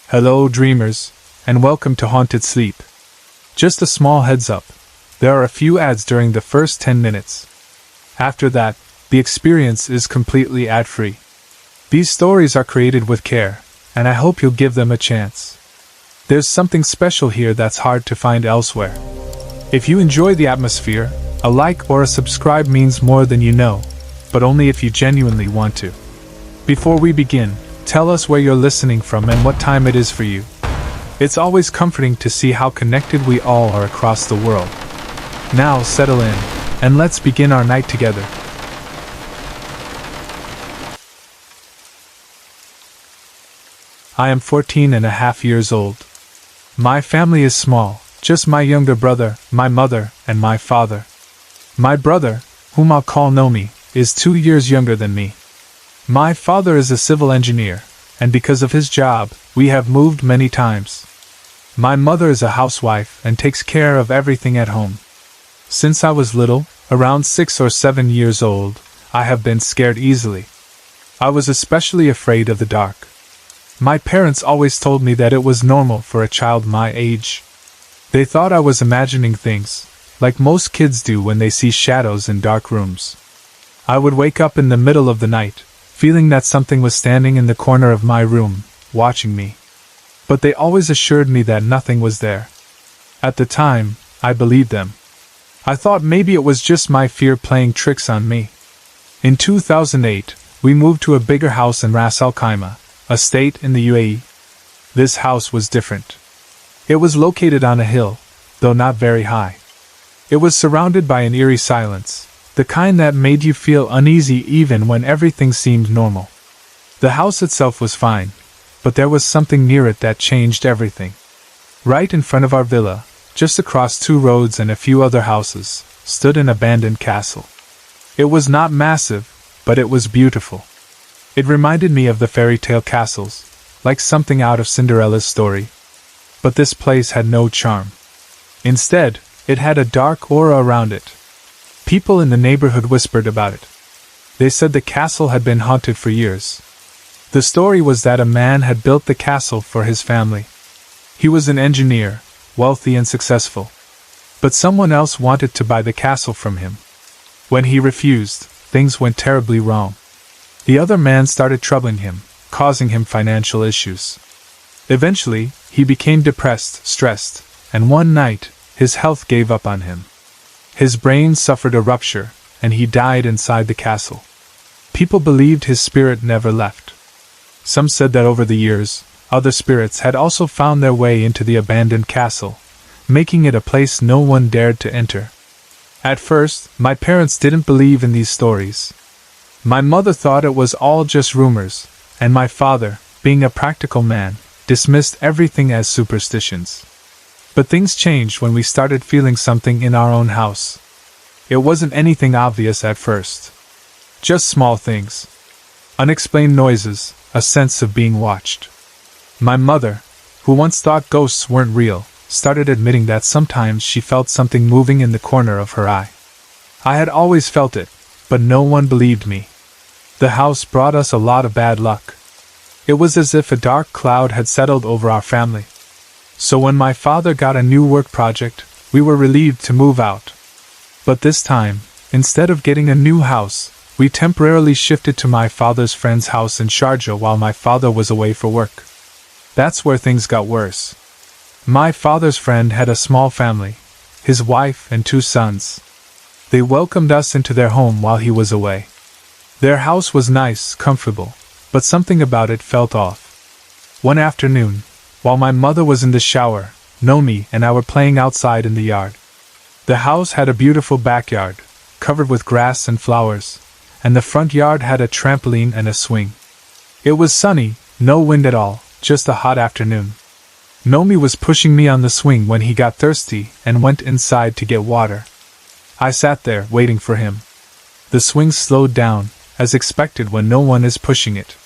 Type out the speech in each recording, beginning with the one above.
Hello, dreamers, and welcome to Haunted Sleep. Just a small heads up, there are a few ads during the first 10 minutes. After that, the experience is completely ad-free. These stories are created with care, and I hope you'll give them a chance. There's something special here that's hard to find elsewhere. If you enjoy the atmosphere, a like or a subscribe means more than you know, but only if you genuinely want to. Before we begin, tell us where you're listening from and what time it is for you. It's always comforting to see how connected we all are across the world. Now settle in, and let's begin our night together. I am 14 and a half years old. My family is small, just my younger brother, my mother, and my father. My brother, whom I'll call Nomi, is 2 years younger than me. My father is a civil engineer, and because of his job, we have moved many times. My mother is a housewife and takes care of everything at home. Since I was little, around 6 or 7 years old, I have been scared easily. I was especially afraid of the dark. My parents always told me that it was normal for a child my age. They thought I was imagining things, like most kids do when they see shadows in dark rooms. I would wake up in the middle of the night, feeling that something was standing in the corner of my room, watching me. But they always assured me that nothing was there. At the time, I believed them. I thought maybe it was just my fear playing tricks on me. In 2008, we moved to a bigger house in Ras Al Khaimah, a state in the UAE. This house was different. It was located on a hill, though not very high. It was surrounded by an eerie silence, the kind that made you feel uneasy even when everything seemed normal. The house itself was fine, but there was something near it that changed everything. Right in front of our villa, just across 2 roads and a few other houses, stood an abandoned castle. It was not massive, but it was beautiful. It reminded me of the fairy tale castles, like something out of Cinderella's story. But this place had no charm. Instead, it had a dark aura around it. People in the neighborhood whispered about it. They said the castle had been haunted for years. The story was that a man had built the castle for his family. He was an engineer, wealthy and successful. But someone else wanted to buy the castle from him. When he refused, things went terribly wrong. The other man started troubling him, causing him financial issues. Eventually, he became depressed, stressed, and one night, his health gave up on him. His brain suffered a rupture, and he died inside the castle. People believed his spirit never left. Some said that over the years, other spirits had also found their way into the abandoned castle, making it a place no one dared to enter. At first, my parents didn't believe in these stories. My mother thought it was all just rumors, and my father, being a practical man, dismissed everything as superstitions. But things changed when we started feeling something in our own house. It wasn't anything obvious at first. Just small things. Unexplained noises, a sense of being watched. My mother, who once thought ghosts weren't real, started admitting that sometimes she felt something moving in the corner of her eye. I had always felt it, but no one believed me. The house brought us a lot of bad luck. It was as if a dark cloud had settled over our family. So when my father got a new work project, we were relieved to move out. But this time, instead of getting a new house, we temporarily shifted to my father's friend's house in Sharjah while my father was away for work. That's where things got worse. My father's friend had a small family, his wife and 2 sons. They welcomed us into their home while he was away. Their house was nice, comfortable, but something about it felt off. One afternoon, while my mother was in the shower, Nomi and I were playing outside in the yard. The house had a beautiful backyard, covered with grass and flowers, and the front yard had a trampoline and a swing. It was sunny, no wind at all, just a hot afternoon. Nomi was pushing me on the swing when he got thirsty and went inside to get water. I sat there, waiting for him. The swing slowed down, as expected when no one is pushing it.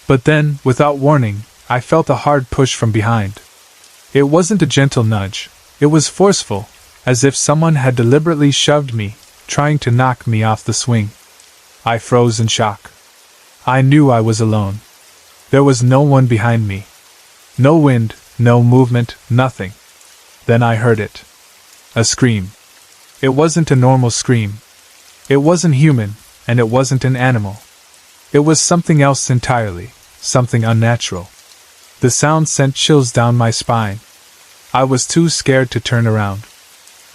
But then, without warning, I felt a hard push from behind. It wasn't a gentle nudge, it was forceful, as if someone had deliberately shoved me, trying to knock me off the swing. I froze in shock. I knew I was alone. There was no one behind me. No wind, no movement, nothing. Then I heard it. A scream. It wasn't a normal scream. It wasn't human, and it wasn't an animal. It was something else entirely, something unnatural. The sound sent chills down my spine. I was too scared to turn around.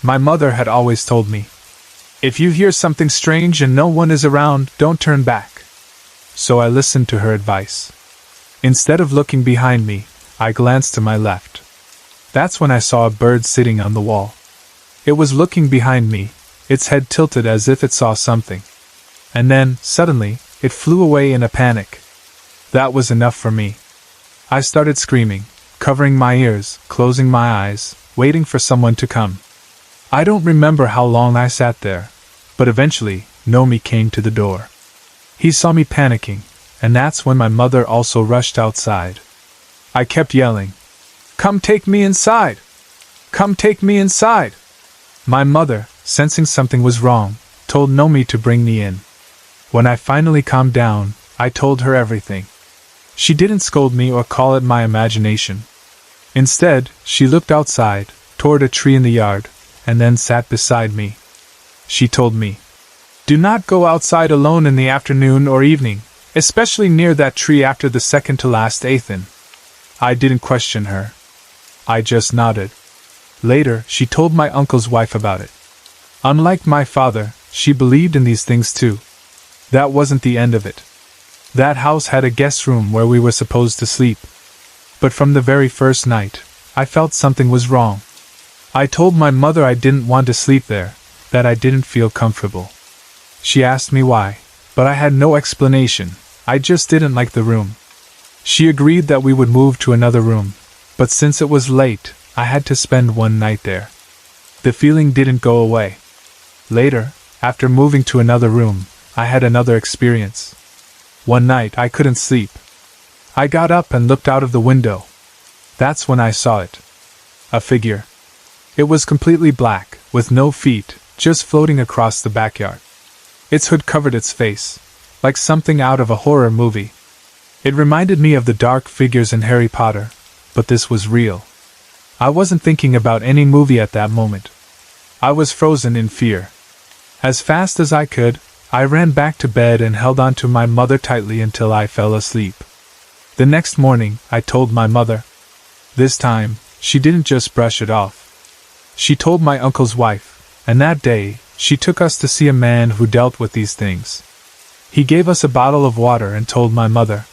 My mother had always told me, "If you hear something strange and no one is around, don't turn back." So I listened to her advice. Instead of looking behind me, I glanced to my left. That's when I saw a bird sitting on the wall. It was looking behind me, its head tilted as if it saw something. And then, suddenly, it flew away in a panic. That was enough for me. I started screaming, covering my ears, closing my eyes, waiting for someone to come. I don't remember how long I sat there, but eventually, Nomi came to the door. He saw me panicking, and that's when my mother also rushed outside. I kept yelling, "Come take me inside! Come take me inside!" My mother, sensing something was wrong, told Nomi to bring me in. When I finally calmed down, I told her everything. She didn't scold me or call it my imagination. Instead, she looked outside, toward a tree in the yard, and then sat beside me. She told me, "Do not go outside alone in the afternoon or evening, especially near that tree after the second to last Athan." I didn't question her. I just nodded. Later, she told my uncle's wife about it. Unlike my father, she believed in these things too. That wasn't the end of it. That house had a guest room where we were supposed to sleep. But from the very first night, I felt something was wrong. I told my mother I didn't want to sleep there, that I didn't feel comfortable. She asked me why, but I had no explanation. I just didn't like the room. She agreed that we would move to another room, but since it was late, I had to spend one night there. The feeling didn't go away. Later, after moving to another room, I had another experience. One night I couldn't sleep. I got up and looked out of the window. That's when I saw it. A figure. It was completely black, with no feet, just floating across the backyard. Its hood covered its face, like something out of a horror movie. It reminded me of the dark figures in Harry Potter, but this was real. I wasn't thinking about any movie at that moment. I was frozen in fear. As fast as I could, I ran back to bed and held on to my mother tightly until I fell asleep. The next morning, I told my mother. This time, she didn't just brush it off. She told my uncle's wife, and that day, she took us to see a man who dealt with these things. He gave us a bottle of water and told my mother,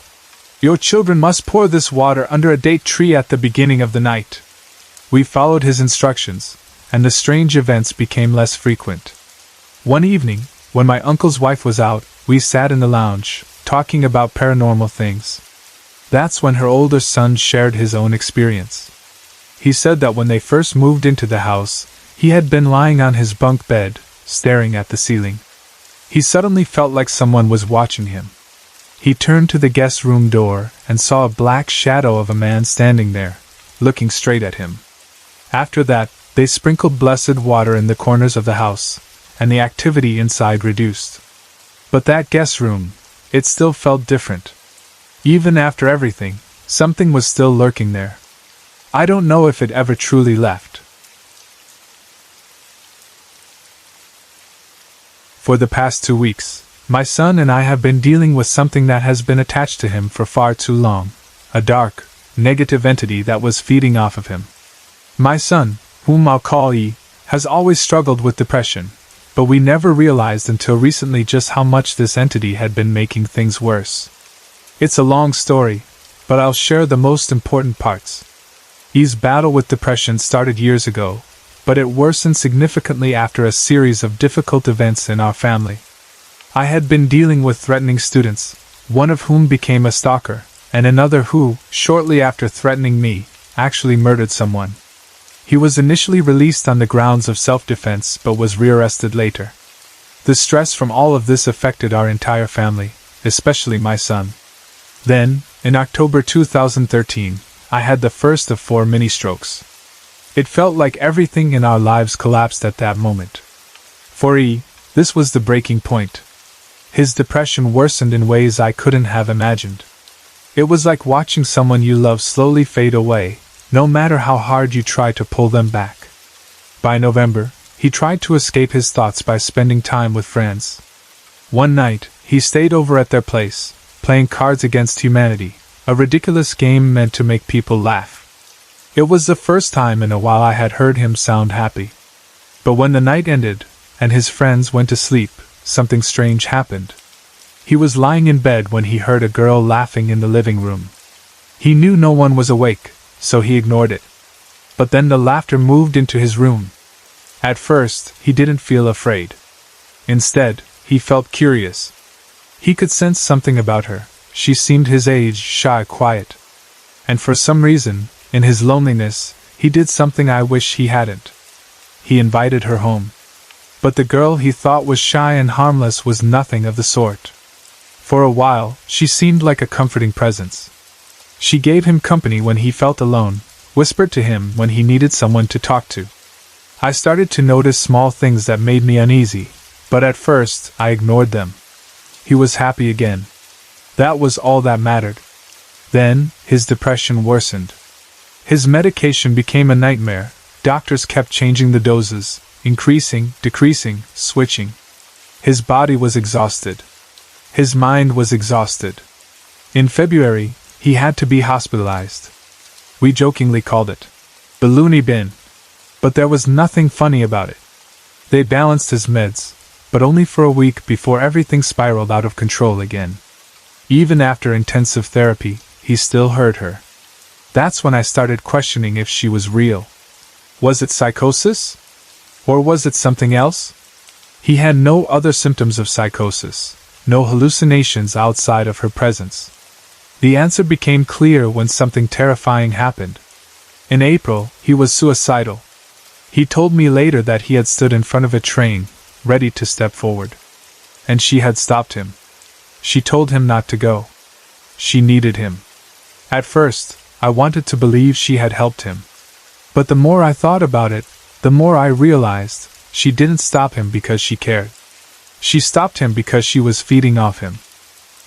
"Your children must pour this water under a date tree at the beginning of the night." We followed his instructions, and the strange events became less frequent. One evening, when my uncle's wife was out, we sat in the lounge, talking about paranormal things. That's when her older son shared his own experience. He said that when they first moved into the house, he had been lying on his bunk bed, staring at the ceiling. He suddenly felt like someone was watching him. He turned to the guest room door and saw a black shadow of a man standing there, looking straight at him. After that, they sprinkled blessed water in the corners of the house, and the activity inside reduced. But that guest room, it still felt different. Even after everything, something was still lurking there. I don't know if it ever truly left. For the past 2 weeks, my son and I have been dealing with something that has been attached to him for far too long, a dark, negative entity that was feeding off of him. My son, whom I'll call E, has always struggled with depression, but we never realized until recently just how much this entity had been making things worse. It's a long story, but I'll share the most important parts. E's battle with depression started years ago, but it worsened significantly after a series of difficult events in our family. I had been dealing with threatening students, one of whom became a stalker, and another who, shortly after threatening me, actually murdered someone. He was initially released on the grounds of self-defense but was rearrested later. The stress from all of this affected our entire family, especially my son. Then, in October 2013, I had the first of 4 mini-strokes. It felt like everything in our lives collapsed at that moment. For E, this was the breaking point. His depression worsened in ways I couldn't have imagined. It was like watching someone you love slowly fade away, no matter how hard you try to pull them back. By November, he tried to escape his thoughts by spending time with friends. One night, he stayed over at their place, playing Cards Against Humanity, a ridiculous game meant to make people laugh. It was the first time in a while I had heard him sound happy. But when the night ended, and his friends went to sleep, something strange happened. He was lying in bed when he heard a girl laughing in the living room. He knew no one was awake, so he ignored it. But then the laughter moved into his room. At first, he didn't feel afraid. Instead, he felt curious. He could sense something about her. She seemed his age, shy, quiet. And for some reason, in his loneliness, he did something I wish he hadn't. He invited her home. But the girl he thought was shy and harmless was nothing of the sort. For a while, she seemed like a comforting presence. She gave him company when he felt alone, whispered to him when he needed someone to talk to. I started to notice small things that made me uneasy, but at first, I ignored them. He was happy again. That was all that mattered. Then, his depression worsened. His medication became a nightmare. Doctors kept changing the doses, increasing, decreasing, switching. His body was exhausted. His mind was exhausted. In February, he had to be hospitalized. We jokingly called it the loony bin. But there was nothing funny about it. They balanced his meds, but only for a week before everything spiraled out of control again. Even after intensive therapy, he still hurt her. That's when I started questioning if she was real. Was it psychosis? Or was it something else? He had no other symptoms of psychosis, no hallucinations outside of her presence. The answer became clear when something terrifying happened. In April, he was suicidal. He told me later that he had stood in front of a train, ready to step forward. And she had stopped him. She told him not to go. She needed him. At first, I wanted to believe she had helped him. But the more I thought about it, the more I realized she didn't stop him because she cared. She stopped him because she was feeding off him.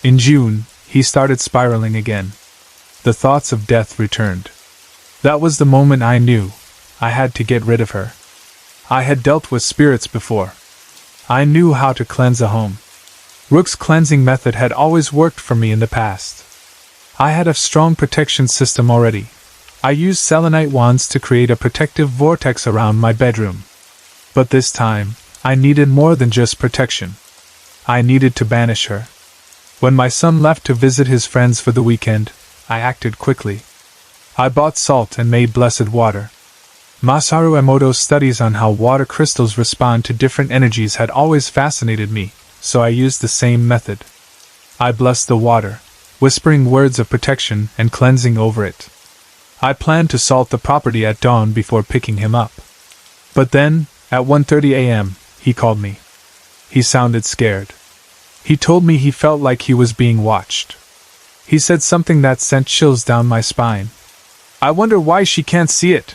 In June, he started spiraling again. The thoughts of death returned. That was the moment I knew I had to get rid of her. I had dealt with spirits before. I knew how to cleanse a home. Rook's cleansing method had always worked for me in the past. I had a strong protection system already. I used selenite wands to create a protective vortex around my bedroom. But this time, I needed more than just protection. I needed to banish her. When my son left to visit his friends for the weekend, I acted quickly. I bought salt and made blessed water. Masaru Emoto's studies on how water crystals respond to different energies had always fascinated me, so I used the same method. I blessed the water, whispering words of protection and cleansing over it. I planned to salt the property at dawn before picking him up. But then, at 1:30 a.m., he called me. He sounded scared. He told me he felt like he was being watched. He said something that sent chills down my spine. I wonder why she can't see it.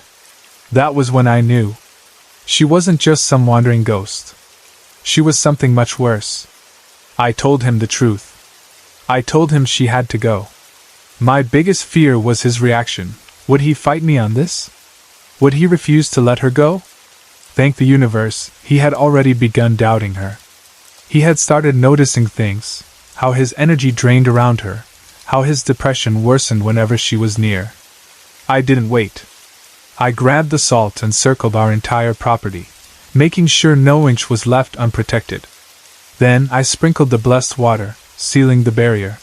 That was when I knew. She wasn't just some wandering ghost. She was something much worse. I told him the truth. I told him she had to go. My biggest fear was his reaction. Would he fight me on this? Would he refuse to let her go? Thank the universe, he had already begun doubting her. He had started noticing things, how his energy drained around her, how his depression worsened whenever she was near. I didn't wait. I grabbed the salt and circled our entire property, making sure no inch was left unprotected. Then I sprinkled the blessed water, sealing the barrier.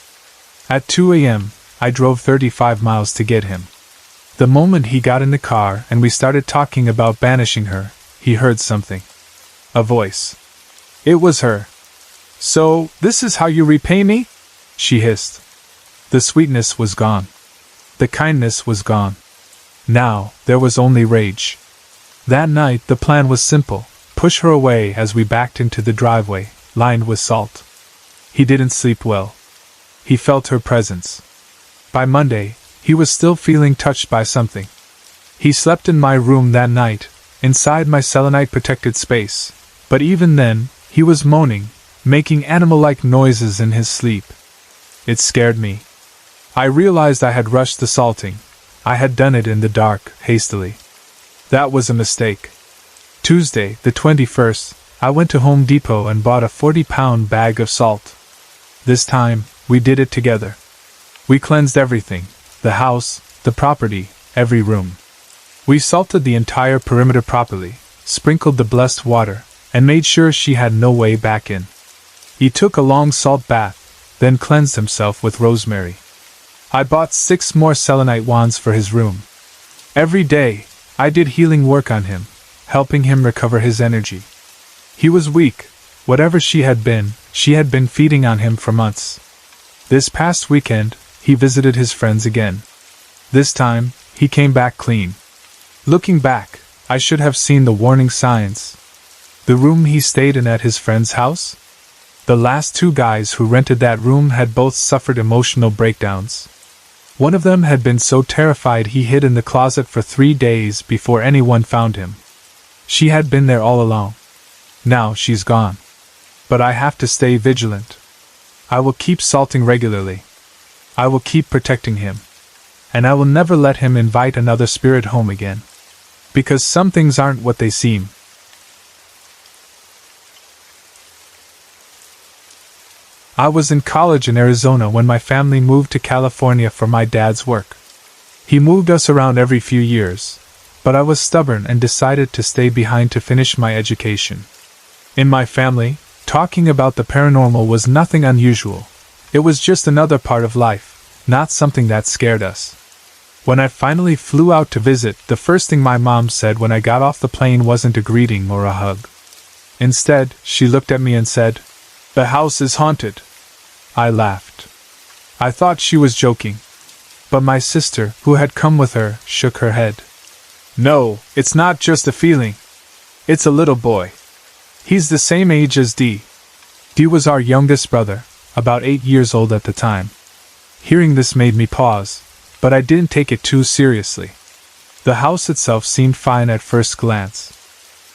At 2 a.m., I drove 35 miles to get him. The moment he got in the car and we started talking about banishing her, he heard something. A voice. It was her. So, this is how you repay me? She hissed. The sweetness was gone. The kindness was gone. Now, there was only rage. That night, the plan was simple. Push her away as we backed into the driveway, lined with salt. He didn't sleep well. He felt her presence. By Monday, he was still feeling touched by something. He slept in my room that night, inside my selenite-protected space, but even then, he was moaning, making animal-like noises in his sleep. It scared me. I realized I had rushed the salting. I had done it in the dark, hastily. That was a mistake. Tuesday, the 21st, I went to Home Depot and bought a 40-pound bag of salt. This time, we did it together. We cleansed everything, the house, the property, every room. We salted the entire perimeter properly, sprinkled the blessed water, and made sure she had no way back in. He took a long salt bath, then cleansed himself with rosemary. I bought 6 more selenite wands for his room. Every day, I did healing work on him, helping him recover his energy. He was weak. Whatever she had been feeding on him for months. This past weekend, he visited his friends again. This time, he came back clean. Looking back, I should have seen the warning signs. The room he stayed in at his friend's house? The last 2 guys who rented that room had both suffered emotional breakdowns. One of them had been so terrified he hid in the closet for 3 days before anyone found him. She had been there all along. Now she's gone. But I have to stay vigilant. I will keep salting regularly. I will keep protecting him. And I will never let him invite another spirit home again. Because some things aren't what they seem. I was in college in Arizona when my family moved to California for my dad's work. He moved us around every few years, but I was stubborn and decided to stay behind to finish my education. In my family, talking about the paranormal was nothing unusual. It was just another part of life, not something that scared us. When I finally flew out to visit, the first thing my mom said when I got off the plane wasn't a greeting or a hug. Instead, she looked at me and said, "The house is haunted." I laughed. I thought she was joking. But my sister, who had come with her, shook her head. "No, it's not just a feeling. It's a little boy. He's the same age as Dee." Dee was our youngest brother, about 8 years old at the time. Hearing this made me pause, but I didn't take it too seriously. The house itself seemed fine at first glance.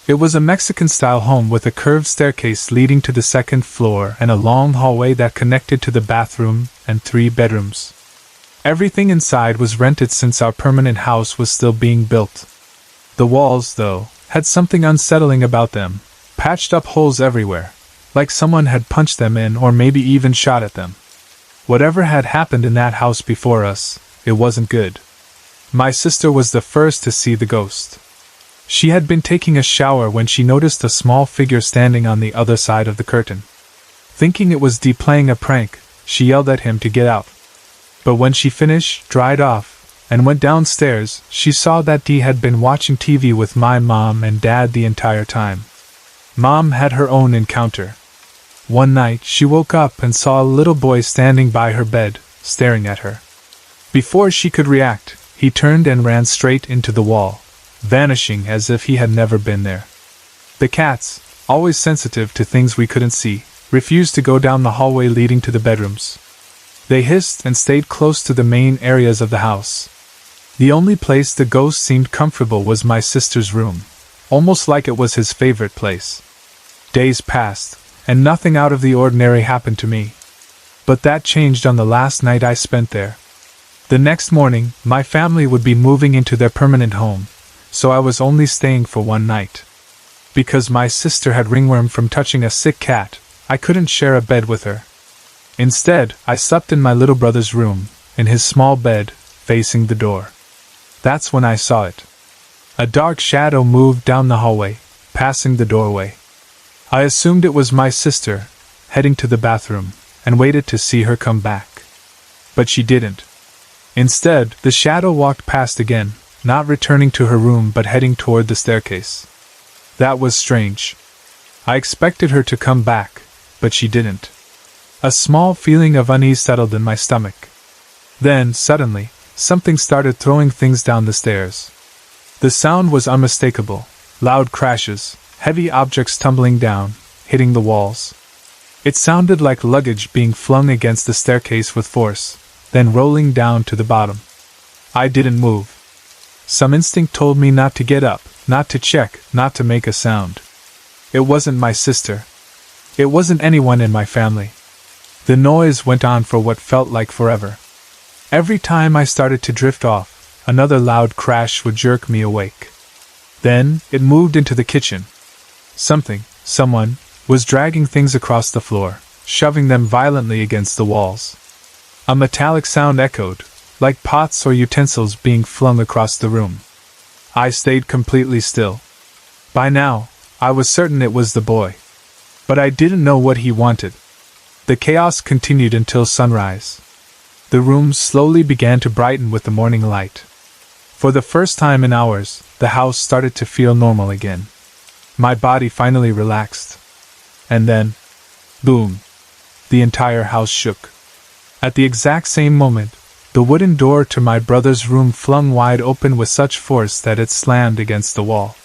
It was a Mexican-style home with a curved staircase leading to the second floor and a long hallway that connected to the bathroom and 3 bedrooms. Everything inside was rented since our permanent house was still being built. The walls, though, had something unsettling about them, patched up holes everywhere, like someone had punched them in or maybe even shot at them. Whatever had happened in that house before us, it wasn't good. My sister was the first to see the ghost. She had been taking a shower when she noticed a small figure standing on the other side of the curtain. Thinking it was Dee playing a prank, she yelled at him to get out. But when she finished, dried off, and went downstairs, she saw that Dee had been watching TV with my mom and dad the entire time. Mom had her own encounter. One night she woke up and saw a little boy standing by her bed, staring at her. Before she could react, he turned and ran straight into the wall, vanishing as if he had never been there. The cats, always sensitive to things we couldn't see, refused to go down the hallway leading to the bedrooms. They hissed and stayed close to the main areas of the house. The only place the ghost seemed comfortable was my sister's room, almost like it was his favorite place. Days passed, and nothing out of the ordinary happened to me. But that changed on the last night I spent there. The next morning, my family would be moving into their permanent home, so I was only staying for one night. Because my sister had ringworm from touching a sick cat, I couldn't share a bed with her. Instead, I slept in my little brother's room, in his small bed, facing the door. That's when I saw it. A dark shadow moved down the hallway, passing the doorway. I assumed it was my sister, heading to the bathroom, and waited to see her come back. But she didn't. Instead, the shadow walked past again, not returning to her room but heading toward the staircase. That was strange. I expected her to come back, but she didn't. A small feeling of unease settled in my stomach. Then, suddenly, something started throwing things down the stairs. The sound was unmistakable, loud crashes, heavy objects tumbling down, hitting the walls. It sounded like luggage being flung against the staircase with force, then rolling down to the bottom. I didn't move. Some instinct told me not to get up, not to check, not to make a sound. It wasn't my sister. It wasn't anyone in my family. The noise went on for what felt like forever. Every time I started to drift off, another loud crash would jerk me awake. Then, it moved into the kitchen. Someone, was dragging things across the floor, shoving them violently against the walls. A metallic sound echoed, like pots or utensils being flung across the room. I stayed completely still. By now, I was certain it was the boy. But I didn't know what he wanted. The chaos continued until sunrise. The room slowly began to brighten with the morning light. For the first time in hours, the house started to feel normal again. My body finally relaxed. And then, boom, the entire house shook. At the exact same moment, the wooden door to my brother's room flung wide open with such force that it slammed against the wall.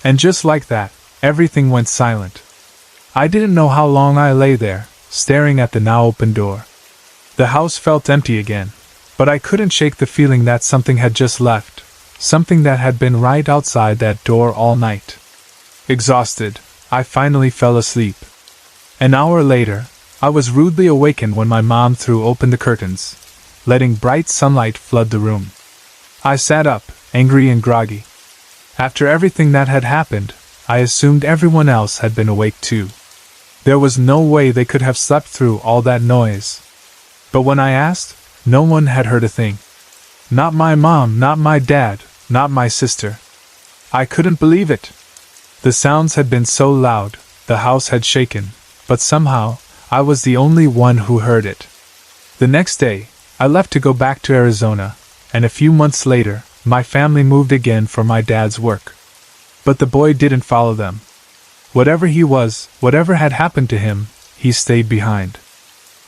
And just like that, everything went silent. I didn't know how long I lay there, staring at the now open door. The house felt empty again, but I couldn't shake the feeling that something had just left, something that had been right outside that door all night. Exhausted, I finally fell asleep. An hour later, I was rudely awakened when my mom threw open the curtains, letting bright sunlight flood the room. I sat up, angry and groggy. After everything that had happened, I assumed everyone else had been awake too. There was no way they could have slept through all that noise. But when I asked, no one had heard a thing. Not my mom, not my dad, not my sister. I couldn't believe it. The sounds had been so loud, the house had shaken, but somehow, I was the only one who heard it. The next day, I left to go back to Arizona, and a few months later, my family moved again for my dad's work. But the boy didn't follow them. Whatever he was, whatever had happened to him, he stayed behind.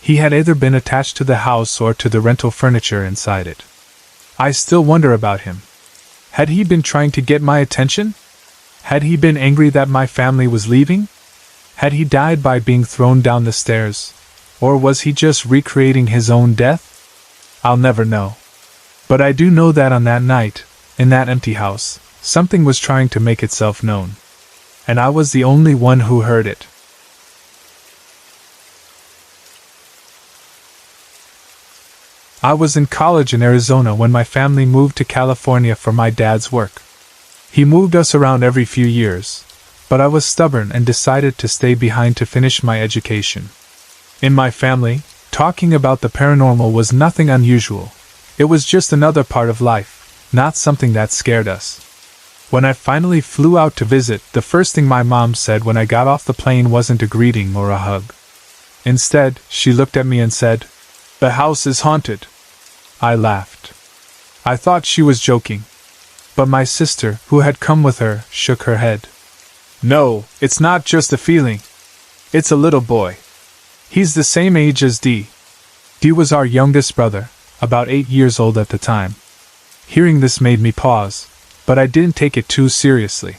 He had either been attached to the house or to the rental furniture inside it. I still wonder about him. Had he been trying to get my attention? Had he been angry that my family was leaving? Had he died by being thrown down the stairs? Or was he just recreating his own death? I'll never know. But I do know that on that night, in that empty house, something was trying to make itself known. And I was the only one who heard it. I was in college in Arizona when my family moved to California for my dad's work. He moved us around every few years, but I was stubborn and decided to stay behind to finish my education. In my family, talking about the paranormal was nothing unusual. It was just another part of life, not something that scared us. When I finally flew out to visit, the first thing my mom said when I got off the plane wasn't a greeting or a hug. Instead, she looked at me and said, "The house is haunted." I laughed. I thought she was joking. But my sister, who had come with her, shook her head. "No, it's not just a feeling. It's a little boy. He's the same age as Dee." Dee was our youngest brother, about 8 years old at the time. Hearing this made me pause, but I didn't take it too seriously.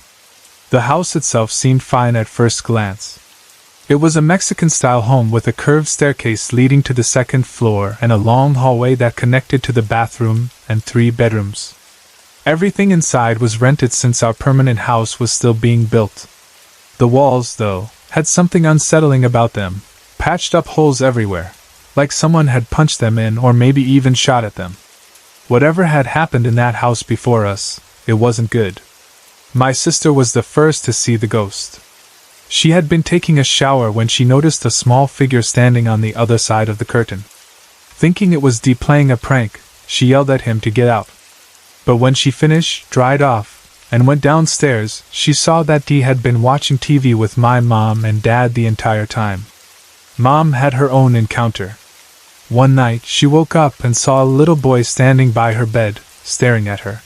The house itself seemed fine at first glance. It was a Mexican-style home with a curved staircase leading to the second floor and a long hallway that connected to the bathroom and 3 bedrooms. Everything inside was rented since our permanent house was still being built. The walls, though, had something unsettling about them, patched up holes everywhere, like someone had punched them in or maybe even shot at them. Whatever had happened in that house before us, it wasn't good. My sister was the first to see the ghost. She had been taking a shower when she noticed a small figure standing on the other side of the curtain. Thinking it was Dee playing a prank, she yelled at him to get out. But when she finished, dried off, and went downstairs, she saw that Dee had been watching TV with my mom and dad the entire time. Mom had her own encounter. One night, she woke up and saw a little boy standing by her bed, staring at her.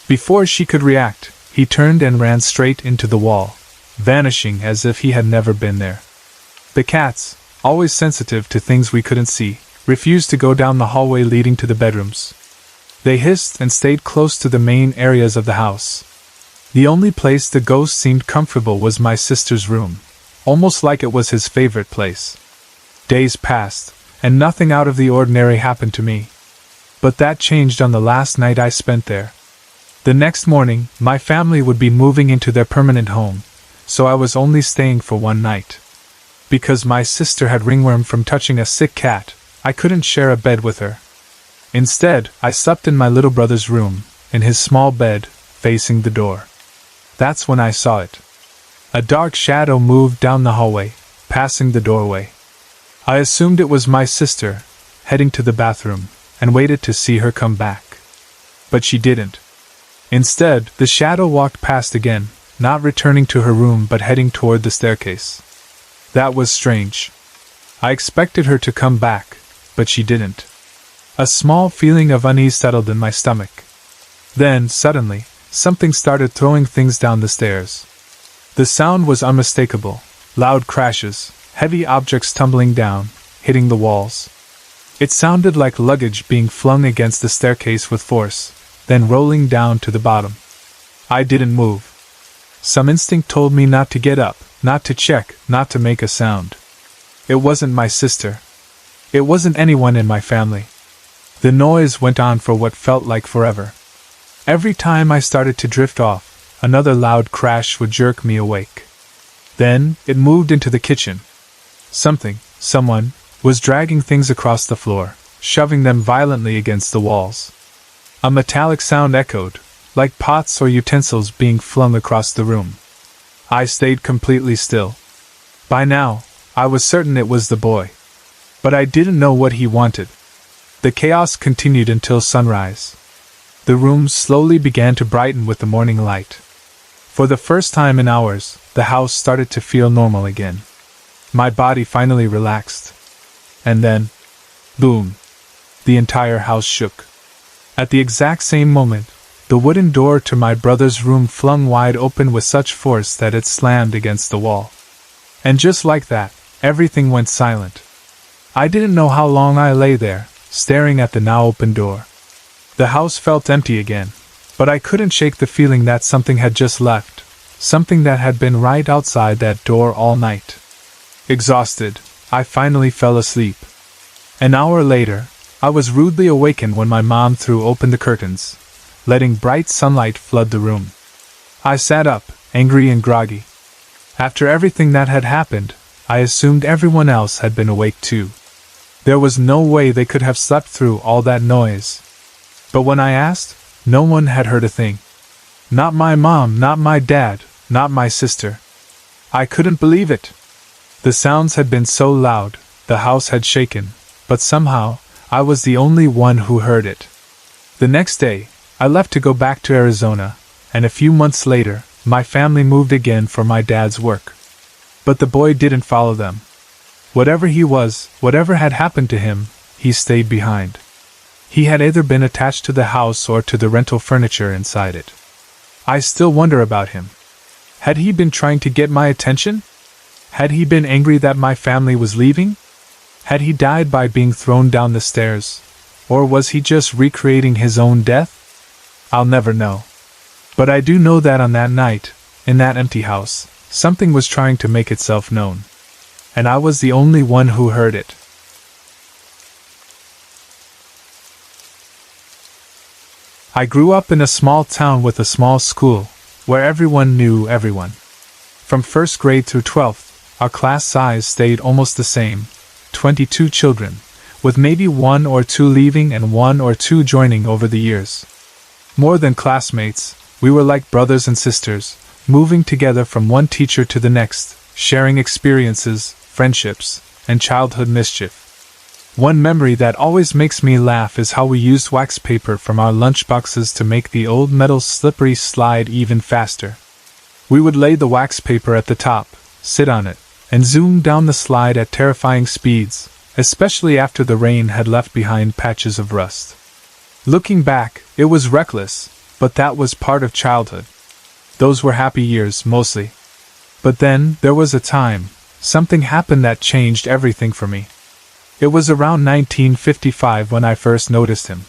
Before she could react, he turned and ran straight into the wall, vanishing as if he had never been there. The cats, always sensitive to things we couldn't see, refused to go down the hallway leading to the bedrooms. They hissed and stayed close to the main areas of the house. The only place the ghost seemed comfortable was my sister's room, almost like it was his favorite place. Days passed, and nothing out of the ordinary happened to me. But that changed on the last night I spent there. The next morning, my family would be moving into their permanent home, so I was only staying for one night. Because my sister had ringworm from touching a sick cat, I couldn't share a bed with her. Instead, I slept in my little brother's room, in his small bed, facing the door. That's when I saw it. A dark shadow moved down the hallway, passing the doorway. I assumed it was my sister, heading to the bathroom, and waited to see her come back. But she didn't. Instead, the shadow walked past again, not returning to her room but heading toward the staircase. That was strange. I expected her to come back, but she didn't. A small feeling of unease settled in my stomach. Then, suddenly, something started throwing things down the stairs. The sound was unmistakable, loud crashes, heavy objects tumbling down, hitting the walls. It sounded like luggage being flung against the staircase with force, then rolling down to the bottom. I didn't move. Some instinct told me not to get up, not to check, not to make a sound. It wasn't my sister. It wasn't anyone in my family. The noise went on for what felt like forever. Every time I started to drift off, another loud crash would jerk me awake. Then, it moved into the kitchen. Someone, was dragging things across the floor, shoving them violently against the walls. A metallic sound echoed, like pots or utensils being flung across the room. I stayed completely still. By now, I was certain it was the boy. But I didn't know what he wanted. The chaos continued until sunrise. The room slowly began to brighten with the morning light. For the first time in hours, the house started to feel normal again. My body finally relaxed. And then, boom! The entire house shook. At the exact same moment, the wooden door to my brother's room flung wide open with such force that it slammed against the wall. And just like that, everything went silent. I didn't know how long I lay there, staring at the now open door. The house felt empty again, but I couldn't shake the feeling that something had just left, something that had been right outside that door all night. Exhausted, I finally fell asleep. An hour later, I was rudely awakened when my mom threw open the curtains, letting bright sunlight flood the room. I sat up, angry and groggy. After everything that had happened, I assumed everyone else had been awake too. There was no way they could have slept through all that noise. But when I asked, no one had heard a thing. Not my mom, not my dad, not my sister. I couldn't believe it. The sounds had been so loud, the house had shaken, but somehow, I was the only one who heard it. The next day, I left to go back to Arizona, and a few months later, my family moved again for my dad's work. But the boy didn't follow them. Whatever he was, whatever had happened to him, he stayed behind. He had either been attached to the house or to the rental furniture inside it. I still wonder about him. Had he been trying to get my attention? Had he been angry that my family was leaving? Had he died by being thrown down the stairs? Or was he just recreating his own death? I'll never know. But I do know that on that night, in that empty house, something was trying to make itself known. And I was the only one who heard it. I grew up in a small town with a small school, where everyone knew everyone. From first grade through 12th, our class size stayed almost the same, 22 children, with maybe 1 or 2 leaving and 1 or 2 joining over the years. More than classmates, we were like brothers and sisters, moving together from one teacher to the next, sharing experiences, friendships, and childhood mischief. One memory that always makes me laugh is how we used wax paper from our lunchboxes to make the old metal slippery slide even faster. We would lay the wax paper at the top, sit on it, and zoom down the slide at terrifying speeds, especially after the rain had left behind patches of rust. Looking back, it was reckless, but that was part of childhood. Those were happy years, mostly. But then, there was a time, something happened that changed everything for me. It was around 1955 when I first noticed him.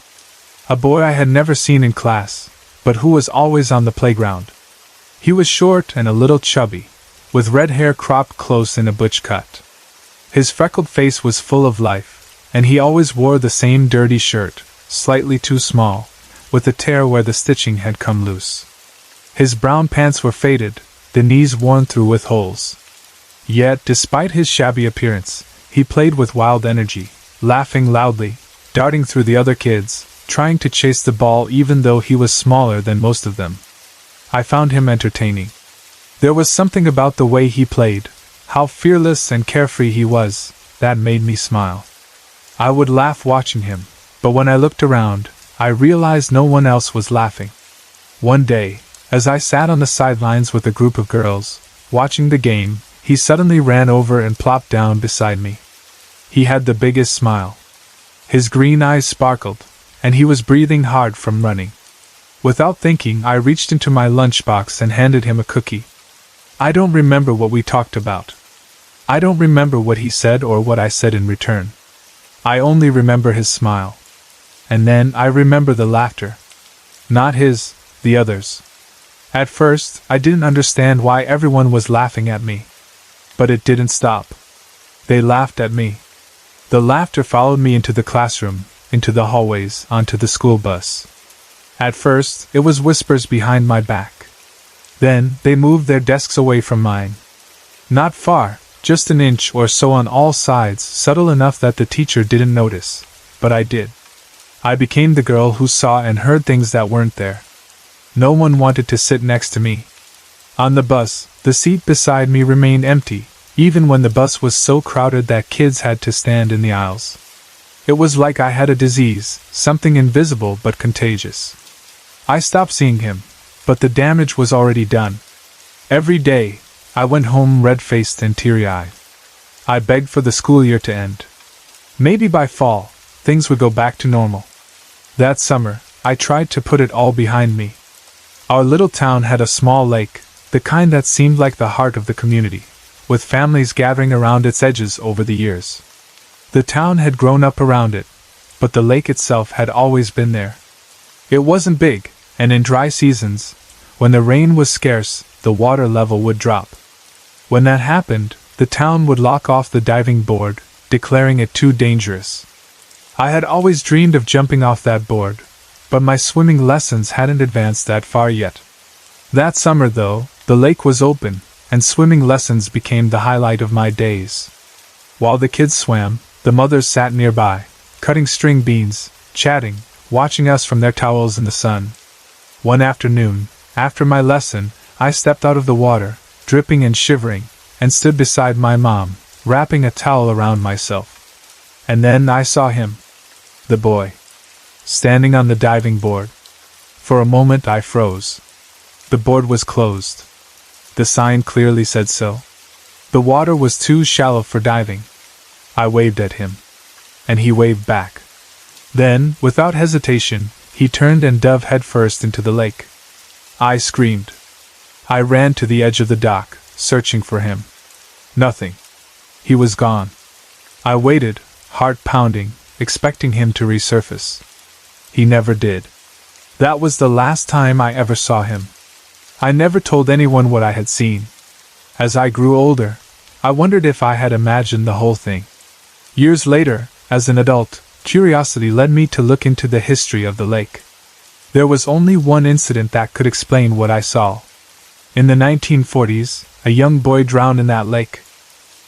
A boy I had never seen in class, but who was always on the playground. He was short and a little chubby, with red hair cropped close in a butch cut. His freckled face was full of life, and he always wore the same dirty shirt, slightly too small, with a tear where the stitching had come loose. His brown pants were faded, the knees worn through with holes. Yet, despite his shabby appearance, he played with wild energy, laughing loudly, darting through the other kids, trying to chase the ball even though he was smaller than most of them. I found him entertaining. There was something about the way he played, how fearless and carefree he was, that made me smile. I would laugh watching him, but when I looked around, I realized no one else was laughing. One day, as I sat on the sidelines with a group of girls, watching the game, he suddenly ran over and plopped down beside me. He had the biggest smile. His green eyes sparkled, and he was breathing hard from running. Without thinking, I reached into my lunchbox and handed him a cookie. I don't remember what we talked about. I don't remember what he said or what I said in return. I only remember his smile. And then I remember the laughter. Not his, the others. At first, I didn't understand why everyone was laughing at me. But it didn't stop. They laughed at me. The laughter followed me into the classroom, into the hallways, onto the school bus. At first, it was whispers behind my back. Then, they moved their desks away from mine. Not far, just an inch or so on all sides, subtle enough that the teacher didn't notice. But I did. I became the girl who saw and heard things that weren't there. No one wanted to sit next to me. On the bus, the seat beside me remained empty, even when the bus was so crowded that kids had to stand in the aisles. It was like I had a disease, something invisible but contagious. I stopped seeing him, but the damage was already done. Every day, I went home red-faced and teary-eyed. I begged for the school year to end. Maybe by fall, things would go back to normal. That summer, I tried to put it all behind me. Our little town had a small lake, the kind that seemed like the heart of the community, with families gathering around its edges over the years. The town had grown up around it, but the lake itself had always been there. It wasn't big, and in dry seasons, when the rain was scarce, the water level would drop. When that happened, the town would lock off the diving board, declaring it too dangerous. I had always dreamed of jumping off that board, but my swimming lessons hadn't advanced that far yet. That summer, though, the lake was open, and swimming lessons became the highlight of my days. While the kids swam, the mothers sat nearby, cutting string beans, chatting, watching us from their towels in the sun. One afternoon, after my lesson, I stepped out of the water, dripping and shivering, and stood beside my mom, wrapping a towel around myself. And then I saw him. The boy. Standing on the diving board. For a moment I froze. The board was closed. The sign clearly said so. The water was too shallow for diving. I waved at him. And he waved back. Then, without hesitation, he turned and dove headfirst into the lake. I screamed. I ran to the edge of the dock, searching for him. Nothing. He was gone. I waited, heart pounding, expecting him to resurface. He never did. That was the last time I ever saw him. I never told anyone what I had seen. As I grew older, I wondered if I had imagined the whole thing. Years later, as an adult, curiosity led me to look into the history of the lake. There was only one incident that could explain what I saw. In the 1940s, a young boy drowned in that lake.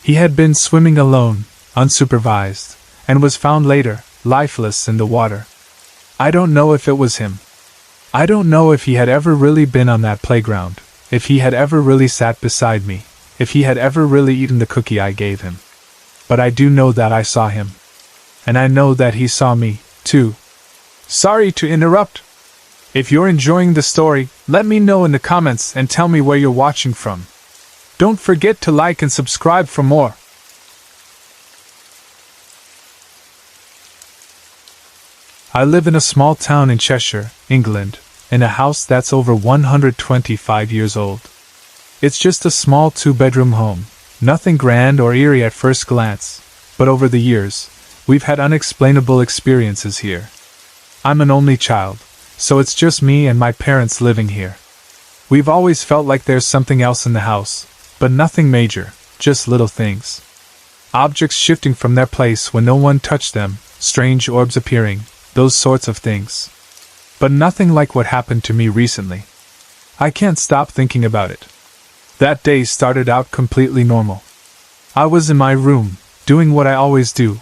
He had been swimming alone, unsupervised, and was found later, lifeless in the water. I don't know if it was him. I don't know if he had ever really been on that playground, if he had ever really sat beside me, if he had ever really eaten the cookie I gave him. But I do know that I saw him. And I know that he saw me, too. Sorry to interrupt. If you're enjoying the story, let me know in the comments and tell me where you're watching from. Don't forget to like and subscribe for more. I live in a small town in Cheshire, England, in a house that's over 125 years old. It's just a small two-bedroom home, nothing grand or eerie at first glance, but over the years, we've had unexplainable experiences here. I'm an only child, so it's just me and my parents living here. We've always felt like there's something else in the house, but nothing major, just little things. Objects shifting from their place when no one touched them, strange orbs appearing, those sorts of things. But nothing like what happened to me recently. I can't stop thinking about it. That day started out completely normal. I was in my room, doing what I always do,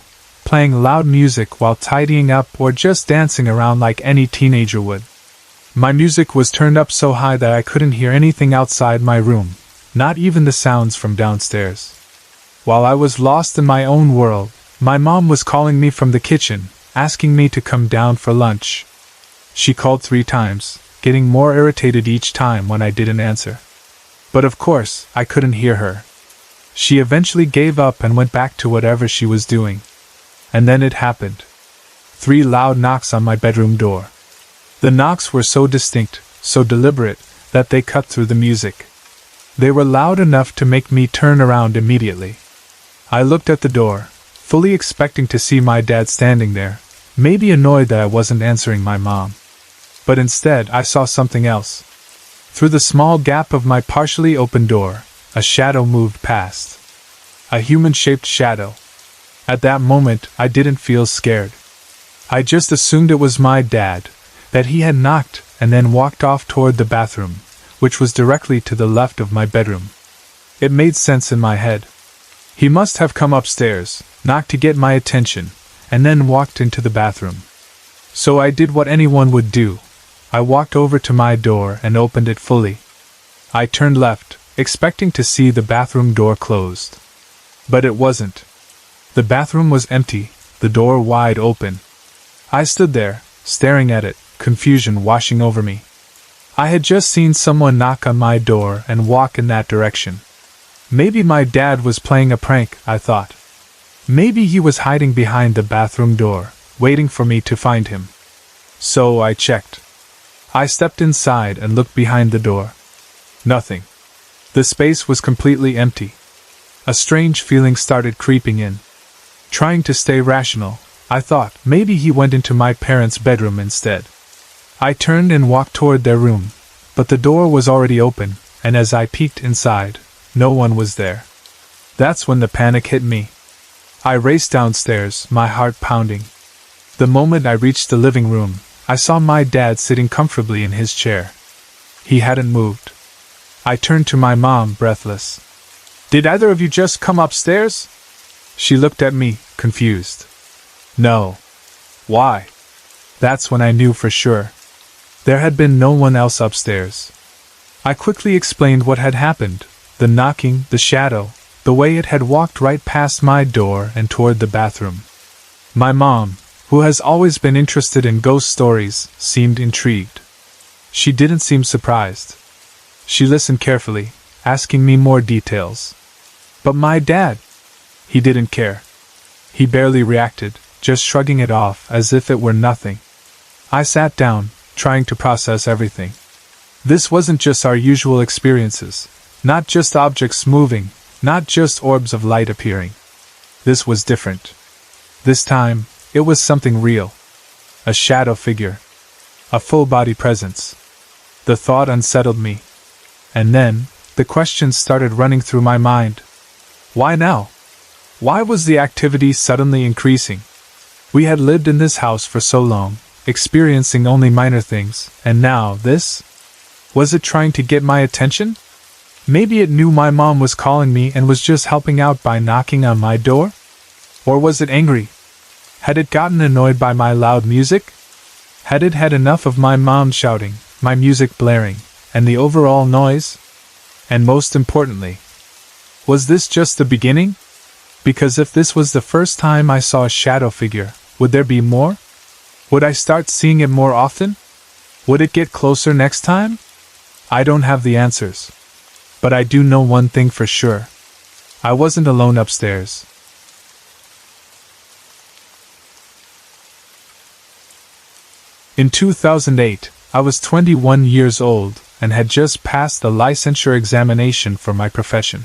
playing loud music while tidying up or just dancing around like any teenager would. My music was turned up so high that I couldn't hear anything outside my room, not even the sounds from downstairs. While I was lost in my own world, my mom was calling me from the kitchen, asking me to come down for lunch. She called 3 times, getting more irritated each time when I didn't answer. But of course, I couldn't hear her. She eventually gave up and went back to whatever she was doing. And then it happened. 3 loud knocks on my bedroom door. The knocks were so distinct, so deliberate, that they cut through the music. They were loud enough to make me turn around immediately. I looked at the door, fully expecting to see my dad standing there, maybe annoyed that I wasn't answering my mom. But instead, I saw something else. Through the small gap of my partially open door, a shadow moved past. A human-shaped shadow. At that moment, I didn't feel scared. I just assumed it was my dad, that he had knocked and then walked off toward the bathroom, which was directly to the left of my bedroom. It made sense in my head. He must have come upstairs, knocked to get my attention, and then walked into the bathroom. So I did what anyone would do. I walked over to my door and opened it fully. I turned left, expecting to see the bathroom door closed. But it wasn't. The bathroom was empty, the door wide open. I stood there, staring at it, confusion washing over me. I had just seen someone knock on my door and walk in that direction. Maybe my dad was playing a prank, I thought. Maybe he was hiding behind the bathroom door, waiting for me to find him. So I checked. I stepped inside and looked behind the door. Nothing. The space was completely empty. A strange feeling started creeping in. Trying to stay rational, I thought maybe he went into my parents' bedroom instead. I turned and walked toward their room, but the door was already open, and as I peeked inside, no one was there. That's when the panic hit me. I raced downstairs, my heart pounding. The moment I reached the living room, I saw my dad sitting comfortably in his chair. He hadn't moved. I turned to my mom, breathless. "Did either of you just come upstairs?" She looked at me, confused. "No." "Why?" That's when I knew for sure. There had been no one else upstairs. I quickly explained what had happened, the knocking, the shadow, the way it had walked right past my door and toward the bathroom. My mom, who has always been interested in ghost stories, seemed intrigued. She didn't seem surprised. She listened carefully, asking me more details. But my dad, he didn't care. He barely reacted, just shrugging it off as if it were nothing. I sat down, trying to process everything. This wasn't just our usual experiences, not just objects moving, not just orbs of light appearing. This was different. This time, it was something real. A shadow figure. A full-body presence. The thought unsettled me. And then, the questions started running through my mind. Why now? Why was the activity suddenly increasing? We had lived in this house for so long, experiencing only minor things, and now this? Was it trying to get my attention? Maybe it knew my mom was calling me and was just helping out by knocking on my door? Or was it angry? Had it gotten annoyed by my loud music? Had it had enough of my mom shouting, my music blaring, and the overall noise? And most importantly, was this just the beginning? Because if this was the first time I saw a shadow figure, would there be more? Would I start seeing it more often? Would it get closer next time? I don't have the answers. But I do know one thing for sure. I wasn't alone upstairs. In 2008, I was 21 years old and had just passed the licensure examination for my profession.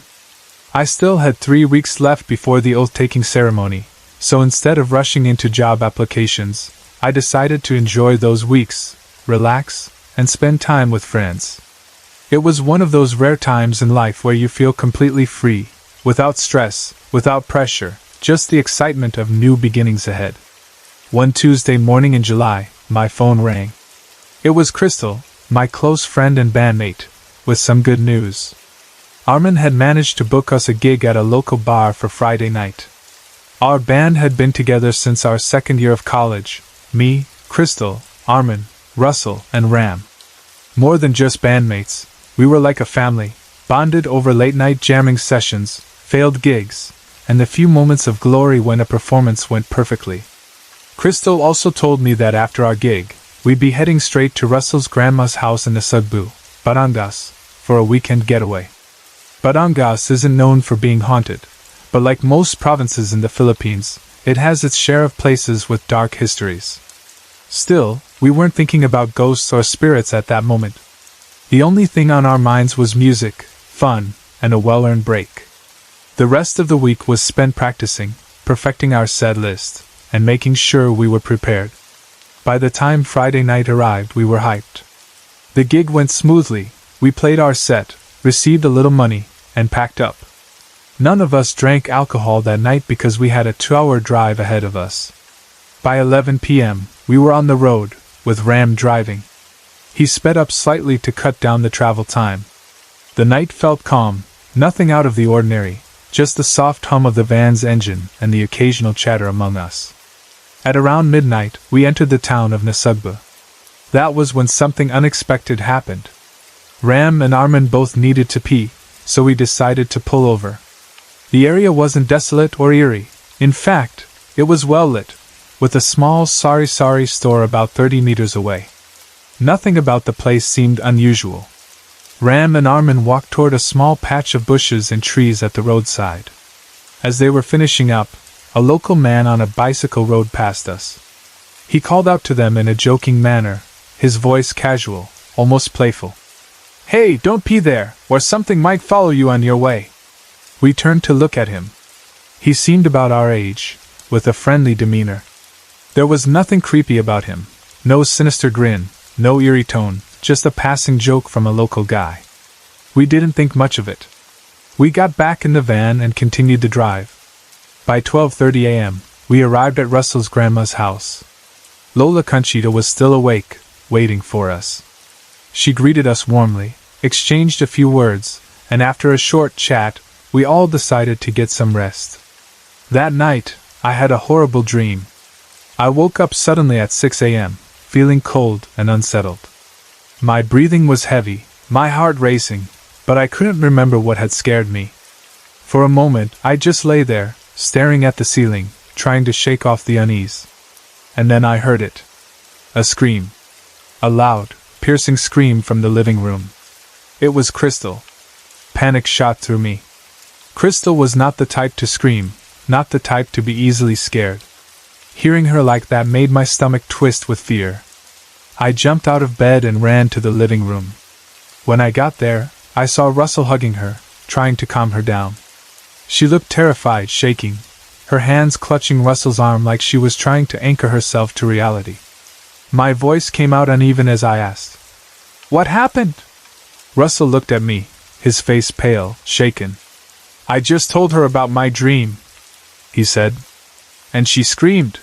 I still had 3 weeks left before the oath-taking ceremony, so instead of rushing into job applications, I decided to enjoy those weeks, relax, and spend time with friends. It was one of those rare times in life where you feel completely free, without stress, without pressure, just the excitement of new beginnings ahead. One Tuesday morning in July, my phone rang. It was Crystal, my close friend and bandmate, with some good news. Armin had managed to book us a gig at a local bar for Friday night. Our band had been together since our second year of college. Me, Crystal, Armin, Russell, and Ram. More than just bandmates, we were like a family, bonded over late-night jamming sessions, failed gigs, and the few moments of glory when a performance went perfectly. Crystal also told me that after our gig, we'd be heading straight to Russell's grandma's house in Nasugbu, Batangas, for a weekend getaway. Batangas isn't known for being haunted, but like most provinces in the Philippines, it has its share of places with dark histories. Still, we weren't thinking about ghosts or spirits at that moment. The only thing on our minds was music, fun, and a well-earned break. The rest of the week was spent practicing, perfecting our set list, and making sure we were prepared. By the time Friday night arrived, we were hyped. The gig went smoothly, we played our set, received a little money, and packed up. None of us drank alcohol that night because we had a 2-hour drive ahead of us. By 11 p.m., we were on the road, with Ram driving. He sped up slightly to cut down the travel time. The night felt calm, nothing out of the ordinary, just the soft hum of the van's engine and the occasional chatter among us. At around midnight, we entered the town of Nasugbu. That was when something unexpected happened. Ram and Armin both needed to pee, so we decided to pull over. The area wasn't desolate or eerie. In fact, it was well lit, with a small sari store about 30 meters away. Nothing about the place seemed unusual. Ram and Armin walked toward a small patch of bushes and trees at the roadside. As they were finishing up, a local man on a bicycle rode past us. He called out to them in a joking manner, his voice casual, almost playful. "Hey, don't pee there, or something might follow you on your way." We turned to look at him. He seemed about our age, with a friendly demeanor. There was nothing creepy about him, no sinister grin, no eerie tone, just a passing joke from a local guy. We didn't think much of it. We got back in the van and continued the drive. By 12:30 a.m., we arrived at Russell's grandma's house. Lola Conchita was still awake, waiting for us. She greeted us warmly, exchanged a few words, and after a short chat, we all decided to get some rest. That night, I had a horrible dream. I woke up suddenly at 6 a.m., feeling cold and unsettled. My breathing was heavy, my heart racing, but I couldn't remember what had scared me. For a moment, I just lay there, staring at the ceiling, trying to shake off the unease. And then I heard it. A scream. A loud, piercing scream from the living room. It was Crystal. Panic shot through me. Crystal was not the type to scream, not the type to be easily scared. Hearing her like that made my stomach twist with fear. I jumped out of bed and ran to the living room. When I got there, I saw Russell hugging her, trying to calm her down. She looked terrified, shaking, her hands clutching Russell's arm like she was trying to anchor herself to reality. My voice came out uneven as I asked, "What happened?" Russell looked at me, his face pale, shaken. "I just told her about my dream," he said. "And she screamed."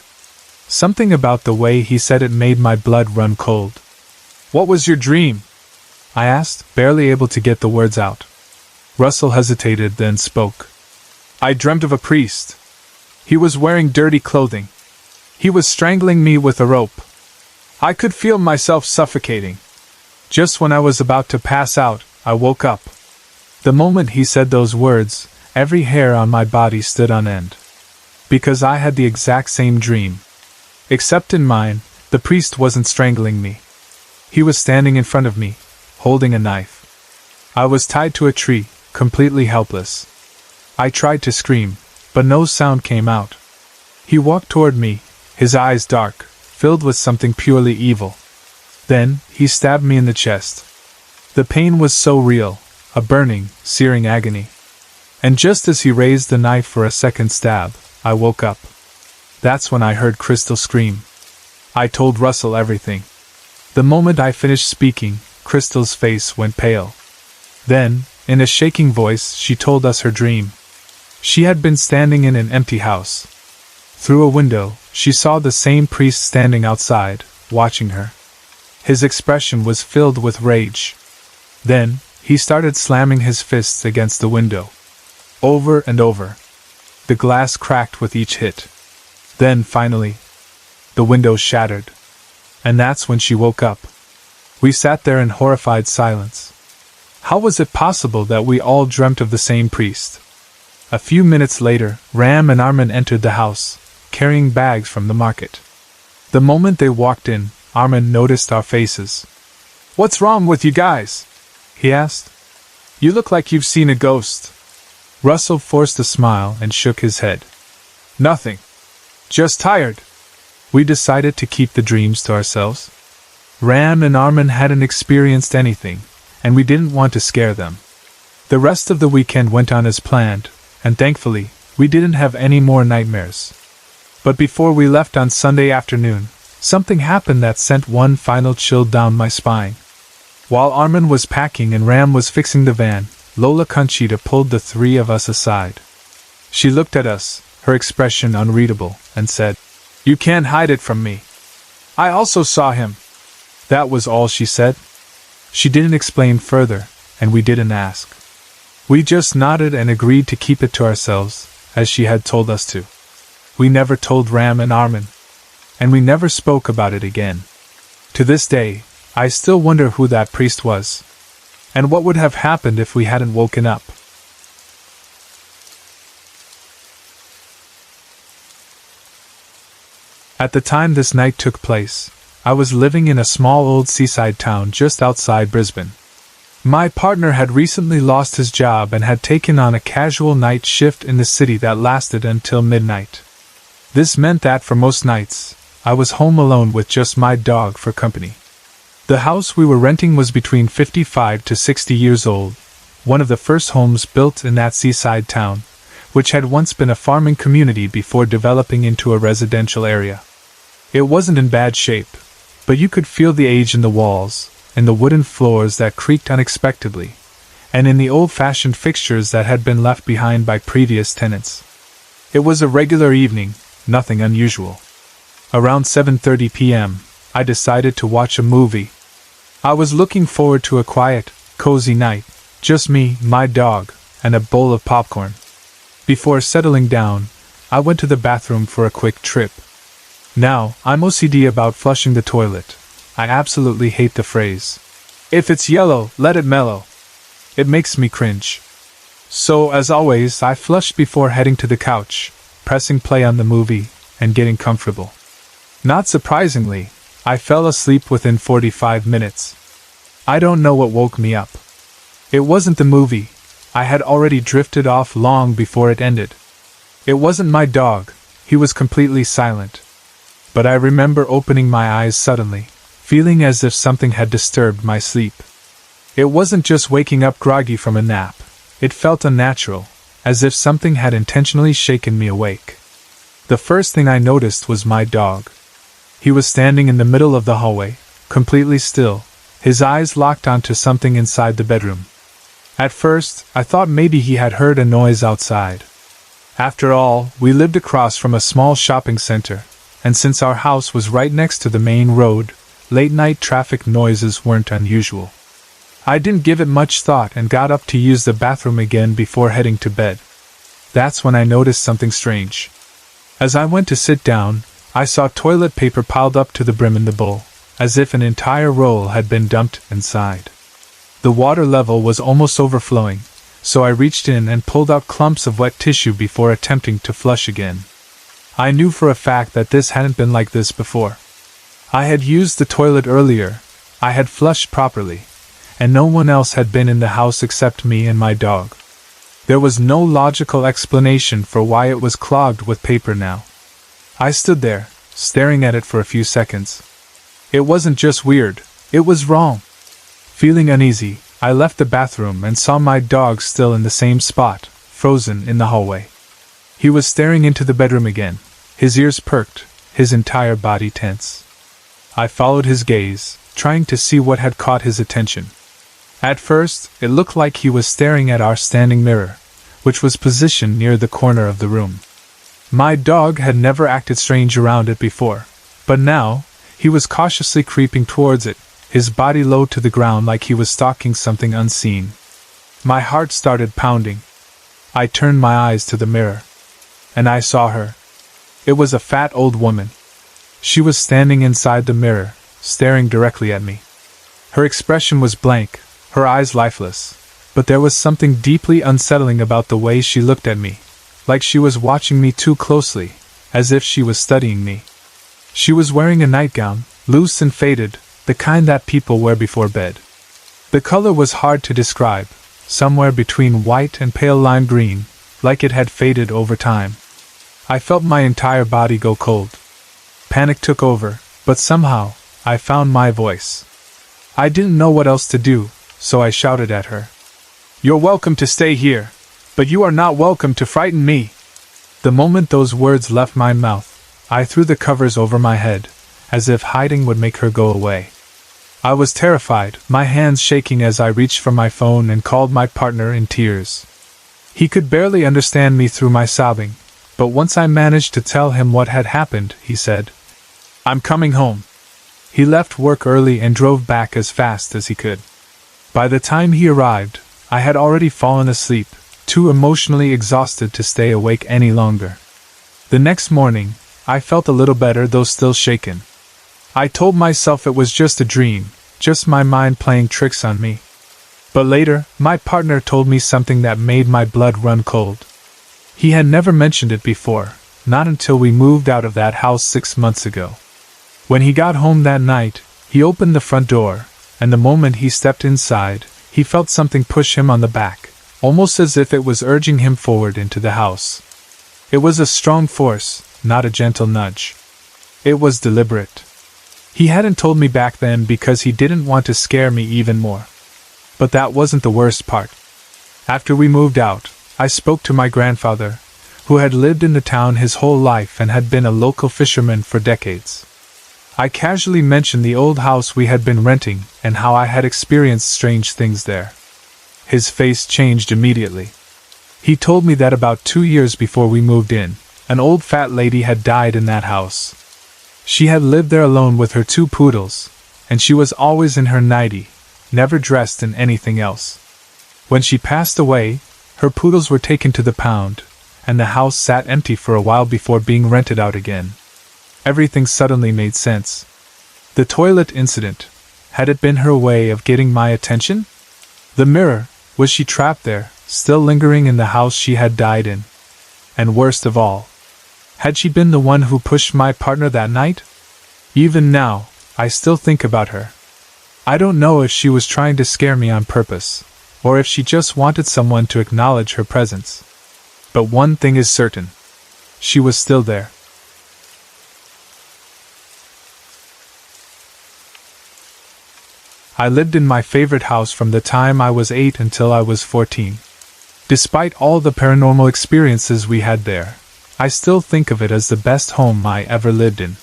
Something about the way he said it made my blood run cold. "What was your dream?" I asked, barely able to get the words out. Russell hesitated, then spoke. "I dreamt of a priest. He was wearing dirty clothing. He was strangling me with a rope. I could feel myself suffocating. Just when I was about to pass out, I woke up." The moment he said those words, every hair on my body stood on end. Because I had the exact same dream. Except in mine, the priest wasn't strangling me. He was standing in front of me, holding a knife. I was tied to a tree, completely helpless. I tried to scream, but no sound came out. He walked toward me, his eyes dark, filled with something purely evil. Then, he stabbed me in the chest. The pain was so real, a burning, searing agony. And just as he raised the knife for a second stab, I woke up. That's when I heard Crystal scream. I told Russell everything. The moment I finished speaking, Crystal's face went pale. Then, in a shaking voice, she told us her dream. She had been standing in an empty house. Through a window, she saw the same priest standing outside, watching her. His expression was filled with rage. Then, he started slamming his fists against the window. Over and over. The glass cracked with each hit. Then, finally, the window shattered. And that's when she woke up. We sat there in horrified silence. How was it possible that we all dreamt of the same priest? A few minutes later, Ram and Armin entered the house, carrying bags from the market. The moment they walked in, Armin noticed our faces. "What's wrong with you guys?" he asked. "You look like you've seen a ghost." Russell forced a smile and shook his head. "Nothing. Just tired." We decided to keep the dreams to ourselves. Ram and Armin hadn't experienced anything, and we didn't want to scare them. The rest of the weekend went on as planned, and thankfully, we didn't have any more nightmares. But before we left on Sunday afternoon, something happened that sent one final chill down my spine. While Armin was packing and Ram was fixing the van, Lola Conchita pulled the three of us aside. She looked at us, her expression unreadable, and said, "You can't hide it from me. I also saw him." That was all she said. She didn't explain further, and we didn't ask. We just nodded and agreed to keep it to ourselves, as she had told us to. We never told Ram and Armin, and we never spoke about it again. To this day, I still wonder who that priest was, and what would have happened if we hadn't woken up. At the time this night took place, I was living in a small old seaside town just outside Brisbane. My partner had recently lost his job and had taken on a casual night shift in the city that lasted until midnight. This meant that for most nights, I was home alone with just my dog for company. The house we were renting was between 55 to 60 years old, one of the first homes built in that seaside town, which had once been a farming community before developing into a residential area. It wasn't in bad shape, but you could feel the age in the walls, in the wooden floors that creaked unexpectedly, and in the old-fashioned fixtures that had been left behind by previous tenants. It was a regular evening, nothing unusual. Around 7:30 p.m., I decided to watch a movie. I was looking forward to a quiet, cozy night, just me, my dog, and a bowl of popcorn. Before settling down, I went to the bathroom for a quick trip. Now, I'm OCD about flushing the toilet. I absolutely hate the phrase, "If it's yellow, let it mellow." It makes me cringe. So, as always, I flushed before heading to the couch, pressing play on the movie, and getting comfortable. Not surprisingly, I fell asleep within 45 minutes. I don't know what woke me up. It wasn't the movie. I had already drifted off long before it ended. It wasn't my dog. He was completely silent. But I remember opening my eyes suddenly, feeling as if something had disturbed my sleep. It wasn't just waking up groggy from a nap. It felt unnatural, as if something had intentionally shaken me awake. The first thing I noticed was my dog. He was standing in the middle of the hallway, completely still, his eyes locked onto something inside the bedroom. At first, I thought maybe he had heard a noise outside. After all, we lived across from a small shopping center, and since our house was right next to the main road, late-night traffic noises weren't unusual. I didn't give it much thought and got up to use the bathroom again before heading to bed. That's when I noticed something strange. As I went to sit down, I saw toilet paper piled up to the brim in the bowl, as if an entire roll had been dumped inside. The water level was almost overflowing, so I reached in and pulled out clumps of wet tissue before attempting to flush again. I knew for a fact that this hadn't been like this before. I had used the toilet earlier, I had flushed properly, and no one else had been in the house except me and my dog. There was no logical explanation for why it was clogged with paper now. I stood there, staring at it for a few seconds. It wasn't just weird, it was wrong. Feeling uneasy, I left the bathroom and saw my dog still in the same spot, frozen in the hallway. He was staring into the bedroom again, his ears perked, his entire body tense. I followed his gaze, trying to see what had caught his attention. At first, it looked like he was staring at our standing mirror, which was positioned near the corner of the room. My dog had never acted strange around it before, but now, he was cautiously creeping towards it, his body low to the ground like he was stalking something unseen. My heart started pounding. I turned my eyes to the mirror. and I saw her. It was a fat old woman. She was standing inside the mirror, staring directly at me. Her expression was blank, her eyes lifeless, but there was something deeply unsettling about the way she looked at me, like she was watching me too closely, as if she was studying me. She was wearing a nightgown, loose and faded, the kind that people wear before bed. The color was hard to describe, somewhere between white and pale lime green, like it had faded over time. I felt my entire body go cold. Panic took over, but somehow, I found my voice. I didn't know what else to do, so I shouted at her. "You're welcome to stay here, but you are not welcome to frighten me." The moment those words left my mouth, I threw the covers over my head, as if hiding would make her go away. I was terrified, my hands shaking as I reached for my phone and called my partner in tears. He could barely understand me through my sobbing, but once I managed to tell him what had happened, he said, "I'm coming home." He left work early and drove back as fast as he could. By the time he arrived, I had already fallen asleep, too emotionally exhausted to stay awake any longer. The next morning, I felt a little better though still shaken. I told myself it was just a dream, just my mind playing tricks on me. But later, my partner told me something that made my blood run cold. He had never mentioned it before, not until we moved out of that house 6 months ago. When he got home that night, he opened the front door, and the moment he stepped inside, he felt something push him on the back, almost as if it was urging him forward into the house. It was a strong force, not a gentle nudge. It was deliberate. He hadn't told me back then because he didn't want to scare me even more. But that wasn't the worst part. After we moved out, I spoke to my grandfather, who had lived in the town his whole life and had been a local fisherman for decades. I casually mentioned the old house we had been renting and how I had experienced strange things there. His face changed immediately. He told me that about 2 years before we moved in, an old fat lady had died in that house. She had lived there alone with her 2 poodles, and she was always in her nightie, never dressed in anything else. When she passed away, her poodles were taken to the pound, and the house sat empty for a while before being rented out again. Everything suddenly made sense. The toilet incident, had it been her way of getting my attention? The mirror, was she trapped there, still lingering in the house she had died in? And worst of all, had she been the one who pushed my partner that night? Even now, I still think about her. I don't know if she was trying to scare me on purpose, or if she just wanted someone to acknowledge her presence. But one thing is certain. She was still there. I lived in my favorite house from the time I was 8 until I was 14. Despite all the paranormal experiences we had there, I still think of it as the best home I ever lived in.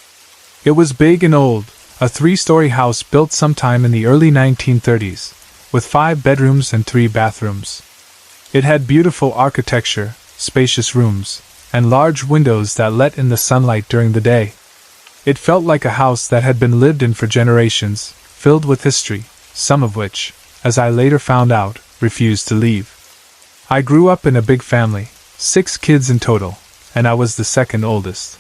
It was big and old, a 3-story house built sometime in the early 1930s, with 5 bedrooms and 3 bathrooms. It had beautiful architecture, spacious rooms, and large windows that let in the sunlight during the day. It felt like a house that had been lived in for generations, filled with history, some of which, as I later found out, refused to leave. I grew up in a big family, 6 kids in total, and I was the second oldest.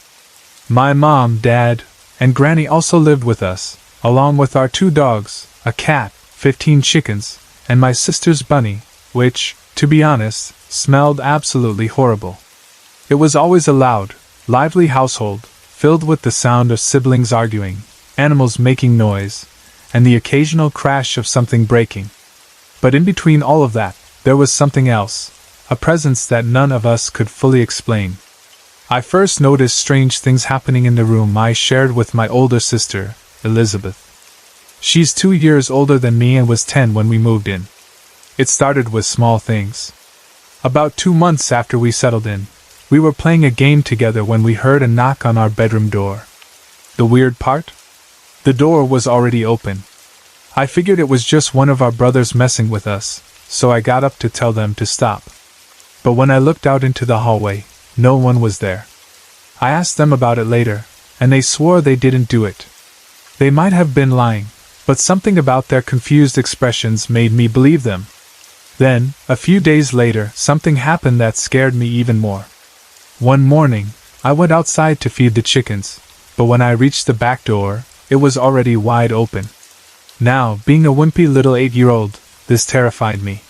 My mom, dad, and granny also lived with us, along with our 2 dogs, a cat, 15 chickens, and my sister's bunny, which, to be honest, smelled absolutely horrible. It was always a loud, lively household, filled with the sound of siblings arguing, animals making noise, and the occasional crash of something breaking. But in between all of that, there was something else, a presence that none of us could fully explain. I first noticed strange things happening in the room I shared with my older sister, Elizabeth. She's 2 years older than me and was 10 when we moved in. It started with small things. About 2 months after we settled in, we were playing a game together when we heard a knock on our bedroom door. The weird part? The door was already open. I figured it was just one of our brothers messing with us, so I got up to tell them to stop. But when I looked out into the hallway, no one was there. I asked them about it later, and they swore they didn't do it. They might have been lying, but something about their confused expressions made me believe them. Then, a few days later, something happened that scared me even more. One morning, I went outside to feed the chickens, but when I reached the back door, it was already wide open. Now, being a wimpy little 8-year-old, this terrified me.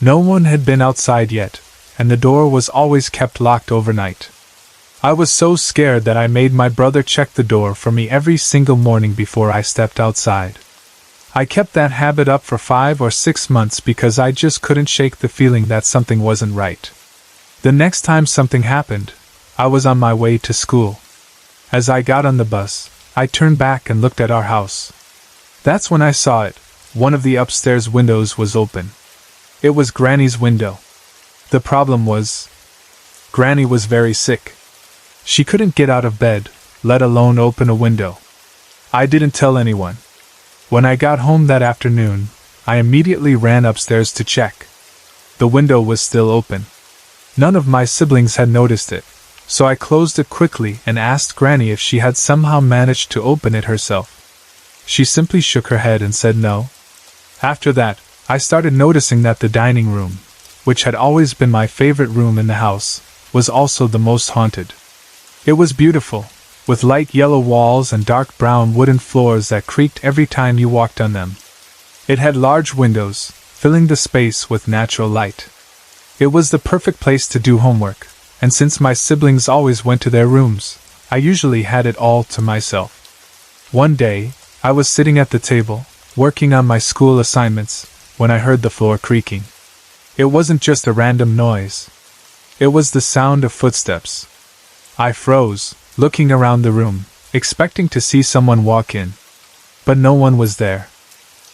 No one had been outside yet, and the door was always kept locked overnight. I was so scared that I made my brother check the door for me every single morning before I stepped outside. I kept that habit up for 5 or 6 months because I just couldn't shake the feeling that something wasn't right. The next time something happened, I was on my way to school. As I got on the bus, I turned back and looked at our house. That's when I saw it. One of the upstairs windows was open. It was Granny's window. The problem was, Granny was very sick. She couldn't get out of bed, let alone open a window. I didn't tell anyone. When I got home that afternoon, I immediately ran upstairs to check. The window was still open. None of my siblings had noticed it, so I closed it quickly and asked Granny if she had somehow managed to open it herself. She simply shook her head and said no. After that, I started noticing that the dining room, which had always been my favorite room in the house, was also the most haunted. It was beautiful, with light yellow walls and dark brown wooden floors that creaked every time you walked on them. It had large windows, filling the space with natural light. It was the perfect place to do homework, and since my siblings always went to their rooms, I usually had it all to myself. One day, I was sitting at the table, working on my school assignments, when I heard the floor creaking. It wasn't just a random noise. It was the sound of footsteps. I froze, looking around the room, expecting to see someone walk in. But no one was there.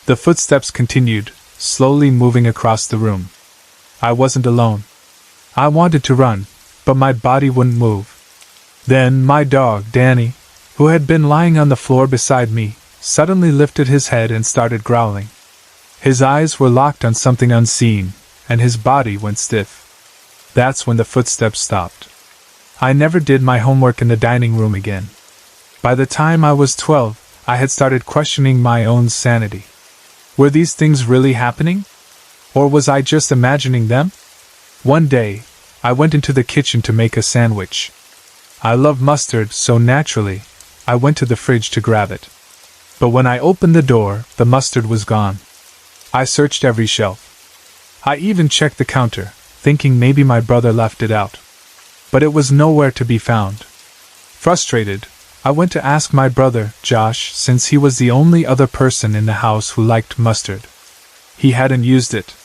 The footsteps continued, slowly moving across the room. I wasn't alone. I wanted to run, but my body wouldn't move. Then my dog, Danny, who had been lying on the floor beside me, suddenly lifted his head and started growling. His eyes were locked on something unseen, and his body went stiff. That's when the footsteps stopped. I never did my homework in the dining room again. By the time I was 12, I had started questioning my own sanity. Were these things really happening? Or was I just imagining them? One day, I went into the kitchen to make a sandwich. I love mustard, so naturally, I went to the fridge to grab it. But when I opened the door, the mustard was gone. I searched every shelf. I even checked the counter, thinking maybe my brother left it out. But it was nowhere to be found. Frustrated, I went to ask my brother, Josh, since he was the only other person in the house who liked mustard. He hadn't used it.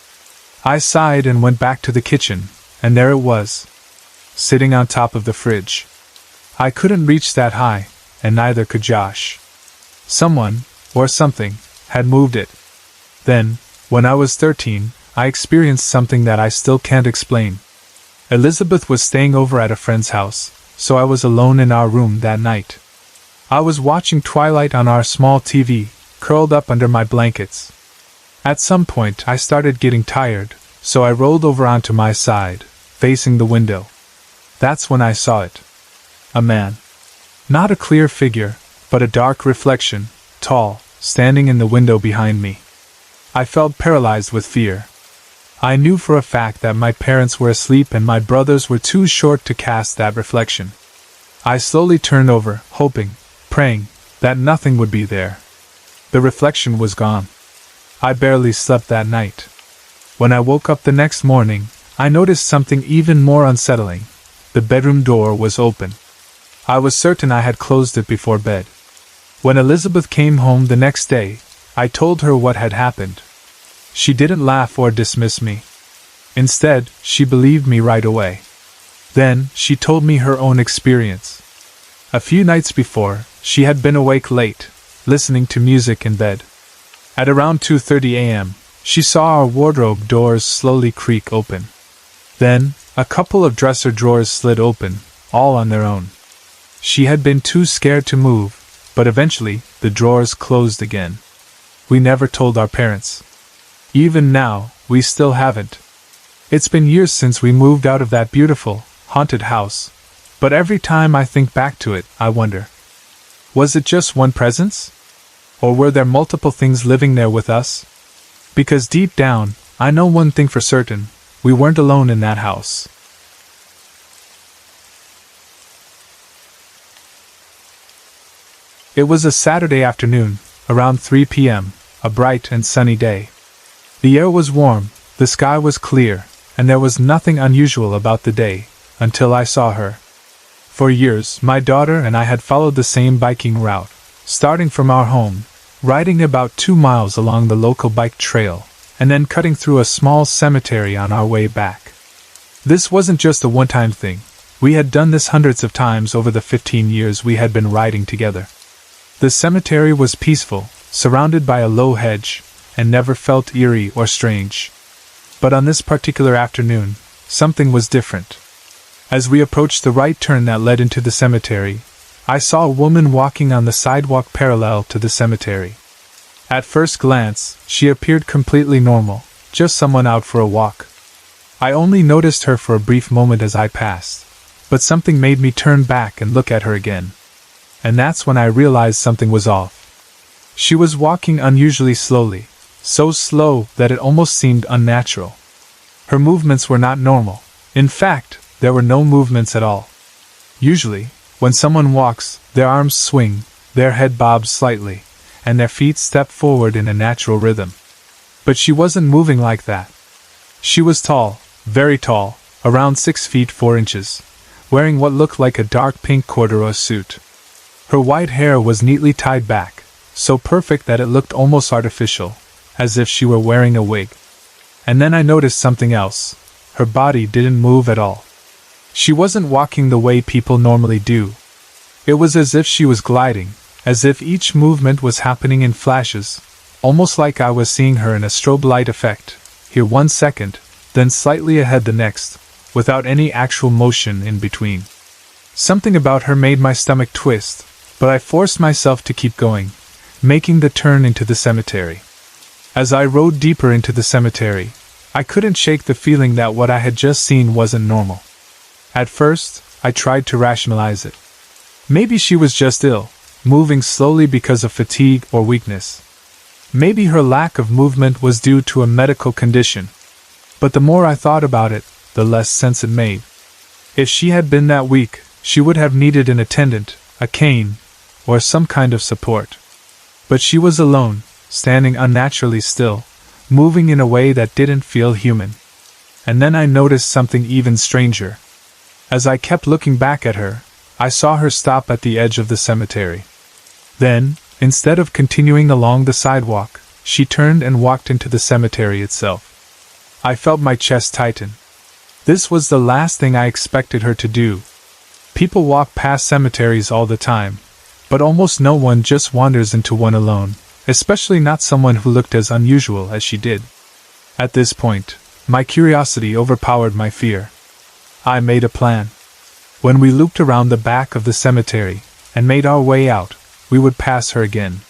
I sighed and went back to the kitchen, and there it was, sitting on top of the fridge. I couldn't reach that high, and neither could Josh. Someone, or something, had moved it. Then, when I was 13, I experienced something that I still can't explain. Elizabeth was staying over at a friend's house, so I was alone in our room that night. I was watching Twilight on our small TV, curled up under my blankets. At some point I started getting tired, so I rolled over onto my side, facing the window. That's when I saw it. A man. Not a clear figure, but a dark reflection, tall, standing in the window behind me. I felt paralyzed with fear. I knew for a fact that my parents were asleep and my brothers were too short to cast that reflection. I slowly turned over, hoping, praying, that nothing would be there. The reflection was gone. I barely slept that night. When I woke up the next morning, I noticed something even more unsettling. The bedroom door was open. I was certain I had closed it before bed. When Elizabeth came home the next day, I told her what had happened. She didn't laugh or dismiss me. Instead, she believed me right away. Then, she told me her own experience. A few nights before, she had been awake late, listening to music in bed. At around 2:30 a.m., she saw our wardrobe doors slowly creak open. Then, a couple of dresser drawers slid open, all on their own. She had been too scared to move, but eventually, the drawers closed again. We never told our parents. Even now, we still haven't. It's been years since we moved out of that beautiful, haunted house, but every time I think back to it, I wonder. Was it just one presence? Or were there multiple things living there with us? Because deep down, I know one thing for certain, we weren't alone in that house. It was a Saturday afternoon, around 3 p.m., a bright and sunny day. The air was warm, the sky was clear, and there was nothing unusual about the day, until I saw her. For years, my daughter and I had followed the same biking route, starting from our home, riding about 2 miles along the local bike trail, and then cutting through a small cemetery on our way back. This wasn't just a one-time thing. We had done this hundreds of times over the 15 years we had been riding together. The cemetery was peaceful, surrounded by a low hedge, and never felt eerie or strange. But on this particular afternoon, something was different. As we approached the right turn that led into the cemetery, I saw a woman walking on the sidewalk parallel to the cemetery. At first glance, she appeared completely normal, just someone out for a walk. I only noticed her for a brief moment as I passed, but something made me turn back and look at her again. And that's when I realized something was off. She was walking unusually slowly, so slow that it almost seemed unnatural. Her movements were not normal. In fact, there were no movements at all. Usually, when someone walks, their arms swing, their head bobs slightly, and their feet step forward in a natural rhythm. But she wasn't moving like that. She was tall, very tall, around 6 feet 4 inches, wearing what looked like a dark pink corduroy suit. Her white hair was neatly tied back, so perfect that it looked almost artificial, as if she were wearing a wig. And then I noticed something else. Her body didn't move at all. She wasn't walking the way people normally do. It was as if she was gliding, as if each movement was happening in flashes, almost like I was seeing her in a strobe light effect, here 1 second, then slightly ahead the next, without any actual motion in between. Something about her made my stomach twist, but I forced myself to keep going, making the turn into the cemetery. As I rode deeper into the cemetery, I couldn't shake the feeling that what I had just seen wasn't normal. At first, I tried to rationalize it. Maybe she was just ill, moving slowly because of fatigue or weakness. Maybe her lack of movement was due to a medical condition. But the more I thought about it, the less sense it made. If she had been that weak, she would have needed an attendant, a cane, or some kind of support. But she was alone, standing unnaturally still, moving in a way that didn't feel human. And then I noticed something even stranger. As I kept looking back at her, I saw her stop at the edge of the cemetery. Then, instead of continuing along the sidewalk, she turned and walked into the cemetery itself. I felt my chest tighten. This was the last thing I expected her to do. People walk past cemeteries all the time, but almost no one just wanders into one alone, especially not someone who looked as unusual as she did. At this point, my curiosity overpowered my fear. I made a plan. When we looped around the back of the cemetery and made our way out, we would pass her again.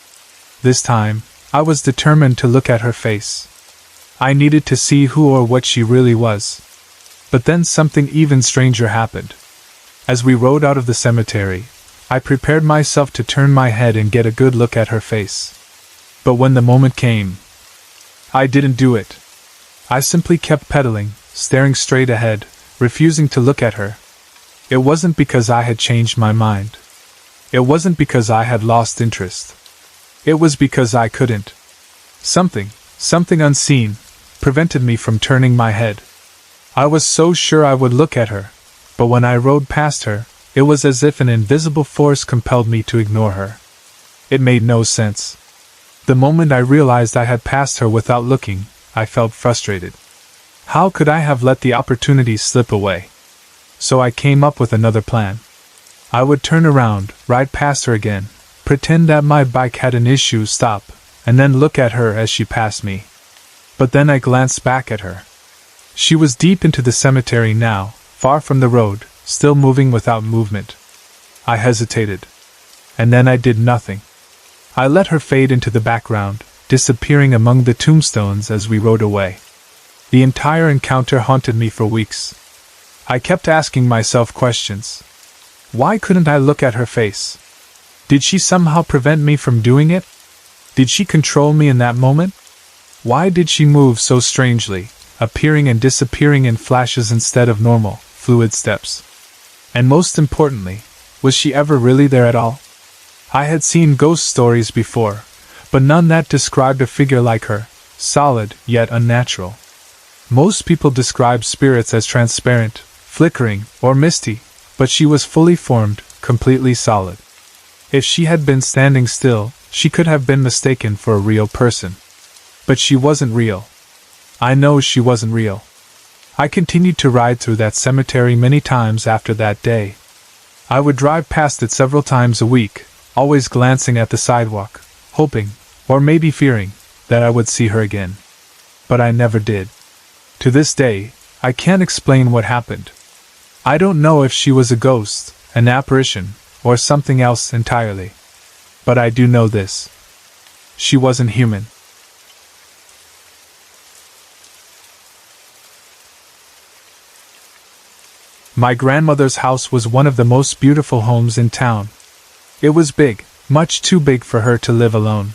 This time, I was determined to look at her face. I needed to see who or what she really was. But then something even stranger happened. As we rode out of the cemetery, I prepared myself to turn my head and get a good look at her face. But when the moment came, I didn't do it. I simply kept pedaling, staring straight ahead, refusing to look at her. It wasn't because I had changed my mind. It wasn't because I had lost interest. It was because I couldn't. Something unseen, prevented me from turning my head. I was so sure I would look at her, but when I rode past her, it was as if an invisible force compelled me to ignore her. It made no sense. The moment I realized I had passed her without looking, I felt frustrated. How could I have let the opportunity slip away? So I came up with another plan. I would turn around, ride past her again, pretend that my bike had an issue, stop, and then look at her as she passed me. But then I glanced back at her. She was deep into the cemetery now, far from the road, still moving without movement. I hesitated. And then I did nothing. I let her fade into the background, disappearing among the tombstones as we rode away. The entire encounter haunted me for weeks. I kept asking myself questions. Why couldn't I look at her face? Did she somehow prevent me from doing it? Did she control me in that moment? Why did she move so strangely, appearing and disappearing in flashes instead of normal, fluid steps? And most importantly, was she ever really there at all? I had seen ghost stories before, but none that described a figure like her, solid yet unnatural. Most people describe spirits as transparent, flickering, or misty, but she was fully formed, completely solid. If she had been standing still, she could have been mistaken for a real person. But she wasn't real. I know she wasn't real. I continued to ride through that cemetery many times after that day. I would drive past it several times a week, always glancing at the sidewalk, hoping, or maybe fearing, that I would see her again. But I never did. To this day, I can't explain what happened. I don't know if she was a ghost, an apparition, or something else entirely. But I do know this. She wasn't human. My grandmother's house was one of the most beautiful homes in town. It was big, much too big for her to live alone.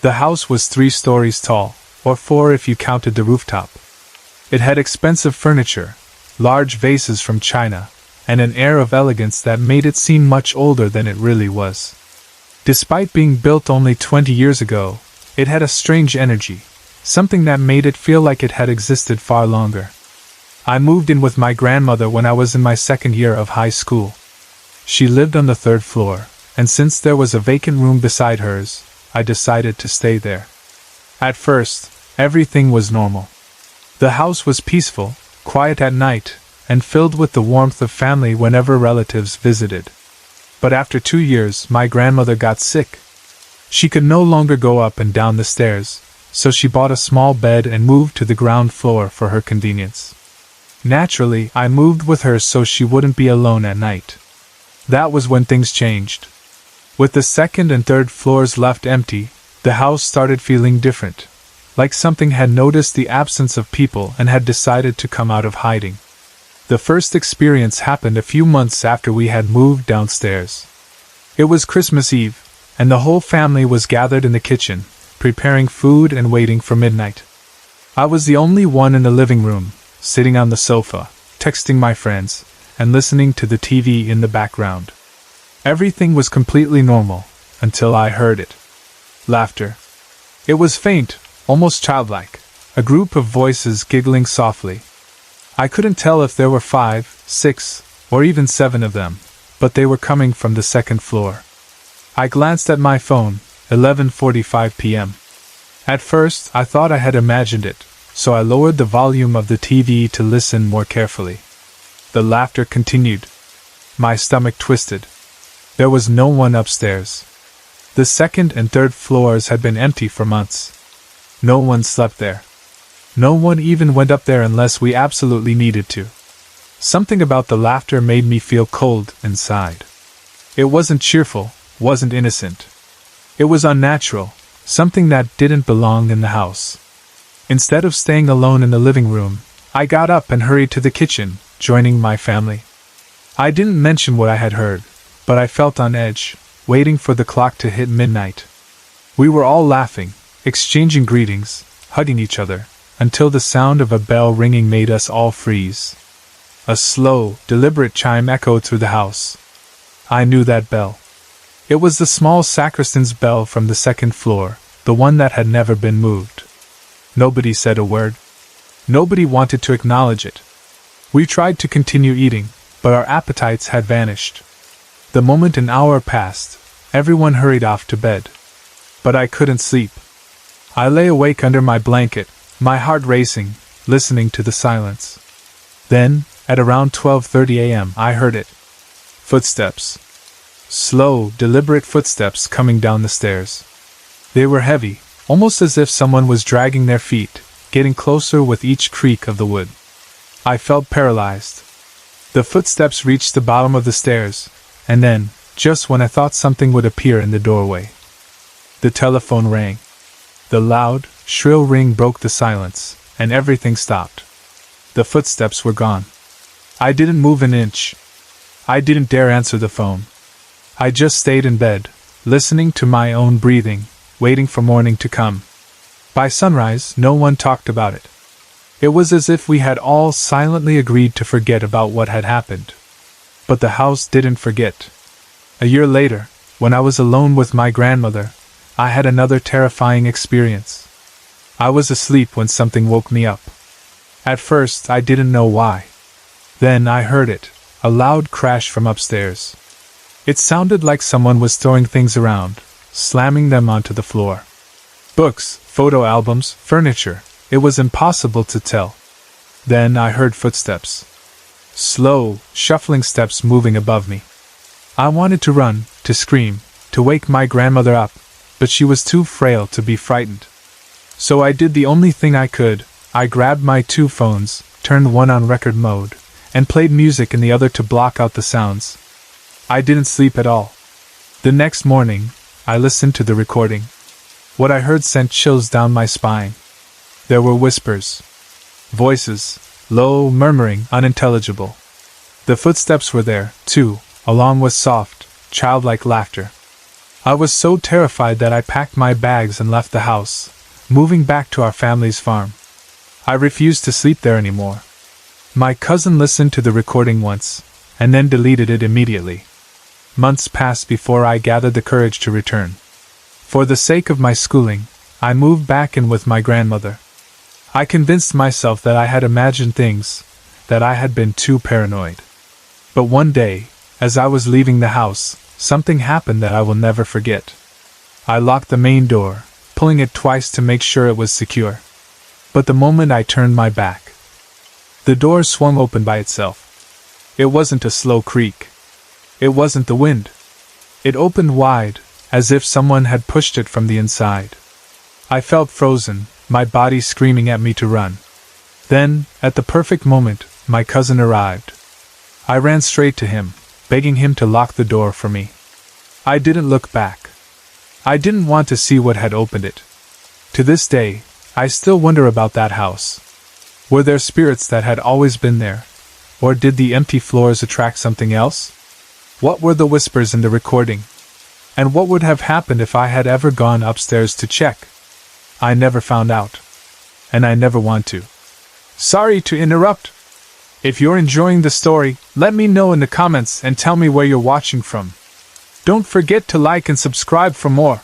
The house was 3 stories tall, or 4 if you counted the rooftop. It had expensive furniture, large vases from China, and an air of elegance that made it seem much older than it really was. Despite being built only 20 years ago, it had a strange energy, something that made it feel like it had existed far longer. I moved in with my grandmother when I was in my 2nd year of high school. She lived on the 3rd floor, and since there was a vacant room beside hers, I decided to stay there. At first, everything was normal. The house was peaceful, quiet at night, and filled with the warmth of family whenever relatives visited. But after 2 years, my grandmother got sick. She could no longer go up and down the stairs, so she bought a small bed and moved to the ground floor for her convenience. Naturally, I moved with her so she wouldn't be alone at night. That was when things changed. With the 2nd and 3rd floors left empty, the house started feeling different, like something had noticed the absence of people and had decided to come out of hiding. The first experience happened a few months after we had moved downstairs. It was Christmas Eve, and the whole family was gathered in the kitchen, preparing food and waiting for midnight. I was the only one in the living room, sitting on the sofa, texting my friends, and listening to the TV in the background. Everything was completely normal, until I heard it. Laughter. It was faint, almost childlike, a group of voices giggling softly. I couldn't tell if there were 5, 6, or even 7 of them, but they were coming from the 2nd floor. I glanced at my phone, 11:45 p.m. At first, I thought I had imagined it, so I lowered the volume of the TV to listen more carefully. The laughter continued. My stomach twisted. There was no one upstairs. The 2nd and 3rd floors had been empty for months. No one slept there. No one even went up there unless we absolutely needed to. Something about the laughter made me feel cold inside. It wasn't cheerful, wasn't innocent. It was unnatural, something that didn't belong in the house. Instead of staying alone in the living room, I got up and hurried to the kitchen, joining my family. I didn't mention what I had heard, but I felt on edge, waiting for the clock to hit midnight. We were all laughing, exchanging greetings, hugging each other, until the sound of a bell ringing made us all freeze. A slow, deliberate chime echoed through the house. I knew that bell. It was the small sacristan's bell from the 2nd floor, the one that had never been moved. Nobody said a word. Nobody wanted to acknowledge it. We tried to continue eating, but our appetites had vanished. The moment an hour passed, everyone hurried off to bed. But I couldn't sleep. I lay awake under my blanket, my heart racing, listening to the silence. Then, at around 12:30 a.m., I heard it. Footsteps. Slow, deliberate footsteps coming down the stairs. They were heavy, almost as if someone was dragging their feet, getting closer with each creak of the wood. I felt paralyzed. The footsteps reached the bottom of the stairs, and then, just when I thought something would appear in the doorway, the telephone rang. The loud, shrill ring broke the silence, and everything stopped. The footsteps were gone. I didn't move an inch. I didn't dare answer the phone. I just stayed in bed, listening to my own breathing, waiting for morning to come. By sunrise, no one talked about it. It was as if we had all silently agreed to forget about what had happened. But the house didn't forget. A year later, when I was alone with my grandmother, I had another terrifying experience. I was asleep when something woke me up. At first, I didn't know why. Then I heard it, a loud crash from upstairs. It sounded like someone was throwing things around, slamming them onto the floor. Books, photo albums, furniture, it was impossible to tell. Then I heard footsteps. Slow, shuffling steps moving above me. I wanted to run, to scream, to wake my grandmother up, but she was too frail to be frightened. So I did the only thing I could. I grabbed my 2 phones, turned one on record mode, and played music in the other to block out the sounds. I didn't sleep at all. The next morning, I listened to the recording. What I heard sent chills down my spine. There were whispers. Voices, low, murmuring, unintelligible. The footsteps were there, too, along with soft, childlike laughter. I was so terrified that I packed my bags and left the house, moving back to our family's farm. I refused to sleep there anymore. My cousin listened to the recording once, and then deleted it immediately. Months passed before I gathered the courage to return. For the sake of my schooling, I moved back in with my grandmother. I convinced myself that I had imagined things, that I had been too paranoid. But one day, as I was leaving the house, something happened that I will never forget. I locked the main door, pulling it twice to make sure it was secure. But the moment I turned my back, the door swung open by itself. It wasn't a slow creak. It wasn't the wind. It opened wide, as if someone had pushed it from the inside. I felt frozen, my body screaming at me to run. Then, at the perfect moment, my cousin arrived. I ran straight to him, begging him to lock the door for me. I didn't look back. I didn't want to see what had opened it. To this day, I still wonder about that house. Were there spirits that had always been there? Or did the empty floors attract something else? What were the whispers in the recording? And what would have happened if I had ever gone upstairs to check? I never found out. And I never want to. Sorry to interrupt. If you're enjoying the story, let me know in the comments and tell me where you're watching from. Don't forget to like and subscribe for more.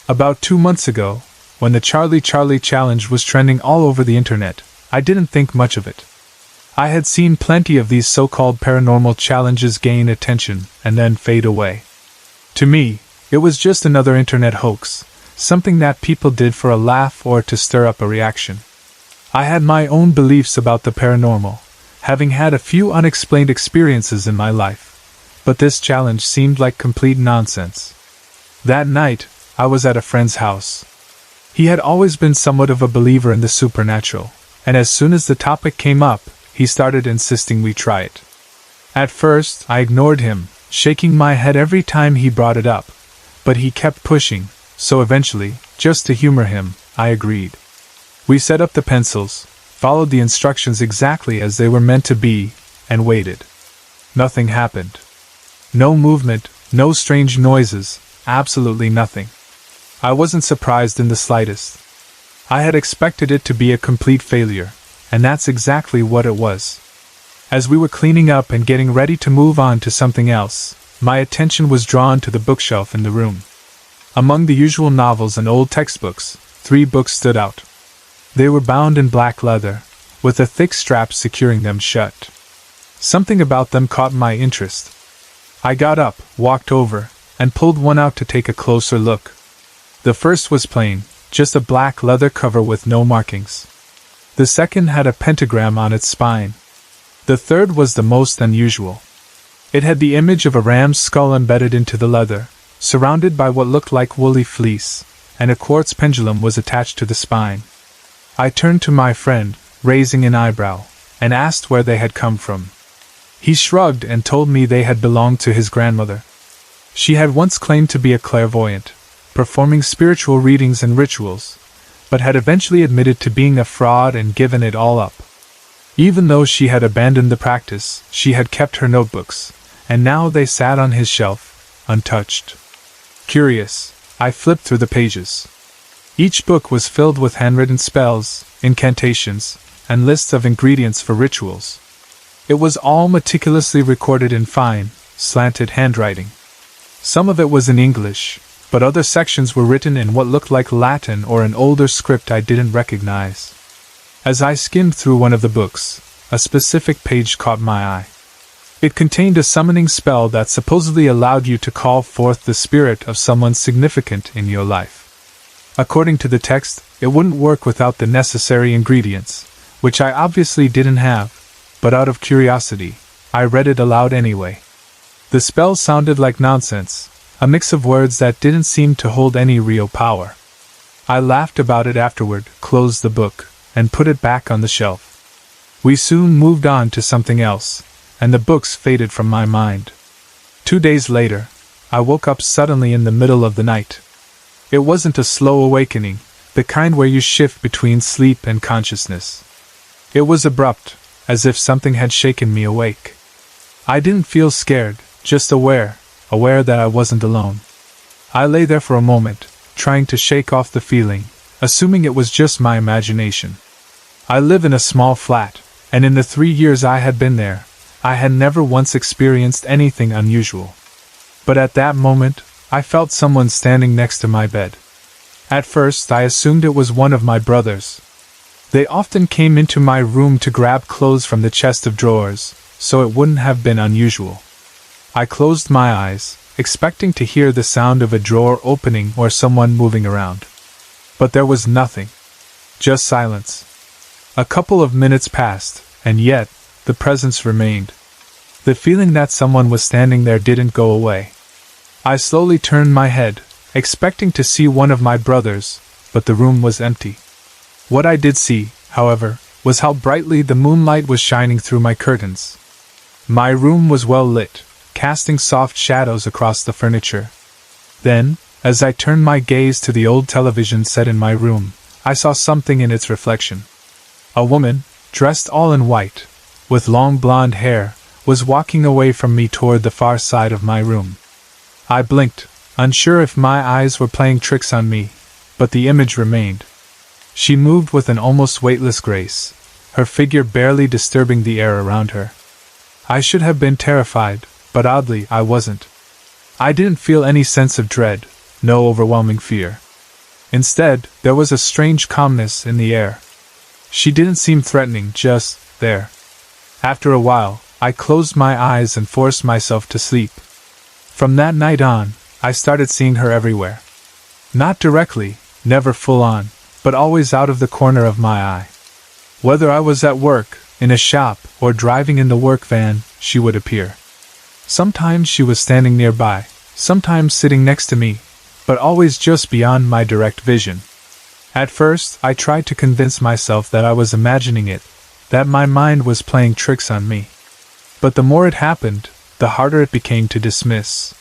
About 2 months ago, when the Charlie Challenge was trending all over the internet, I didn't think much of it. I had seen plenty of these so-called paranormal challenges gain attention and then fade away. To me, it was just another internet hoax, something that people did for a laugh or to stir up a reaction. I had my own beliefs about the paranormal, having had a few unexplained experiences in my life, but this challenge seemed like complete nonsense. That night, I was at a friend's house. He had always been somewhat of a believer in the supernatural, and as soon as the topic came up, he started insisting we try it. At first, I ignored him, shaking my head every time he brought it up, but he kept pushing, so eventually, just to humor him, I agreed. We set up the pencils, followed the instructions exactly as they were meant to be, and waited. Nothing happened. No movement, no strange noises, absolutely nothing. I wasn't surprised in the slightest. I had expected it to be a complete failure, and that's exactly what it was. As we were cleaning up and getting ready to move on to something else, my attention was drawn to the bookshelf in the room. Among the usual novels and old textbooks, 3 books stood out. They were bound in black leather, with a thick strap securing them shut. Something about them caught my interest. I got up, walked over, and pulled one out to take a closer look. The first was plain, just a black leather cover with no markings. The second had a pentagram on its spine. The third was the most unusual. It had the image of a ram's skull embedded into the leather, surrounded by what looked like woolly fleece, and a quartz pendulum was attached to the spine. I turned to my friend, raising an eyebrow, and asked where they had come from. He shrugged and told me they had belonged to his grandmother. She had once claimed to be a clairvoyant, performing spiritual readings and rituals, but had eventually admitted to being a fraud and given it all up. Even though she had abandoned the practice, she had kept her notebooks, and now they sat on his shelf, untouched. Curious, I flipped through the pages. Each book was filled with handwritten spells, incantations, and lists of ingredients for rituals. It was all meticulously recorded in fine, slanted handwriting. Some of it was in English, but other sections were written in what looked like Latin or an older script I didn't recognize. As I skimmed through one of the books, a specific page caught my eye. It contained a summoning spell that supposedly allowed you to call forth the spirit of someone significant in your life. According to the text, it wouldn't work without the necessary ingredients, which I obviously didn't have, but out of curiosity, I read it aloud anyway. The spell sounded like nonsense, a mix of words that didn't seem to hold any real power. I laughed about it afterward, closed the book, and put it back on the shelf. We soon moved on to something else, and the books faded from my mind. 2 days later, I woke up suddenly in the middle of the night. It wasn't a slow awakening, the kind where you shift between sleep and consciousness. It was abrupt, as if something had shaken me awake. I didn't feel scared, just aware that I wasn't alone. I lay there for a moment, trying to shake off the feeling, assuming it was just my imagination. I live in a small flat, and in the 3 years I had been there, I had never once experienced anything unusual. But at that moment, I felt someone standing next to my bed. At first, I assumed it was one of my brothers. They often came into my room to grab clothes from the chest of drawers, so it wouldn't have been unusual. I closed my eyes, expecting to hear the sound of a drawer opening or someone moving around. But there was nothing. Just silence. A couple of minutes passed, and yet, the presence remained. The feeling that someone was standing there didn't go away. I slowly turned my head, expecting to see one of my brothers, but the room was empty. What I did see, however, was how brightly the moonlight was shining through my curtains. My room was well lit, casting soft shadows across the furniture. Then, as I turned my gaze to the old television set in my room, I saw something in its reflection. A woman, dressed all in white, with long blonde hair, was walking away from me toward the far side of my room. I blinked, unsure if my eyes were playing tricks on me, but the image remained. She moved with an almost weightless grace, her figure barely disturbing the air around her. I should have been terrified, but oddly I wasn't. I didn't feel any sense of dread, no overwhelming fear. Instead, there was a strange calmness in the air. She didn't seem threatening, just there. After a while, I closed my eyes and forced myself to sleep. From that night on, I started seeing her everywhere. Not directly, never full on, but always out of the corner of my eye. Whether I was at work, in a shop, or driving in the work van, she would appear. Sometimes she was standing nearby, sometimes sitting next to me, but always just beyond my direct vision. At first, I tried to convince myself that I was imagining it, that my mind was playing tricks on me. But the more it happened, the harder it became to dismiss.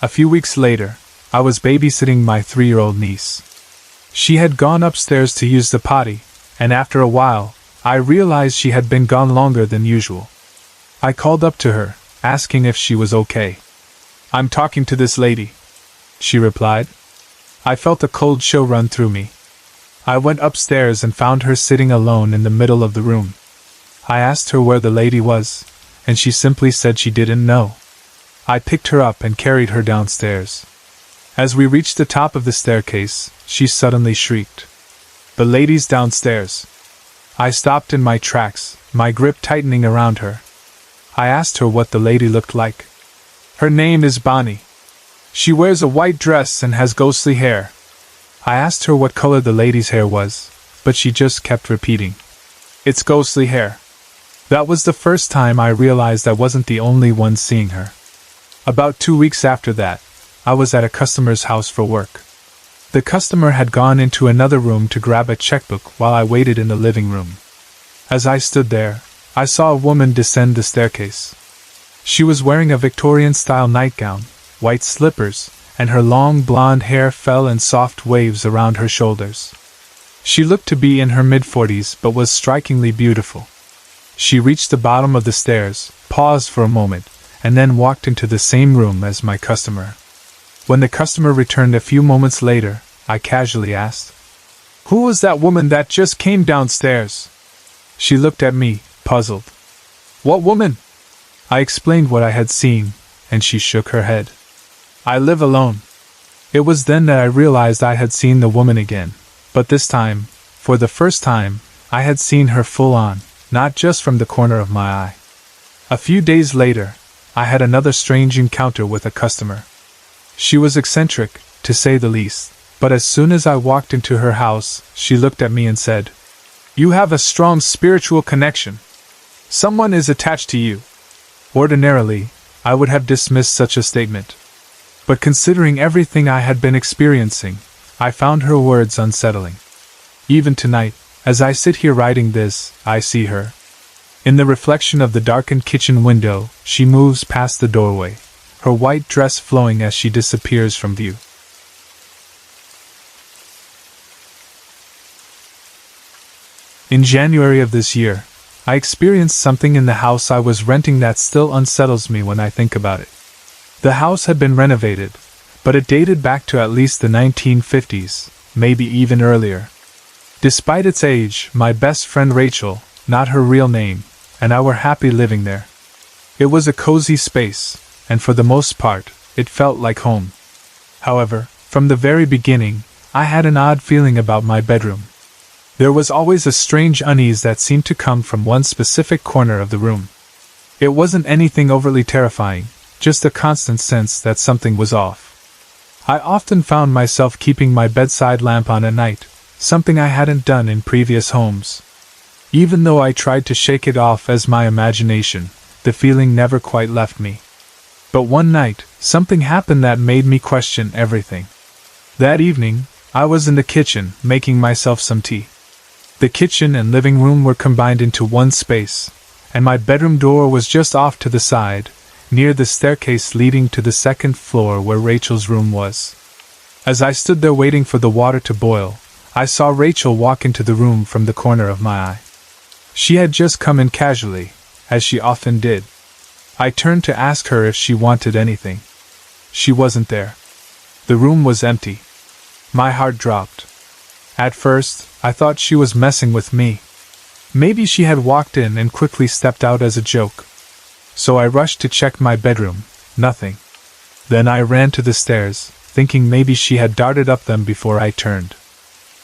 A few weeks later, I was babysitting my 3-year-old niece. She had gone upstairs to use the potty, and after a while, I realized she had been gone longer than usual. I called up to her, asking if she was okay. "I'm talking to this lady," she replied. I felt a cold chill run through me. I went upstairs and found her sitting alone in the middle of the room. I asked her where the lady was, and she simply said she didn't know. I picked her up and carried her downstairs. As we reached the top of the staircase, she suddenly shrieked, "The lady's downstairs!" I stopped in my tracks, my grip tightening around her. I asked her what the lady looked like. "Her name is Bonnie. She wears a white dress and has ghostly hair." I asked her what color the lady's hair was, but she just kept repeating, "It's ghostly hair." That was the first time I realized I wasn't the only one seeing her. About 2 weeks after that, I was at a customer's house for work. The customer had gone into another room to grab a checkbook while I waited in the living room. As I stood there, I saw a woman descend the staircase. She was wearing a Victorian-style nightgown, white slippers, and her long blonde hair fell in soft waves around her shoulders. She looked to be in her mid-40s but was strikingly beautiful. She reached the bottom of the stairs, paused for a moment, and then walked into the same room as my customer. When the customer returned a few moments later, I casually asked, "Who was that woman that just came downstairs?" She looked at me, puzzled. What woman? I explained what I had seen, and she shook her head. I live alone. It was then that I realized I had seen the woman again, but this time, for the first time, I had seen her full on, not just from the corner of my eye. A few days later, I had another strange encounter with a customer. She was eccentric, to say the least, but as soon as I walked into her house, she looked at me and said, "You have a strong spiritual connection. Someone is attached to you." Ordinarily, I would have dismissed such a statement. But considering everything I had been experiencing, I found her words unsettling. Even tonight, as I sit here writing this, I see her. In the reflection of the darkened kitchen window, she moves past the doorway, her white dress flowing as she disappears from view. In January of this year, I experienced something in the house I was renting that still unsettles me when I think about it. The house had been renovated, but it dated back to at least the 1950s, maybe even earlier. Despite its age, my best friend Rachel, not her real name, and I were happy living there. It was a cozy space, and for the most part, it felt like home. However, from the very beginning, I had an odd feeling about my bedroom. There was always a strange unease that seemed to come from one specific corner of the room. It wasn't anything overly terrifying, just a constant sense that something was off. I often found myself keeping my bedside lamp on at night, something I hadn't done in previous homes. Even though I tried to shake it off as my imagination, the feeling never quite left me. But one night, something happened that made me question everything. That evening, I was in the kitchen, making myself some tea. The kitchen and living room were combined into one space, and my bedroom door was just off to the side, near the staircase leading to the second floor where Rachel's room was. As I stood there waiting for the water to boil, I saw Rachel walk into the room from the corner of my eye. She had just come in casually, as she often did. I turned to ask her if she wanted anything. She wasn't there. The room was empty. My heart dropped. At first, I thought she was messing with me. Maybe she had walked in and quickly stepped out as a joke. So I rushed to check my bedroom. Nothing. Then I ran to the stairs, thinking maybe she had darted up them before I turned.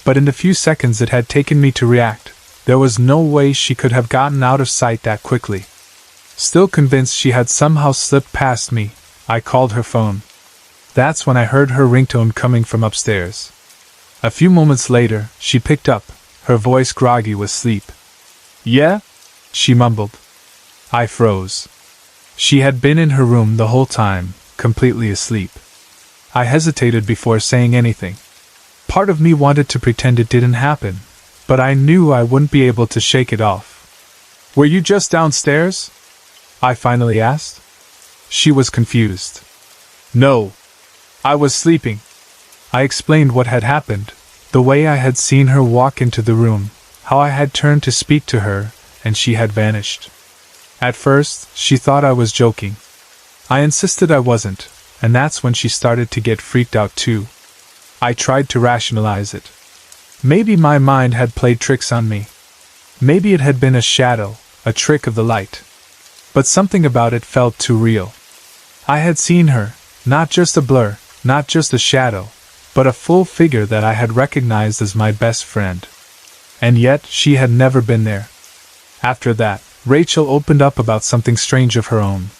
But in the few seconds it had taken me to react, there was no way she could have gotten out of sight that quickly. Still convinced she had somehow slipped past me, I called her phone. That's when I heard her ringtone coming from upstairs. A few moments later, she picked up, her voice groggy with sleep. "Yeah?" she mumbled. I froze. She had been in her room the whole time, completely asleep. I hesitated before saying anything. Part of me wanted to pretend it didn't happen, but I knew I wouldn't be able to shake it off. "Were you just downstairs?" I finally asked. She was confused. "No. I was sleeping." I explained what had happened, the way I had seen her walk into the room, how I had turned to speak to her, and she had vanished. At first, she thought I was joking. I insisted I wasn't, and that's when she started to get freaked out too. I tried to rationalize it. Maybe my mind had played tricks on me. Maybe it had been a shadow, a trick of the light. But something about it felt too real. I had seen her, not just a blur, not just a shadow, but a full figure that I had recognized as my best friend. And yet, she had never been there. After that, Rachel opened up about something strange of her own.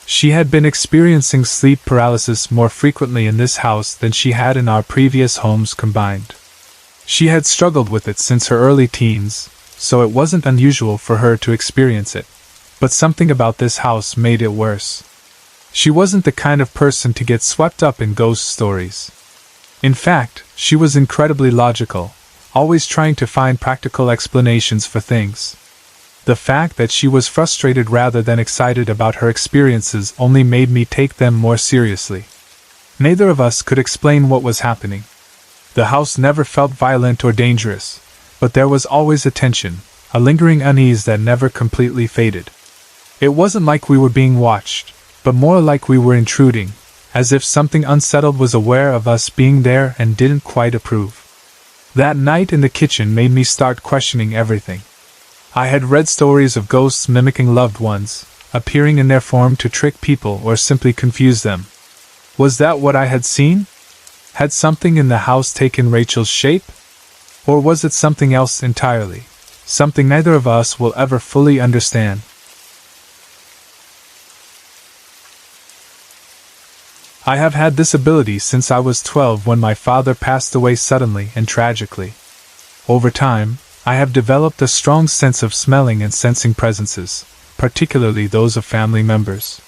She had been experiencing sleep paralysis more frequently in this house than she had in our previous homes combined. She had struggled with it since her early teens, so it wasn't unusual for her to experience it. But something about this house made it worse. She wasn't the kind of person to get swept up in ghost stories. In fact, she was incredibly logical, always trying to find practical explanations for things. The fact that she was frustrated rather than excited about her experiences only made me take them more seriously. Neither of us could explain what was happening. The house never felt violent or dangerous, but there was always a tension, a lingering unease that never completely faded. It wasn't like we were being watched, but more like we were intruding, as if something unsettled was aware of us being there and didn't quite approve. That night in the kitchen made me start questioning everything. I had read stories of ghosts mimicking loved ones, appearing in their form to trick people or simply confuse them. Was that what I had seen? Had something in the house taken Rachel's shape? Or was it something else entirely? Something neither of us will ever fully understand. I have had this ability since I was 12 when my father passed away suddenly and tragically. Over time, I have developed a strong sense of smelling and sensing presences, particularly those of family members.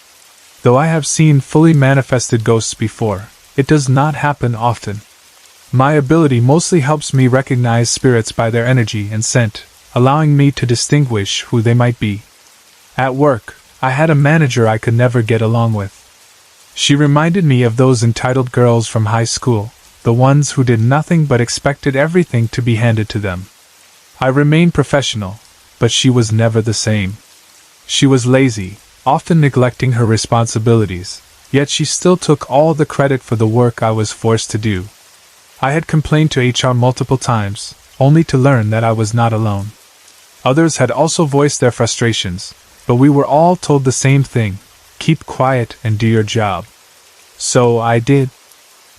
Though I have seen fully manifested ghosts before, it does not happen often. My ability mostly helps me recognize spirits by their energy and scent, allowing me to distinguish who they might be. At work, I had a manager I could never get along with. She reminded me of those entitled girls from high school, the ones who did nothing but expected everything to be handed to them. I remained professional, but she was never the same. She was lazy, often neglecting her responsibilities, yet she still took all the credit for the work I was forced to do. I had complained to HR multiple times, only to learn that I was not alone. Others had also voiced their frustrations, but we were all told the same thing: keep quiet and do your job. So I did.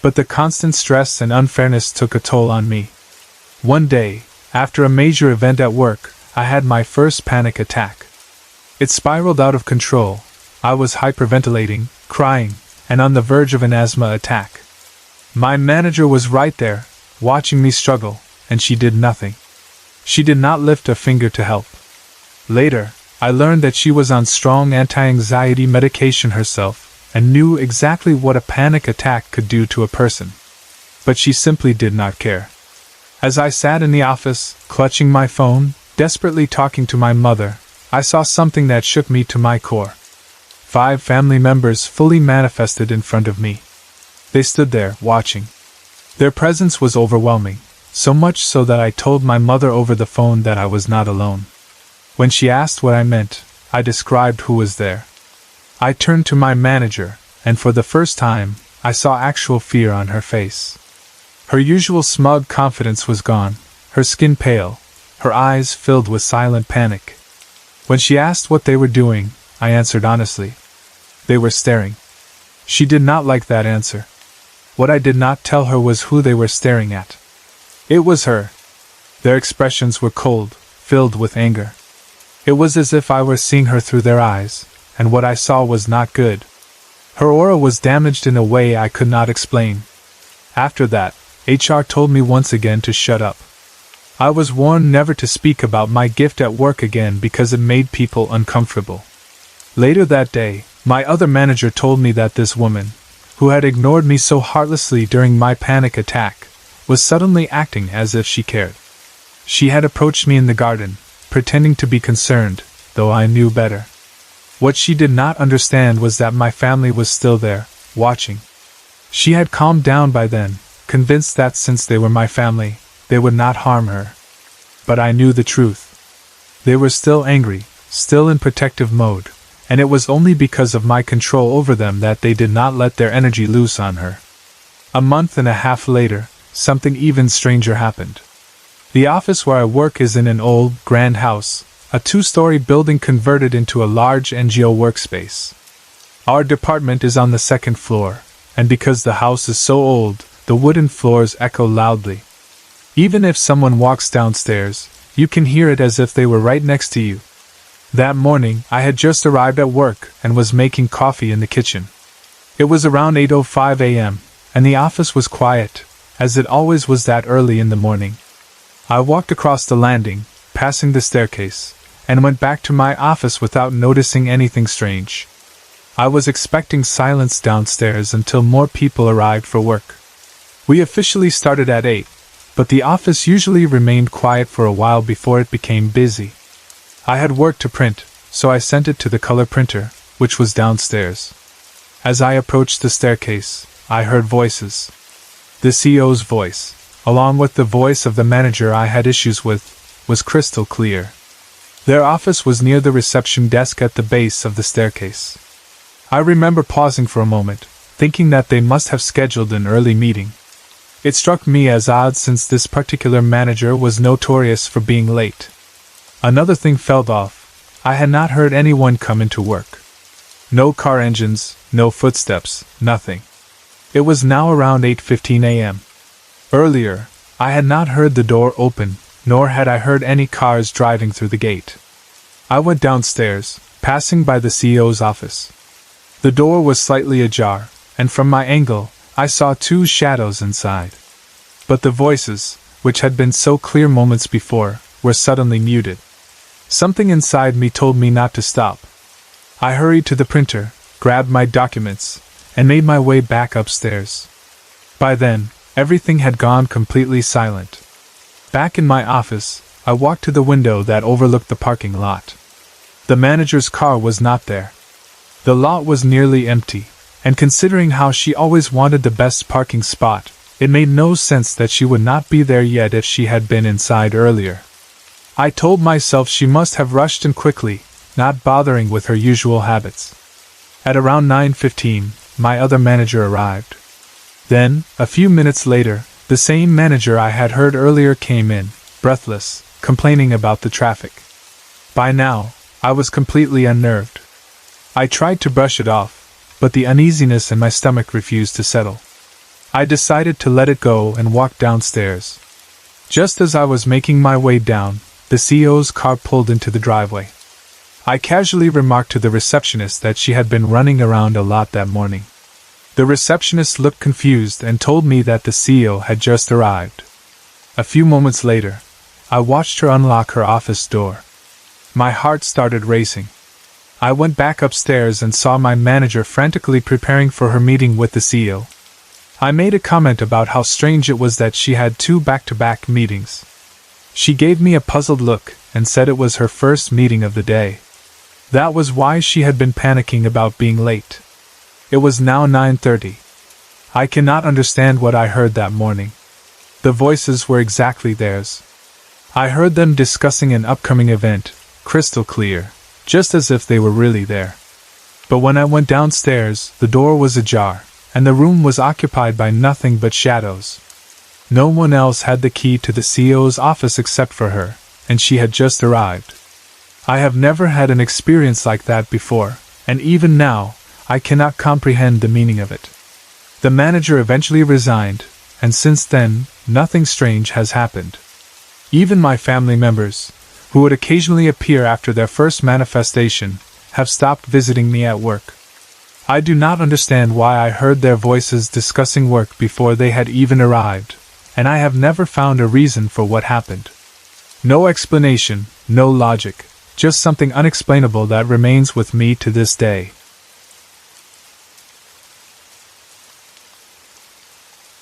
But the constant stress and unfairness took a toll on me. One day, after a major event at work, I had my first panic attack. It spiraled out of control. I was hyperventilating, crying, and on the verge of an asthma attack. My manager was right there, watching me struggle, and she did nothing. She did not lift a finger to help. Later, I learned that she was on strong anti-anxiety medication herself, and knew exactly what a panic attack could do to a person. But she simply did not care. As I sat in the office, clutching my phone, desperately talking to my mother, I saw something that shook me to my core. 5 family members fully manifested in front of me. They stood there, watching. Their presence was overwhelming, so much so that I told my mother over the phone that I was not alone. When she asked what I meant, I described who was there. I turned to my manager, and for the first time, I saw actual fear on her face. Her usual smug confidence was gone, her skin pale, her eyes filled with silent panic. When she asked what they were doing, I answered honestly. They were staring. She did not like that answer. What I did not tell her was who they were staring at. It was her. Their expressions were cold, filled with anger. It was as if I were seeing her through their eyes, and what I saw was not good. Her aura was damaged in a way I could not explain. After that, HR told me once again to shut up. I was warned never to speak about my gift at work again because it made people uncomfortable. Later that day, my other manager told me that this woman, who had ignored me so heartlessly during my panic attack, was suddenly acting as if she cared. She had approached me in the garden, pretending to be concerned, though I knew better. What she did not understand was that my family was still there, watching. She had calmed down by then, convinced that since they were my family, they would not harm her. But I knew the truth. They were still angry, still in protective mode, and it was only because of my control over them that they did not let their energy loose on her. A month and a half later, something even stranger happened. The office where I work is in an old, grand house, a 2-story building converted into a large NGO workspace. Our department is on the 2nd floor, and because the house is so old, the wooden floors echo loudly. Even if someone walks downstairs, you can hear it as if they were right next to you. That morning, I had just arrived at work and was making coffee in the kitchen. It was around 8:05 a.m., and the office was quiet, as it always was that early in the morning. I walked across the landing, passing the staircase, and went back to my office without noticing anything strange. I was expecting silence downstairs until more people arrived for work. We officially started at 8, but the office usually remained quiet for a while before it became busy. I had work to print, so I sent it to the color printer, which was downstairs. As I approached the staircase, I heard voices. The CEO's voice, along with the voice of the manager I had issues with, was crystal clear. Their office was near the reception desk at the base of the staircase. I remember pausing for a moment, thinking that they must have scheduled an early meeting. It struck me as odd since this particular manager was notorious for being late. Another thing fell off. I had not heard anyone come into work. No car engines, no footsteps, nothing. It was now around 8:15 a.m. Earlier, I had not heard the door open, nor had I heard any cars driving through the gate. I went downstairs, passing by the CEO's office. The door was slightly ajar, and from my angle, I saw two shadows inside. But the voices, which had been so clear moments before, were suddenly muted. Something inside me told me not to stop. I hurried to the printer, grabbed my documents, and made my way back upstairs. By then, everything had gone completely silent. Back in my office, I walked to the window that overlooked the parking lot. The manager's car was not there. The lot was nearly empty, and considering how she always wanted the best parking spot, it made no sense that she would not be there yet if she had been inside earlier. I told myself she must have rushed in quickly, not bothering with her usual habits. At around 9:15, my other manager arrived. Then, a few minutes later, the same manager I had heard earlier came in, breathless, complaining about the traffic. By now, I was completely unnerved. I tried to brush it off, but the uneasiness in my stomach refused to settle. I decided to let it go and walk downstairs. Just as I was making my way down, the CEO's car pulled into the driveway. I casually remarked to the receptionist that she had been running around a lot that morning. The receptionist looked confused and told me that the CEO had just arrived. A few moments later, I watched her unlock her office door. My heart started racing. I went back upstairs and saw my manager frantically preparing for her meeting with the CEO. I made a comment about how strange it was that she had two back-to-back meetings. She gave me a puzzled look and said it was her first meeting of the day. That was why she had been panicking about being late. It was now 9:30. I cannot understand what I heard that morning. The voices were exactly theirs. I heard them discussing an upcoming event, crystal clear, just as if they were really there. But when I went downstairs, the door was ajar, and the room was occupied by nothing but shadows. No one else had the key to the CEO's office except for her, and she had just arrived. I have never had an experience like that before, and even now, I cannot comprehend the meaning of it. The manager eventually resigned, and since then, nothing strange has happened. Even my family members, who would occasionally appear after their first manifestation, have stopped visiting me at work. I do not understand why I heard their voices discussing work before they had even arrived, and I have never found a reason for what happened. No explanation, no logic, just something unexplainable that remains with me to this day.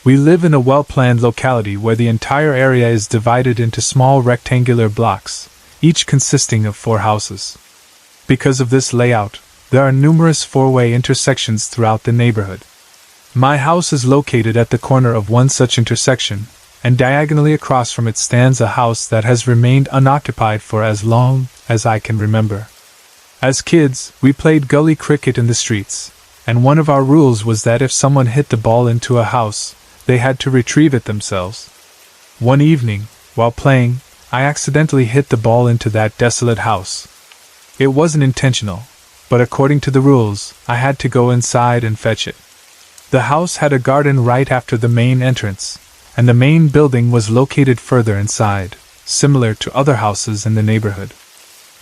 We live in a well-planned locality where the entire area is divided into small rectangular blocks, each consisting of 4 houses. Because of this layout, there are numerous 4-way intersections throughout the neighborhood. My house is located at the corner of one such intersection, and diagonally across from it stands a house that has remained unoccupied for as long as I can remember. As kids, we played gully cricket in the streets, and one of our rules was that if someone hit the ball into a house, they had to retrieve it themselves. One evening, while playing, I accidentally hit the ball into that desolate house. It wasn't intentional, but according to the rules, I had to go inside and fetch it. The house had a garden right after the main entrance, and the main building was located further inside, similar to other houses in the neighborhood.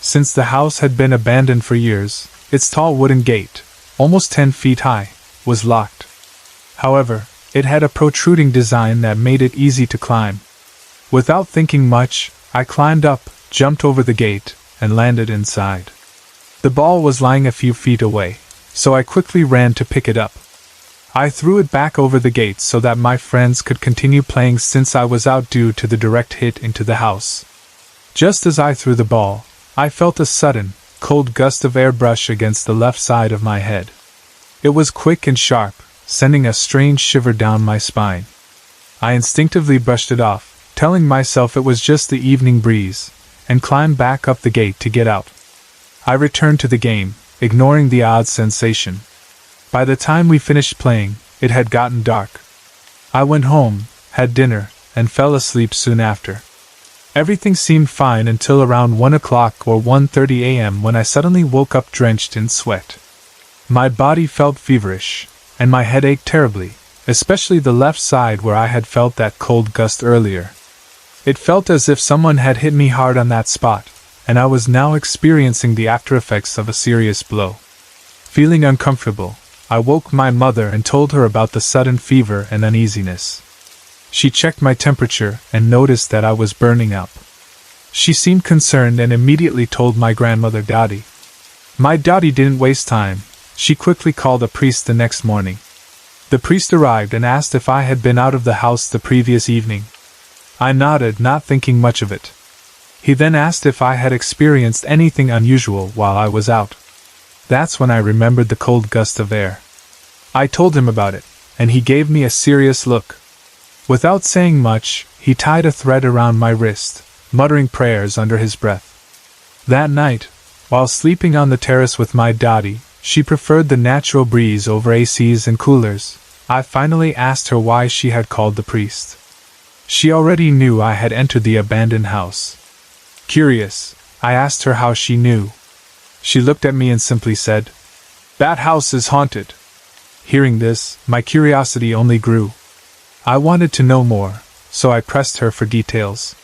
Since the house had been abandoned for years, its tall wooden gate, almost 10 feet high, was locked. However, it had a protruding design that made it easy to climb. Without thinking much, I climbed up, jumped over the gate, and landed inside. The ball was lying a few feet away, so I quickly ran to pick it up. I threw it back over the gate so that my friends could continue playing since I was out due to the direct hit into the house. Just as I threw the ball, I felt a sudden, cold gust of air brush against the left side of my head. It was quick and sharp, sending a strange shiver down my spine. I instinctively brushed it off, telling myself it was just the evening breeze, and climbed back up the gate to get out. I returned to the game, ignoring the odd sensation. By the time we finished playing, it had gotten dark. I went home, had dinner, and fell asleep soon after. Everything seemed fine until around 1 o'clock or 1:30 a.m. when I suddenly woke up drenched in sweat. My body felt feverish, and my head ached terribly, especially the left side where I had felt that cold gust earlier. It felt as if someone had hit me hard on that spot, and I was now experiencing the aftereffects of a serious blow. Feeling uncomfortable, I woke my mother and told her about the sudden fever and uneasiness. She checked my temperature and noticed that I was burning up. She seemed concerned and immediately told my grandmother Dottie. My Dottie didn't waste time. She quickly called a priest the next morning. The priest arrived and asked if I had been out of the house the previous evening. I nodded, not thinking much of it. He then asked if I had experienced anything unusual while I was out. That's when I remembered the cold gust of air. I told him about it, and he gave me a serious look. Without saying much, he tied a thread around my wrist, muttering prayers under his breath. That night, while sleeping on the terrace with my Dottie, she preferred the natural breeze over ACs and coolers. I finally asked her why she had called the priest. She already knew I had entered the abandoned house. Curious, I asked her how she knew. She looked at me and simply said, "That house is haunted." Hearing this, my curiosity only grew. I wanted to know more, so I pressed her for details.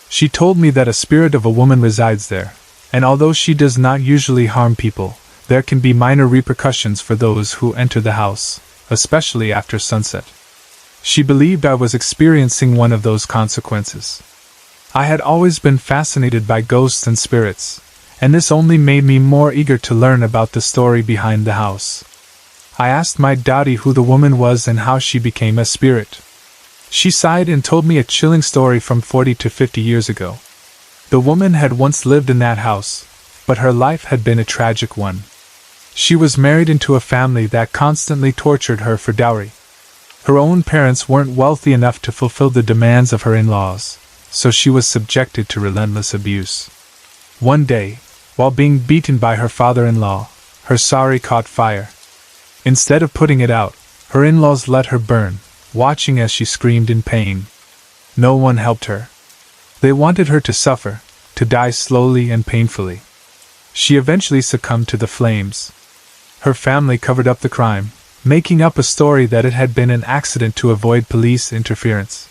She told me that a spirit of a woman resides there, and although she does not usually harm people, there can be minor repercussions for those who enter the house, especially after sunset. She believed I was experiencing one of those consequences. I had always been fascinated by ghosts and spirits, and this only made me more eager to learn about the story behind the house. I asked my Dottie who the woman was and how she became a spirit. She sighed and told me a chilling story from 40 to 50 years ago. The woman had once lived in that house, but her life had been a tragic one. She was married into a family that constantly tortured her for dowry. Her own parents weren't wealthy enough to fulfill the demands of her in-laws, so she was subjected to relentless abuse. One day, while being beaten by her father-in-law, her sari caught fire. Instead of putting it out, her in-laws let her burn, watching as she screamed in pain. No one helped her. They wanted her to suffer, to die slowly and painfully. She eventually succumbed to the flames. Her family covered up the crime, making up a story that it had been an accident to avoid police interference.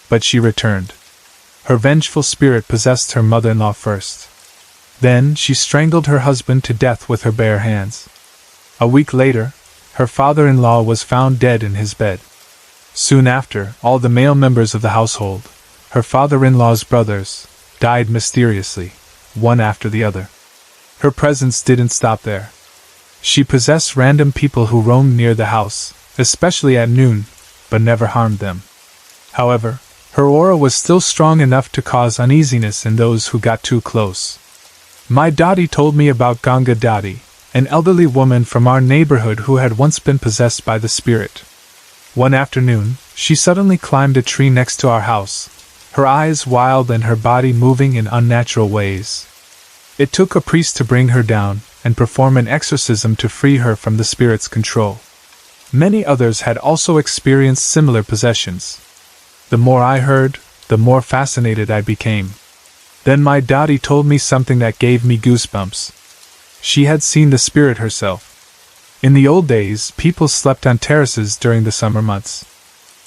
But she returned. Her vengeful spirit possessed her mother-in-law first. Then she strangled her husband to death with her bare hands. A week later, her father-in-law was found dead in his bed. Soon after, all the male members of the household, her father-in-law's brothers, died mysteriously, one after the other. Her presence didn't stop there. She possessed random people who roamed near the house, especially at noon, but never harmed them. However, her aura was still strong enough to cause uneasiness in those who got too close. My Dottie told me about Ganga Dottie, an elderly woman from our neighborhood who had once been possessed by the spirit. One afternoon, she suddenly climbed a tree next to our house, her eyes wild and her body moving in unnatural ways. It took a priest to bring her down and perform an exorcism to free her from the spirit's control. Many others had also experienced similar possessions. The more I heard, the more fascinated I became. Then my Dottie told me something that gave me goosebumps. She had seen the spirit herself. In the old days, people slept on terraces during the summer months.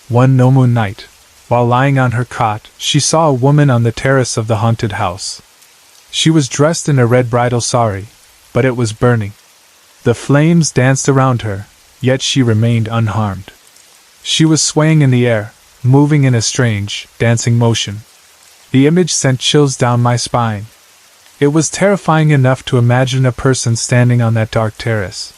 One no-moon night, while lying on her cot, she saw a woman on the terrace of the haunted house. She was dressed in a red bridal sari, but it was burning. The flames danced around her, yet she remained unharmed. She was swaying in the air, moving in a strange, dancing motion. The image sent chills down my spine. It was terrifying enough to imagine a person standing on that dark terrace,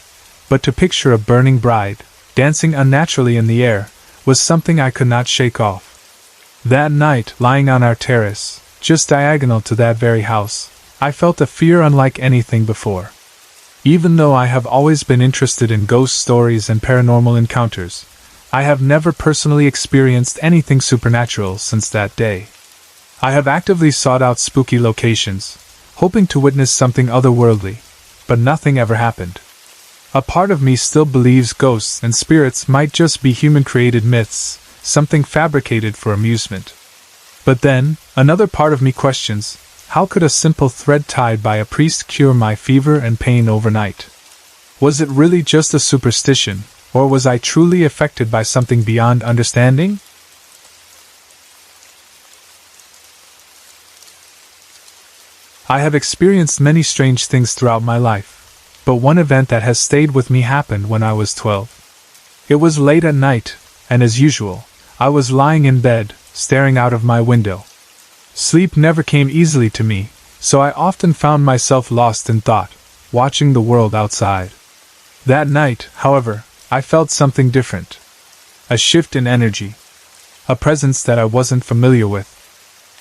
but to picture a burning bride, dancing unnaturally in the air, was something I could not shake off. That night, lying on our terrace, just diagonal to that very house, I felt a fear unlike anything before. Even though I have always been interested in ghost stories and paranormal encounters, I have never personally experienced anything supernatural since that day. I have actively sought out spooky locations, hoping to witness something otherworldly, but nothing ever happened. A part of me still believes ghosts and spirits might just be human-created myths, something fabricated for amusement. But then, another part of me questions, how could a simple thread tied by a priest cure my fever and pain overnight? Was it really just a superstition, or was I truly affected by something beyond understanding? I have experienced many strange things throughout my life, but one event that has stayed with me happened when I was 12. It was late at night, and as usual, I was lying in bed, staring out of my window. Sleep never came easily to me, so I often found myself lost in thought, watching the world outside. That night, however, I felt something different. A shift in energy. A presence that I wasn't familiar with.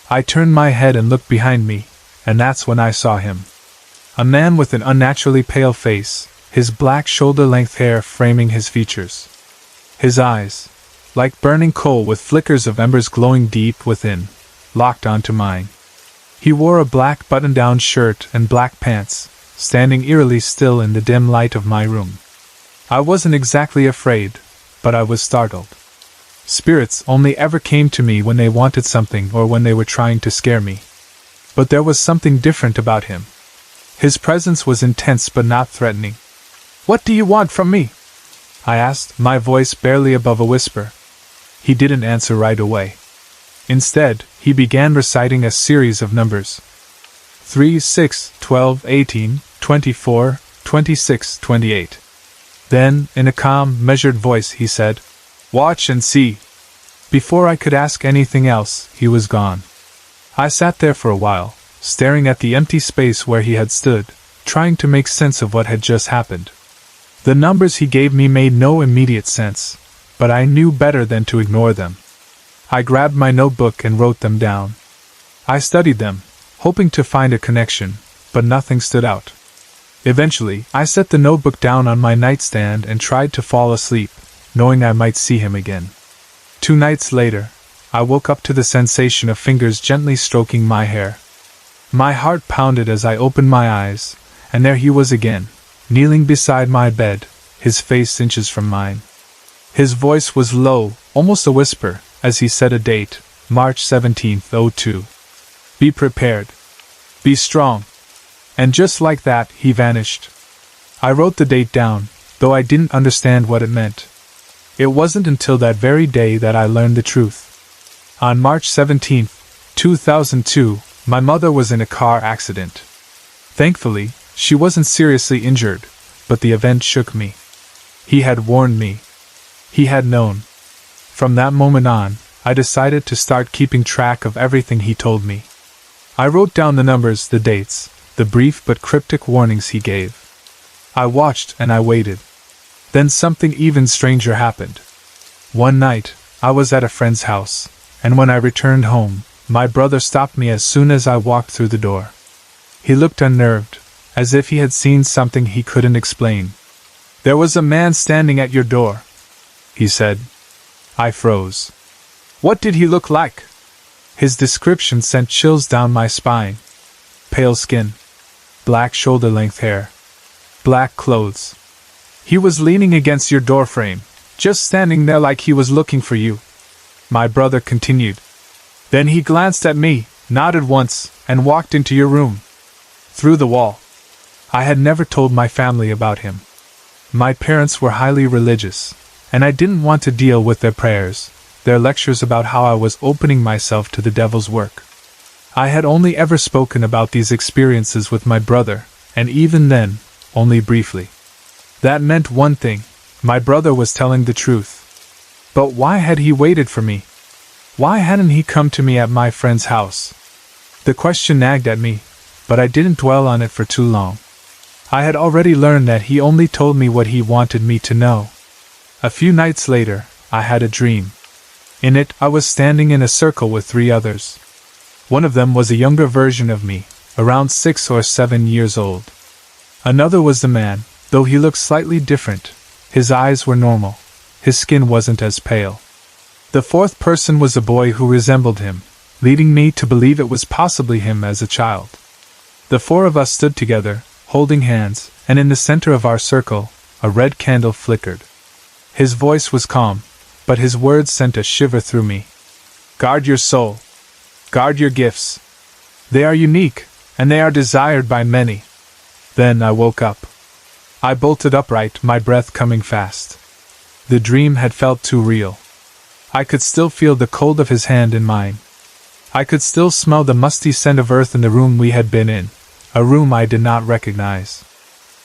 I turned my head and looked behind me, and that's when I saw him. A man with an unnaturally pale face, his black shoulder-length hair framing his features. His eyes, like burning coal with flickers of embers glowing deep within, locked onto mine. He wore a black button-down shirt and black pants, standing eerily still in the dim light of my room. I wasn't exactly afraid, but I was startled. Spirits only ever came to me when they wanted something or when they were trying to scare me. But there was something different about him. His presence was intense but not threatening. "What do you want from me?" I asked, my voice barely above a whisper. He didn't answer right away. Instead, he began reciting a series of numbers. 3, 6, 12, 18, 24, 26, 28. Then, in a calm, measured voice, he said, "Watch and see." Before I could ask anything else, he was gone. I sat there for a while, staring at the empty space where he had stood, trying to make sense of what had just happened. The numbers he gave me made no immediate sense, but I knew better than to ignore them. I grabbed my notebook and wrote them down. I studied them, hoping to find a connection, but nothing stood out. Eventually, I set the notebook down on my nightstand and tried to fall asleep, knowing I might see him again. 2 nights later, I woke up to the sensation of fingers gently stroking my hair. My heart pounded as I opened my eyes, and there he was again, kneeling beside my bed, his face inches from mine. His voice was low, almost a whisper, as he said a date, March 17th, 02. "Be prepared. Be strong." And just like that, he vanished. I wrote the date down, though I didn't understand what it meant. It wasn't until that very day that I learned the truth. On March 17th, 2002, my mother was in a car accident. Thankfully, she wasn't seriously injured, but the event shook me. He had warned me. He had known. From that moment on, I decided to start keeping track of everything he told me. I wrote down the numbers, the dates, the brief but cryptic warnings he gave. I watched and I waited. Then something even stranger happened. One night, I was at a friend's house, and when I returned home, my brother stopped me as soon as I walked through the door. He looked unnerved, as if he had seen something he couldn't explain. "There was a man standing at your door," he said. I froze. What did he look like? His description sent chills down my spine. Pale skin. Black shoulder-length hair. Black clothes. He was leaning against your doorframe, just standing there like he was looking for you. My brother continued. Then he glanced at me, nodded once, and walked into your room. Through the wall. I had never told my family about him. My parents were highly religious, and I didn't want to deal with their prayers, their lectures about how I was opening myself to the devil's work. I had only ever spoken about these experiences with my brother, and even then, only briefly. That meant one thing: my brother was telling the truth. But why had he waited for me? Why hadn't he come to me at my friend's house? The question nagged at me, but I didn't dwell on it for too long. I had already learned that he only told me what he wanted me to know. A few nights later, I had a dream. In it, I was standing in a circle with 3 others. One of them was a younger version of me, around 6 or 7 years old. Another was the man, though he looked slightly different. His eyes were normal. His skin wasn't as pale. The 4th person was a boy who resembled him, leading me to believe it was possibly him as a child. The 4 of us stood together, holding hands, and in the center of our circle, a red candle flickered. His voice was calm, but his words sent a shiver through me. Guard your soul. Guard your gifts. They are unique, and they are desired by many. Then I woke up. I bolted upright, my breath coming fast. The dream had felt too real. I could still feel the cold of his hand in mine. I could still smell the musty scent of earth in the room we had been in, a room I did not recognize.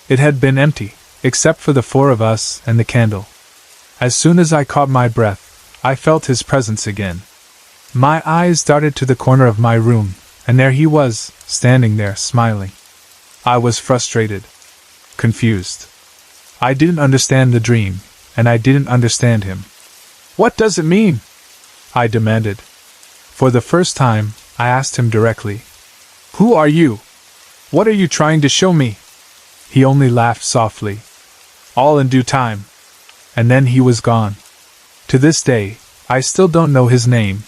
It had been empty, except for the four of us and the candle. As soon as I caught my breath, I felt his presence again. My eyes darted to the corner of my room, and there he was, standing there, smiling. I was frustrated. Confused. I didn't understand the dream, and I didn't understand him. What does it mean? I demanded. For the first time, I asked him directly. Who are you? What are you trying to show me? He only laughed softly. All in due time. And then he was gone. To this day, I still don't know his name.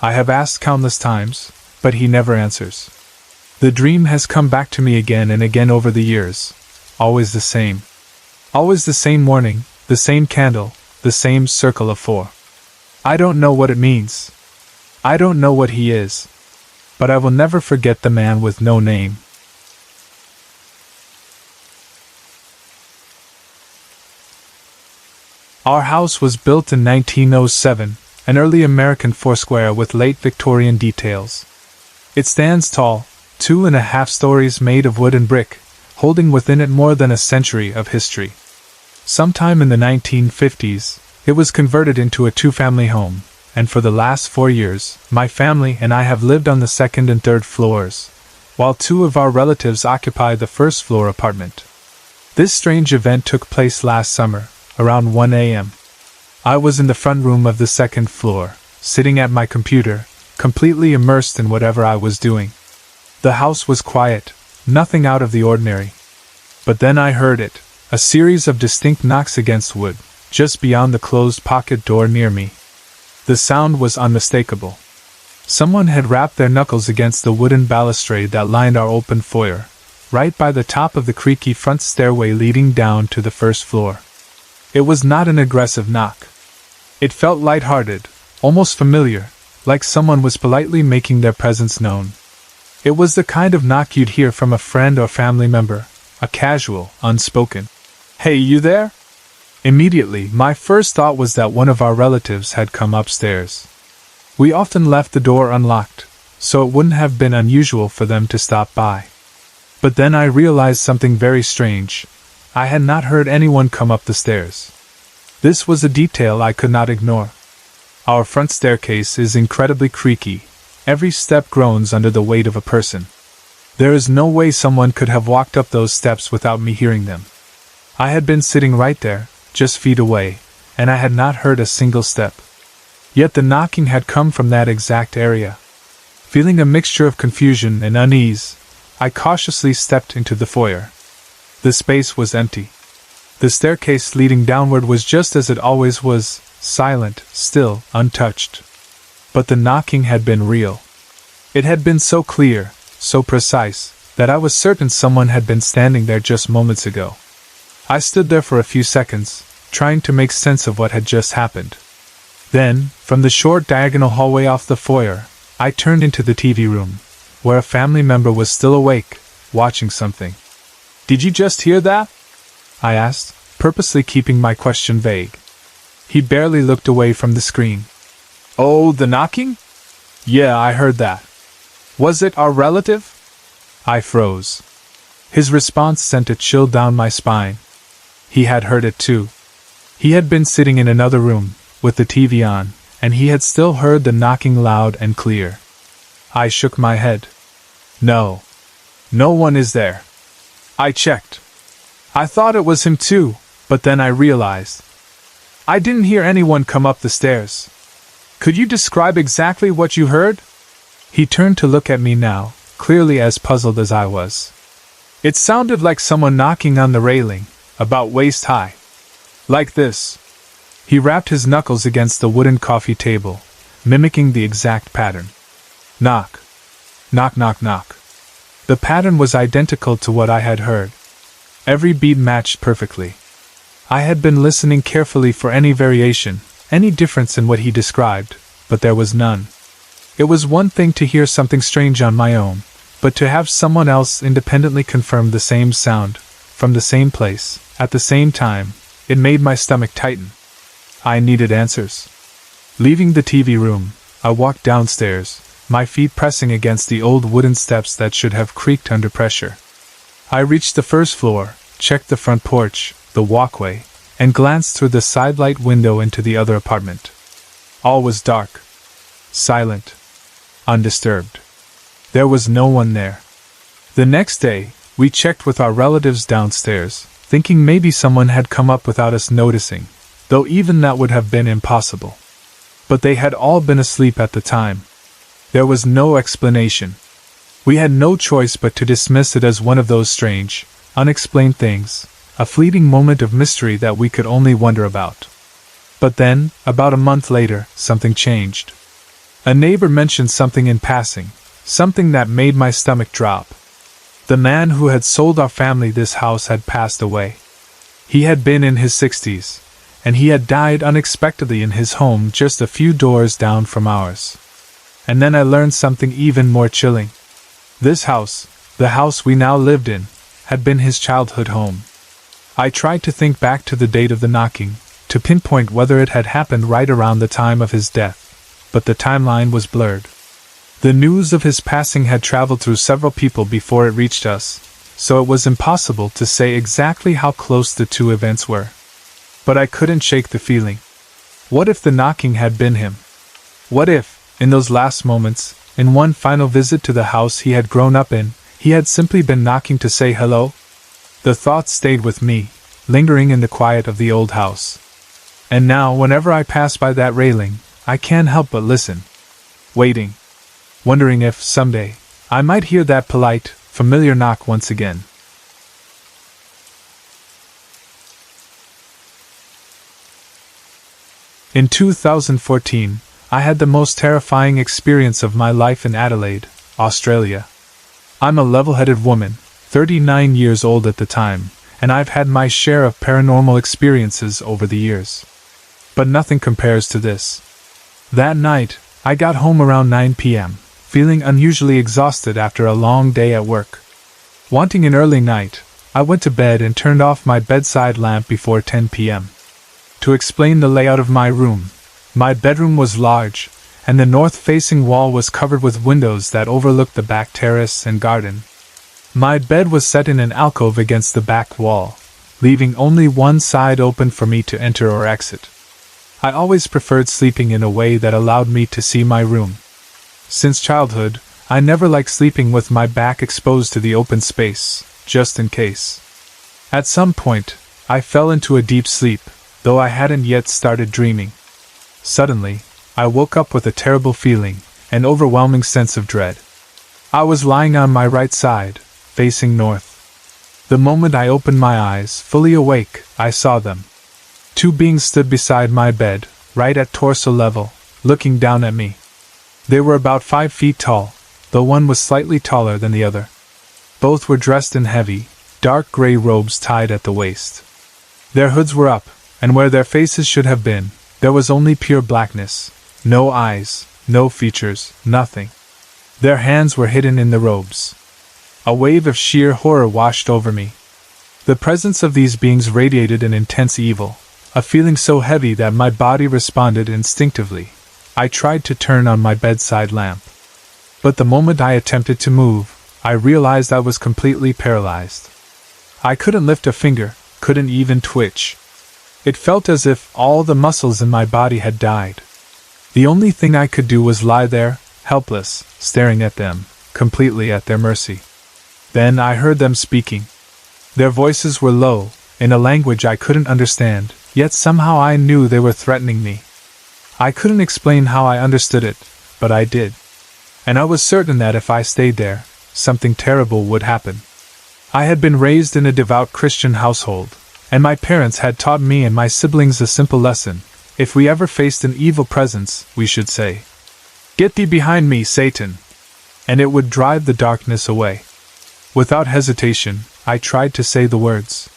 I have asked countless times, but he never answers. The dream has come back to me again and again over the years. Always the same. Always the same morning, the same candle, the same circle of four. I don't know what it means. I don't know what he is. But I will never forget the man with no name. Our house was built in 1907, an early American foursquare with late Victorian details. It stands tall, 2.5 stories made of wood and brick, holding within it more than a century of history. Sometime in the 1950s, it was converted into a two-family home, and for the last 4 years, my family and I have lived on the second and third floors, while two of our relatives occupy the first floor apartment. This strange event took place last summer, around 1 a.m. I was in the front room of the second floor, sitting at my computer, completely immersed in whatever I was doing. The house was quiet, nothing out of the ordinary. But then I heard it, a series of distinct knocks against wood, just beyond the closed pocket door near me. The sound was unmistakable. Someone had rapped their knuckles against the wooden balustrade that lined our open foyer, right by the top of the creaky front stairway leading down to the first floor. It was not an aggressive knock. It felt light-hearted, almost familiar, like someone was politely making their presence known. It was the kind of knock you'd hear from a friend or family member, a casual, unspoken, "Hey, you there?" Immediately, my first thought was that one of our relatives had come upstairs. We often left the door unlocked, so it wouldn't have been unusual for them to stop by. But then I realized something very strange. I had not heard anyone come up the stairs. This was a detail I could not ignore. Our front staircase is incredibly creaky. Every step groans under the weight of a person. There is no way someone could have walked up those steps without me hearing them. I had been sitting right there, just feet away, and I had not heard a single step. Yet the knocking had come from that exact area. Feeling a mixture of confusion and unease, I cautiously stepped into the foyer. The space was empty. The staircase leading downward was just as it always was, silent, still, untouched. But the knocking had been real. It had been so clear, so precise, that I was certain someone had been standing there just moments ago. I stood there for a few seconds, trying to make sense of what had just happened. Then, from the short diagonal hallway off the foyer, I turned into the TV room, where a family member was still awake, watching something. "Did you just hear that?" I asked, purposely keeping my question vague. He barely looked away from the screen. "Oh, the knocking? Yeah, I heard that. Was it our relative?" I froze. His response sent a chill down my spine. He had heard it too. He had been sitting in another room, with the TV on, and he had still heard the knocking loud and clear. I shook my head. No. No one is there. I checked. I thought it was him too, but then I realized. I didn't hear anyone come up the stairs. Could you describe exactly what you heard? He turned to look at me now, clearly as puzzled as I was. It sounded like someone knocking on the railing, about waist high. Like this. He rapped his knuckles against the wooden coffee table, mimicking the exact pattern. Knock. Knock, knock, knock. The pattern was identical to what I had heard. Every beat matched perfectly. I had been listening carefully for any variation, any difference in what he described, but there was none. It was one thing to hear something strange on my own, but to have someone else independently confirm the same sound, from the same place, at the same time, it made my stomach tighten. I needed answers. Leaving the TV room, I walked downstairs, my feet pressing against the old wooden steps that should have creaked under pressure. I reached the first floor, checked the front porch, the walkway, and glanced through the sidelight window into the other apartment. All was dark, silent, undisturbed. There was no one there. The next day, we checked with our relatives downstairs, thinking maybe someone had come up without us noticing, though even that would have been impossible. But they had all been asleep at the time. There was no explanation. We had no choice but to dismiss it as one of those strange, unexplained things, a fleeting moment of mystery that we could only wonder about. But then, about a month later, something changed. A neighbor mentioned something in passing, something that made my stomach drop. The man who had sold our family this house had passed away. He had been in his 60s, and he had died unexpectedly in his home just a few doors down from ours. And then I learned something even more chilling. This house, the house we now lived in, had been his childhood home. I tried to think back to the date of the knocking, to pinpoint whether it had happened right around the time of his death, but the timeline was blurred. The news of his passing had traveled through several people before it reached us, so it was impossible to say exactly how close the two events were. But I couldn't shake the feeling. What if the knocking had been him? What if, in those last moments, in one final visit to the house he had grown up in, he had simply been knocking to say hello? The thought stayed with me, lingering in the quiet of the old house. And now, whenever I pass by that railing, I can't help but listen. Waiting. Wondering if, someday, I might hear that polite, familiar knock once again. In 2014, I had the most terrifying experience of my life in Adelaide, Australia. I'm a level-headed woman, 39 years old at the time, and I've had my share of paranormal experiences over the years. But nothing compares to this. That night, I got home around 9 p.m., feeling unusually exhausted after a long day at work. Wanting an early night, I went to bed and turned off my bedside lamp before 10 p.m. To explain the layout of my room, my bedroom was large, and the north-facing wall was covered with windows that overlooked the back terrace and garden. My bed was set in an alcove against the back wall, leaving only one side open for me to enter or exit. I always preferred sleeping in a way that allowed me to see my room. Since childhood, I never liked sleeping with my back exposed to the open space, just in case. At some point, I fell into a deep sleep, though I hadn't yet started dreaming. Suddenly, I woke up with a terrible feeling, an overwhelming sense of dread. I was lying on my right side, facing north. The moment I opened my eyes, fully awake, I saw them. Two beings stood beside my bed, right at torso level, looking down at me. They were about 5 feet tall, though one was slightly taller than the other. Both were dressed in heavy, dark gray robes tied at the waist. Their hoods were up, and where their faces should have been, there was only pure blackness. No eyes, no features, nothing. Their hands were hidden in the robes. A wave of sheer horror washed over me. The presence of these beings radiated an intense evil, a feeling so heavy that my body responded instinctively. I tried to turn on my bedside lamp. But the moment I attempted to move, I realized I was completely paralyzed. I couldn't lift a finger, couldn't even twitch. It felt as if all the muscles in my body had died. The only thing I could do was lie there, helpless, staring at them, completely at their mercy. Then I heard them speaking. Their voices were low, in a language I couldn't understand, yet somehow I knew they were threatening me. I couldn't explain how I understood it, but I did. And I was certain that if I stayed there, something terrible would happen. I had been raised in a devout Christian household, and my parents had taught me and my siblings a simple lesson. If we ever faced an evil presence, we should say, "Get thee behind me, Satan!" and it would drive the darkness away. Without hesitation, I tried to say the words.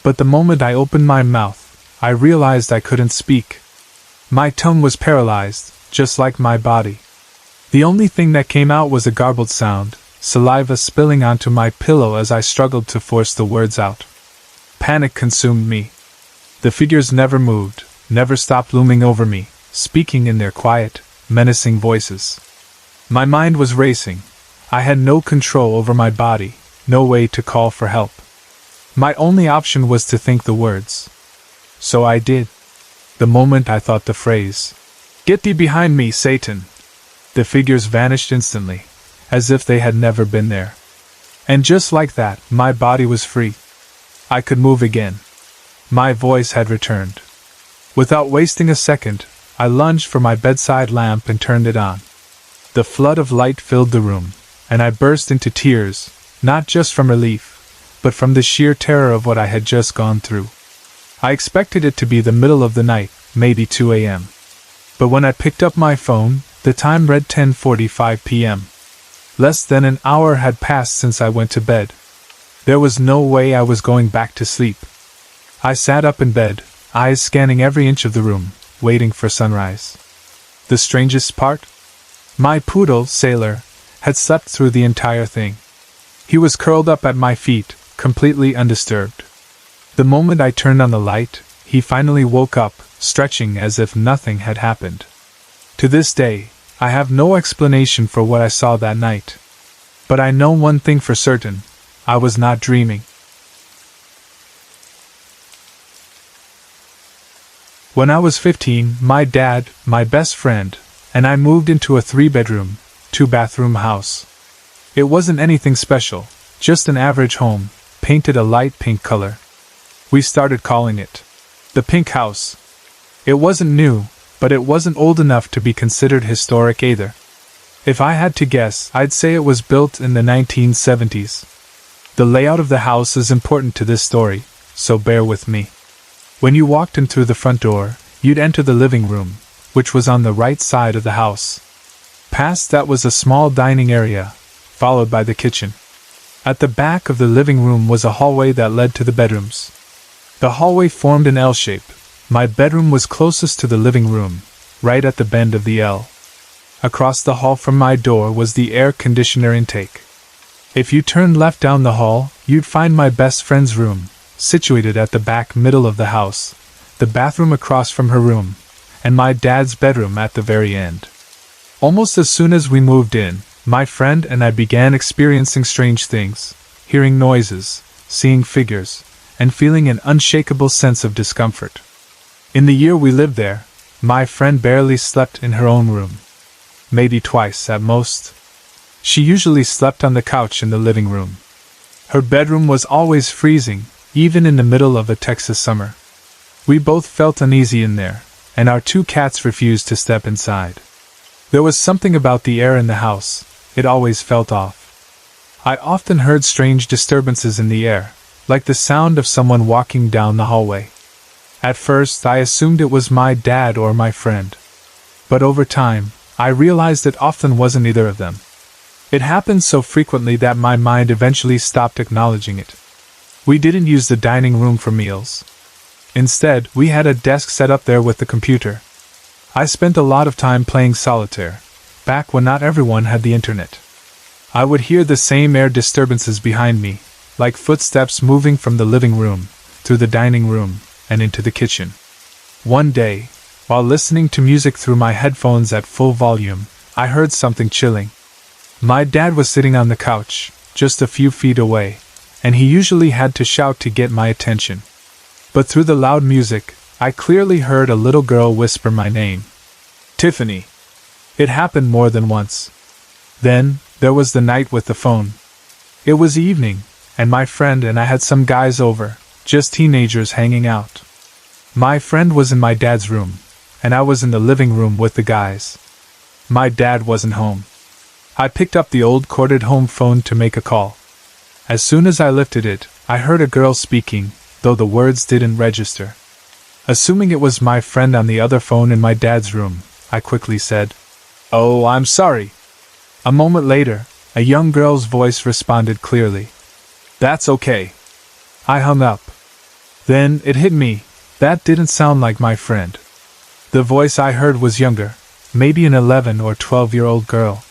But the moment I opened my mouth, I realized I couldn't speak. My tongue was paralyzed, just like my body. The only thing that came out was a garbled sound, saliva spilling onto my pillow as I struggled to force the words out. Panic consumed me. The figures never moved, never stopped looming over me, speaking in their quiet, menacing voices. My mind was racing. I had no control over my body, no way to call for help. My only option was to think the words. So I did. The moment I thought the phrase, "Get thee behind me, Satan!" the figures vanished instantly, as if they had never been there. And just like that, my body was free. I could move again. My voice had returned. Without wasting a second, I lunged for my bedside lamp and turned it on. The flood of light filled the room, and I burst into tears, not just from relief, but from the sheer terror of what I had just gone through. I expected it to be the middle of the night, maybe 2 a.m. But when I picked up my phone, the time read 10:45 p.m. Less than an hour had passed since I went to bed. There was no way I was going back to sleep. I sat up in bed, eyes scanning every inch of the room, waiting for sunrise. The strangest part? My poodle, Sailor, had slept through the entire thing. He was curled up at my feet, completely undisturbed. The moment I turned on the light, he finally woke up, stretching as if nothing had happened. To this day, I have no explanation for what I saw that night. But I know one thing for certain: I was not dreaming. When I was 15, my dad, my best friend, and I moved into a 3-bedroom, 2-bathroom house. It wasn't anything special, just an average home, painted a light pink color. We started calling it the Pink House. It wasn't new, but it wasn't old enough to be considered historic either. If I had to guess, I'd say it was built in the 1970s. The layout of the house is important to this story, so bear with me. When you walked in through the front door, you'd enter the living room, which was on the right side of the house. Past that was a small dining area, followed by the kitchen. At the back of the living room was a hallway that led to the bedrooms. The hallway formed an L shape. My bedroom was closest to the living room, right at the bend of the L. Across the hall from my door was the air conditioner intake. If you turned left down the hall, you'd find my best friend's room, situated at the back middle of the house, the bathroom across from her room, and my dad's bedroom at the very end. Almost as soon as we moved in, my friend and I began experiencing strange things, hearing noises, seeing figures, and feeling an unshakable sense of discomfort. In the year we lived there, my friend barely slept in her own room. Maybe twice at most. She usually slept on the couch in the living room. Her bedroom was always freezing, even in the middle of a Texas summer. We both felt uneasy in there, and our 2 cats refused to step inside. There was something about the air in the house, it always felt off. I often heard strange disturbances in the air, like the sound of someone walking down the hallway. At first I assumed it was my dad or my friend. But over time, I realized it often wasn't either of them. It happened so frequently that my mind eventually stopped acknowledging it. We didn't use the dining room for meals. Instead, we had a desk set up there with the computer. I spent a lot of time playing solitaire, back when not everyone had the internet. I would hear the same air disturbances behind me, like footsteps moving from the living room, through the dining room, and into the kitchen. One day, while listening to music through my headphones at full volume, I heard something chilling. My dad was sitting on the couch, just a few feet away, and he usually had to shout to get my attention. But through the loud music, I clearly heard a little girl whisper my name. Tiffany. It happened more than once. Then, there was the night with the phone. It was evening, and my friend and I had some guys over, just teenagers hanging out. My friend was in my dad's room, and I was in the living room with the guys. My dad wasn't home. I picked up the old corded home phone to make a call. As soon as I lifted it, I heard a girl speaking, though the words didn't register. Assuming it was my friend on the other phone in my dad's room, I quickly said, "Oh, I'm sorry." A moment later, a young girl's voice responded clearly. "That's okay." I hung up. Then it hit me, that didn't sound like my friend. The voice I heard was younger, maybe an 11 or 12-year-old girl.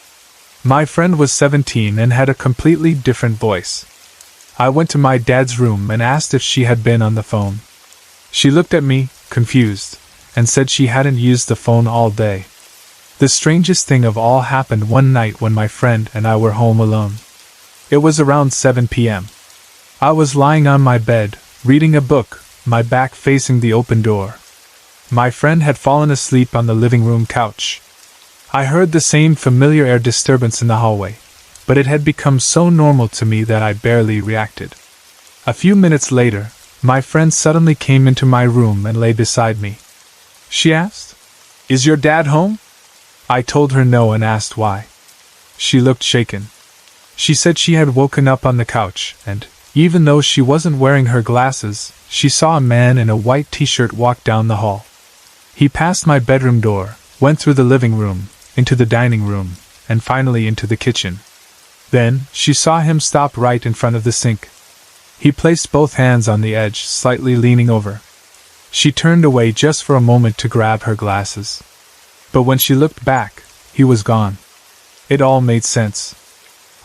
My friend was 17 and had a completely different voice. I went to my dad's room and asked if she had been on the phone. She looked at me, confused, and said she hadn't used the phone all day. The strangest thing of all happened one night when my friend and I were home alone. It was around 7 p.m. I was lying on my bed, reading a book, my back facing the open door. My friend had fallen asleep on the living room couch. I heard the same familiar air disturbance in the hallway, but it had become so normal to me that I barely reacted. A few minutes later, my friend suddenly came into my room and lay beside me. She asked, "Is your dad home?" I told her no and asked why. She looked shaken. She said she had woken up on the couch and, even though she wasn't wearing her glasses, she saw a man in a white t-shirt walk down the hall. He passed my bedroom door, went through the living room, into the dining room, and finally into the kitchen. Then, she saw him stop right in front of the sink. He placed both hands on the edge, slightly leaning over. She turned away just for a moment to grab her glasses. But when she looked back, he was gone. It all made sense.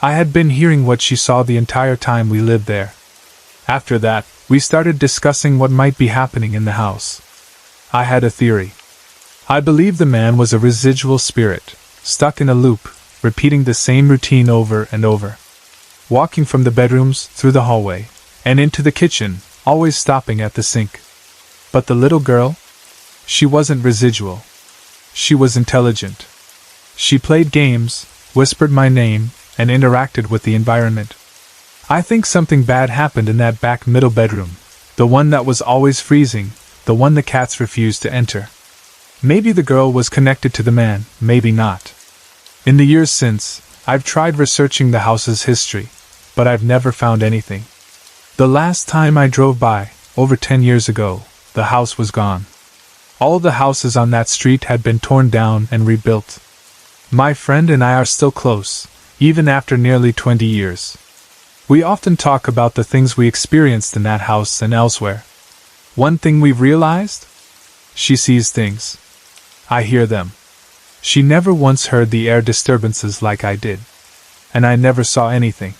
I had been hearing what she saw the entire time we lived there. After that, we started discussing what might be happening in the house. I had a theory. I believed the man was a residual spirit, stuck in a loop, repeating the same routine over and over. Walking from the bedrooms, through the hallway, and into the kitchen, always stopping at the sink. But the little girl? She wasn't residual. She was intelligent. She played games, whispered my name, and interacted with the environment. I think something bad happened in that back middle bedroom, the one that was always freezing, the one the cats refused to enter. Maybe the girl was connected to the man, maybe not. In the years since, I've tried researching the house's history, but I've never found anything. The last time I drove by, over 10 years ago, the house was gone. All the houses on that street had been torn down and rebuilt. My friend and I are still close, even after nearly 20 years. We often talk about the things we experienced in that house and elsewhere. One thing we've realized? She sees things. I hear them. She never once heard the air disturbances like I did. And I never saw anything.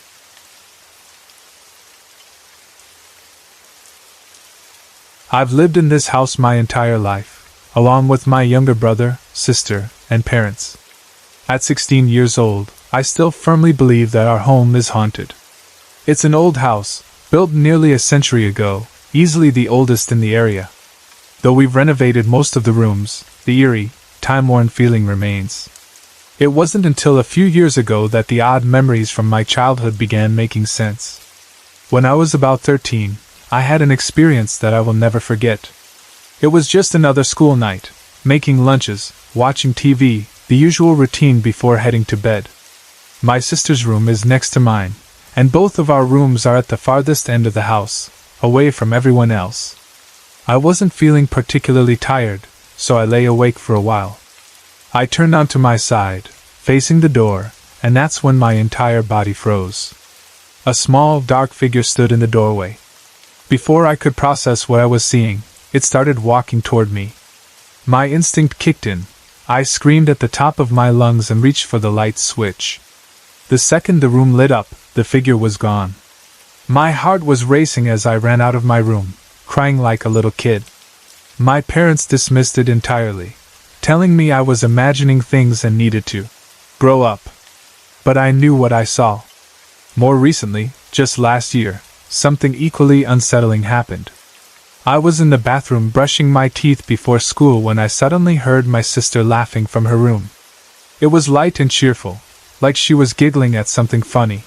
I've lived in this house my entire life, along with my younger brother, sister, and parents. At 16 years old, I still firmly believe that our home is haunted. It's an old house, built nearly a century ago, easily the oldest in the area. Though we've renovated most of the rooms, the eerie, time-worn feeling remains. It wasn't until a few years ago that the odd memories from my childhood began making sense. When I was about 13, I had an experience that I will never forget. It was just another school night, making lunches, watching TV, the usual routine before heading to bed. My sister's room is next to mine, and both of our rooms are at the farthest end of the house, away from everyone else. I wasn't feeling particularly tired, so I lay awake for a while. I turned onto my side, facing the door, and that's when my entire body froze. A small, dark figure stood in the doorway. Before I could process what I was seeing, it started walking toward me. My instinct kicked in. I screamed at the top of my lungs and reached for the light switch. The second the room lit up, the figure was gone. My heart was racing as I ran out of my room, crying like a little kid. My parents dismissed it entirely, telling me I was imagining things and needed to grow up. But I knew what I saw. More recently, just last year, something equally unsettling happened. I was in the bathroom brushing my teeth before school when I suddenly heard my sister laughing from her room. It was light and cheerful, like she was giggling at something funny.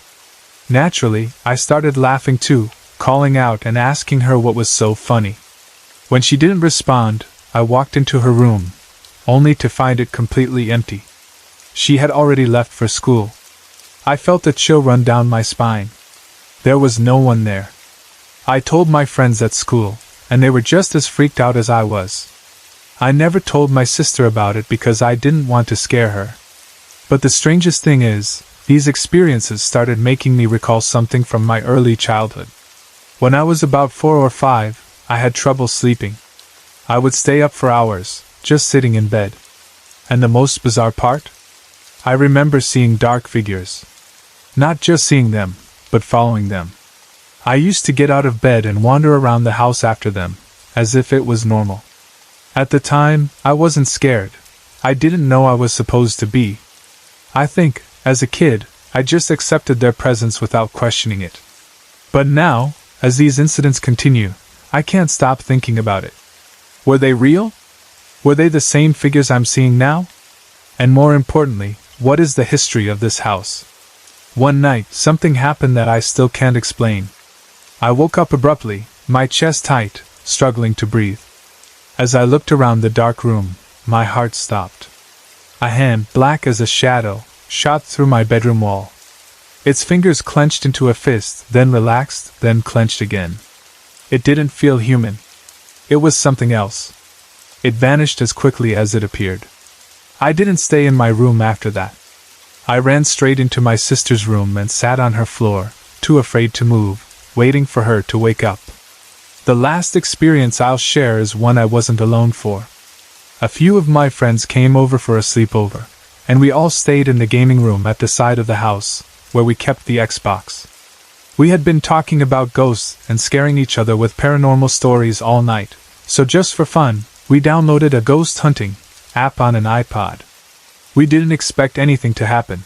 Naturally, I started laughing too, calling out and asking her what was so funny. When she didn't respond, I walked into her room, only to find it completely empty. She had already left for school. I felt a chill run down my spine. There was no one there. I told my friends at school, and they were just as freaked out as I was. I never told my sister about it because I didn't want to scare her. But the strangest thing is, these experiences started making me recall something from my early childhood. When I was about 4 or 5, I had trouble sleeping. I would stay up for hours, just sitting in bed. And the most bizarre part? I remember seeing dark figures. Not just seeing them, but following them. I used to get out of bed and wander around the house after them, as if it was normal. At the time, I wasn't scared. I didn't know I was supposed to be. I think, as a kid, I just accepted their presence without questioning it. But now, as these incidents continue, I can't stop thinking about it. Were they real? Were they the same figures I'm seeing now? And more importantly, what is the history of this house? One night, something happened that I still can't explain. I woke up abruptly, my chest tight, struggling to breathe. As I looked around the dark room, my heart stopped. A hand, black as a shadow, shot through my bedroom wall. Its fingers clenched into a fist, then relaxed, then clenched again. It didn't feel human. It was something else. It vanished as quickly as it appeared. I didn't stay in my room after that. I ran straight into my sister's room and sat on her floor, too afraid to move, waiting for her to wake up. The last experience I'll share is one I wasn't alone for. A few of my friends came over for a sleepover, and we all stayed in the gaming room at the side of the house, where we kept the Xbox. We had been talking about ghosts and scaring each other with paranormal stories all night, so just for fun, we downloaded a ghost hunting app on an iPod. We didn't expect anything to happen.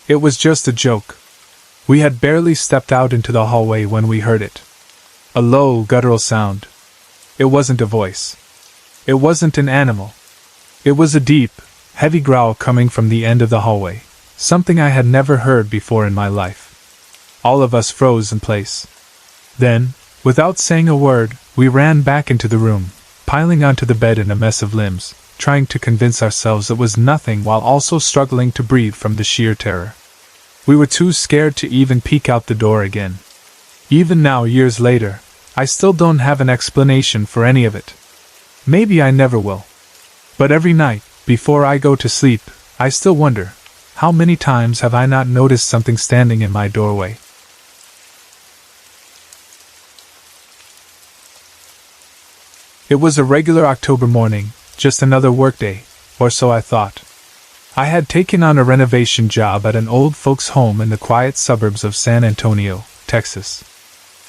It was just a joke. We had barely stepped out into the hallway when we heard it. A low, guttural sound. It wasn't a voice. It wasn't an animal. It was a deep, heavy growl coming from the end of the hallway, something I had never heard before in my life. All of us froze in place. Then, without saying a word, we ran back into the room, piling onto the bed in a mess of limbs, trying to convince ourselves it was nothing while also struggling to breathe from the sheer terror. We were too scared to even peek out the door again. Even now, years later, I still don't have an explanation for any of it. Maybe I never will. But every night, before I go to sleep, I still wonder, how many times have I not noticed something standing in my doorway? It was a regular October morning, just another workday, or so I thought. I had taken on a renovation job at an old folks' home in the quiet suburbs of San Antonio, Texas.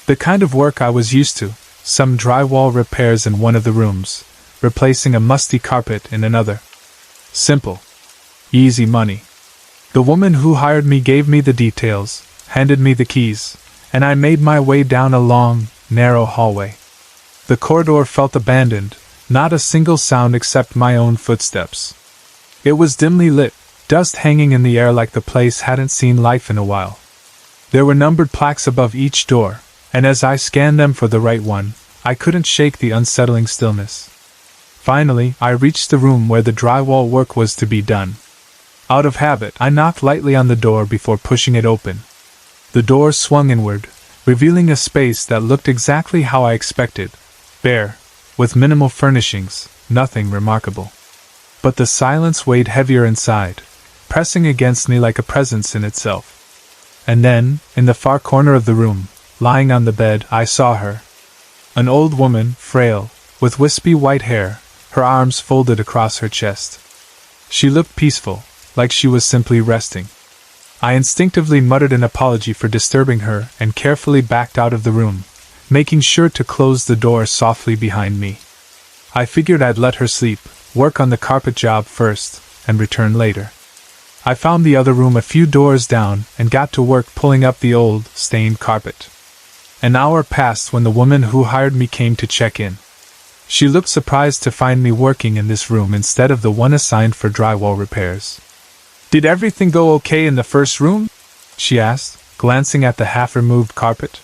The kind of work I was used to, some drywall repairs in one of the rooms, replacing a musty carpet in another. Simple. Easy money. The woman who hired me gave me the details, handed me the keys, and I made my way down a long, narrow hallway. The corridor felt abandoned, not a single sound except my own footsteps. It was dimly lit, dust hanging in the air like the place hadn't seen life in a while. There were numbered plaques above each door, and as I scanned them for the right one, I couldn't shake the unsettling stillness. Finally, I reached the room where the drywall work was to be done. Out of habit, I knocked lightly on the door before pushing it open. The door swung inward, revealing a space that looked exactly how I expected, bare, with minimal furnishings, nothing remarkable. But the silence weighed heavier inside, pressing against me like a presence in itself. And then, in the far corner of the room, lying on the bed, I saw her. An old woman, frail, with wispy white hair, her arms folded across her chest. She looked peaceful, like she was simply resting. I instinctively muttered an apology for disturbing her and carefully backed out of the room, making sure to close the door softly behind me. I figured I'd let her sleep, work on the carpet job first, and return later. I found the other room a few doors down and got to work pulling up the old, stained carpet. An hour passed when the woman who hired me came to check in. She looked surprised to find me working in this room instead of the one assigned for drywall repairs. "Did everything go okay in the first room?" she asked, glancing at the half-removed carpet.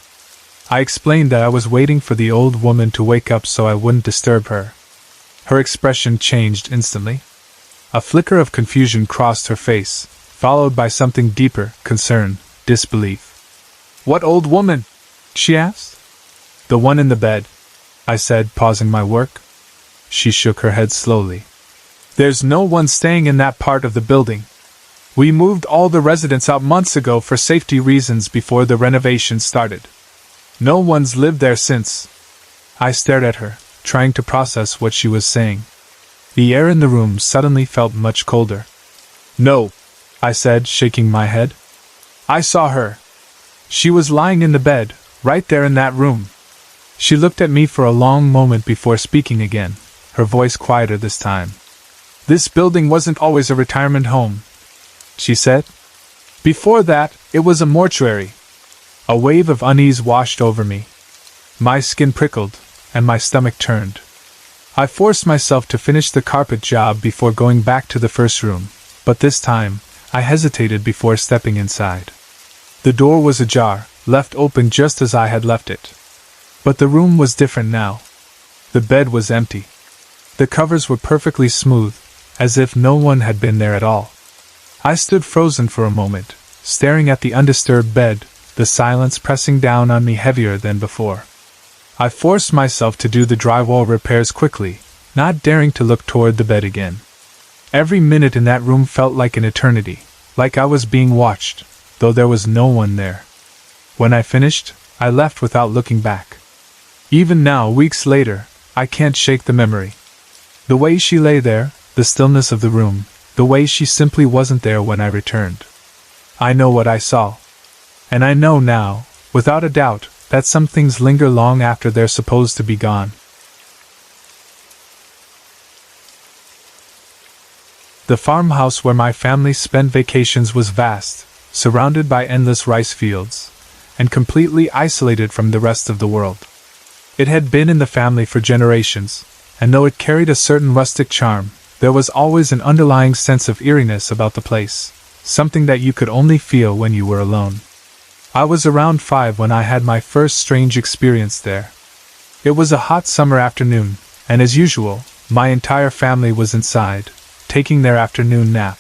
I explained that I was waiting for the old woman to wake up so I wouldn't disturb her. Her expression changed instantly. A flicker of confusion crossed her face, followed by something deeper, concern, disbelief. "What old woman?" she asked. "The one in the bed," I said, pausing my work. She shook her head slowly. "There's no one staying in that part of the building. We moved all the residents out months ago for safety reasons before the renovation started. No one's lived there since." I stared at her, trying to process what she was saying. The air in the room suddenly felt much colder. "No," I said, shaking my head. "I saw her. She was lying in the bed, right there in that room." She looked at me for a long moment before speaking again, her voice quieter this time. "This building wasn't always a retirement home," she said. "Before that, it was a mortuary." A wave of unease washed over me. My skin prickled, and my stomach turned. I forced myself to finish the carpet job before going back to the first room, but this time, I hesitated before stepping inside. The door was ajar, left open just as I had left it. But the room was different now. The bed was empty. The covers were perfectly smooth, as if no one had been there at all. I stood frozen for a moment, staring at the undisturbed bed, the silence pressing down on me heavier than before. I forced myself to do the drywall repairs quickly, not daring to look toward the bed again. Every minute in that room felt like an eternity, like I was being watched, though there was no one there. When I finished, I left without looking back. Even now, weeks later, I can't shake the memory. The way she lay there, the stillness of the room, the way she simply wasn't there when I returned. I know what I saw. And I know now, without a doubt, that some things linger long after they're supposed to be gone. The farmhouse where my family spent vacations was vast, surrounded by endless rice fields, and completely isolated from the rest of the world. It had been in the family for generations, and though it carried a certain rustic charm, there was always an underlying sense of eeriness about the place, something that you could only feel when you were alone. I was around 5 when I had my first strange experience there. It was a hot summer afternoon, and as usual, my entire family was inside, taking their afternoon nap.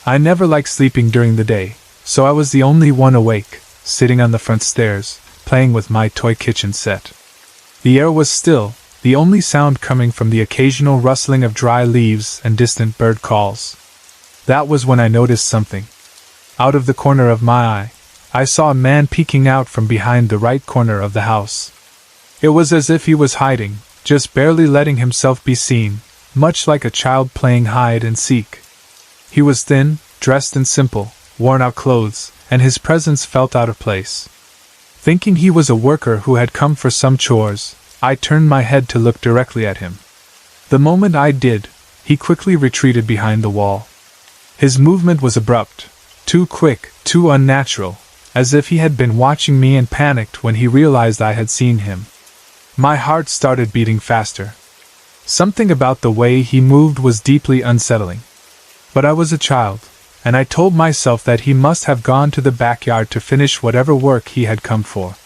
I never liked sleeping during the day, so I was the only one awake, sitting on the front stairs, playing with my toy kitchen set. The air was still, the only sound coming from the occasional rustling of dry leaves and distant bird calls. That was when I noticed something. Out of the corner of my eye, I saw a man peeking out from behind the right corner of the house. It was as if he was hiding, just barely letting himself be seen, much like a child playing hide and seek. He was thin, dressed in simple, worn-out clothes, and his presence felt out of place. Thinking he was a worker who had come for some chores, I turned my head to look directly at him. The moment I did, he quickly retreated behind the wall. His movement was abrupt, too quick, too unnatural, as if he had been watching me and panicked when he realized I had seen him. My heart started beating faster. Something about the way he moved was deeply unsettling. But I was a child, and I told myself that he must have gone to the backyard to finish whatever work he had come for.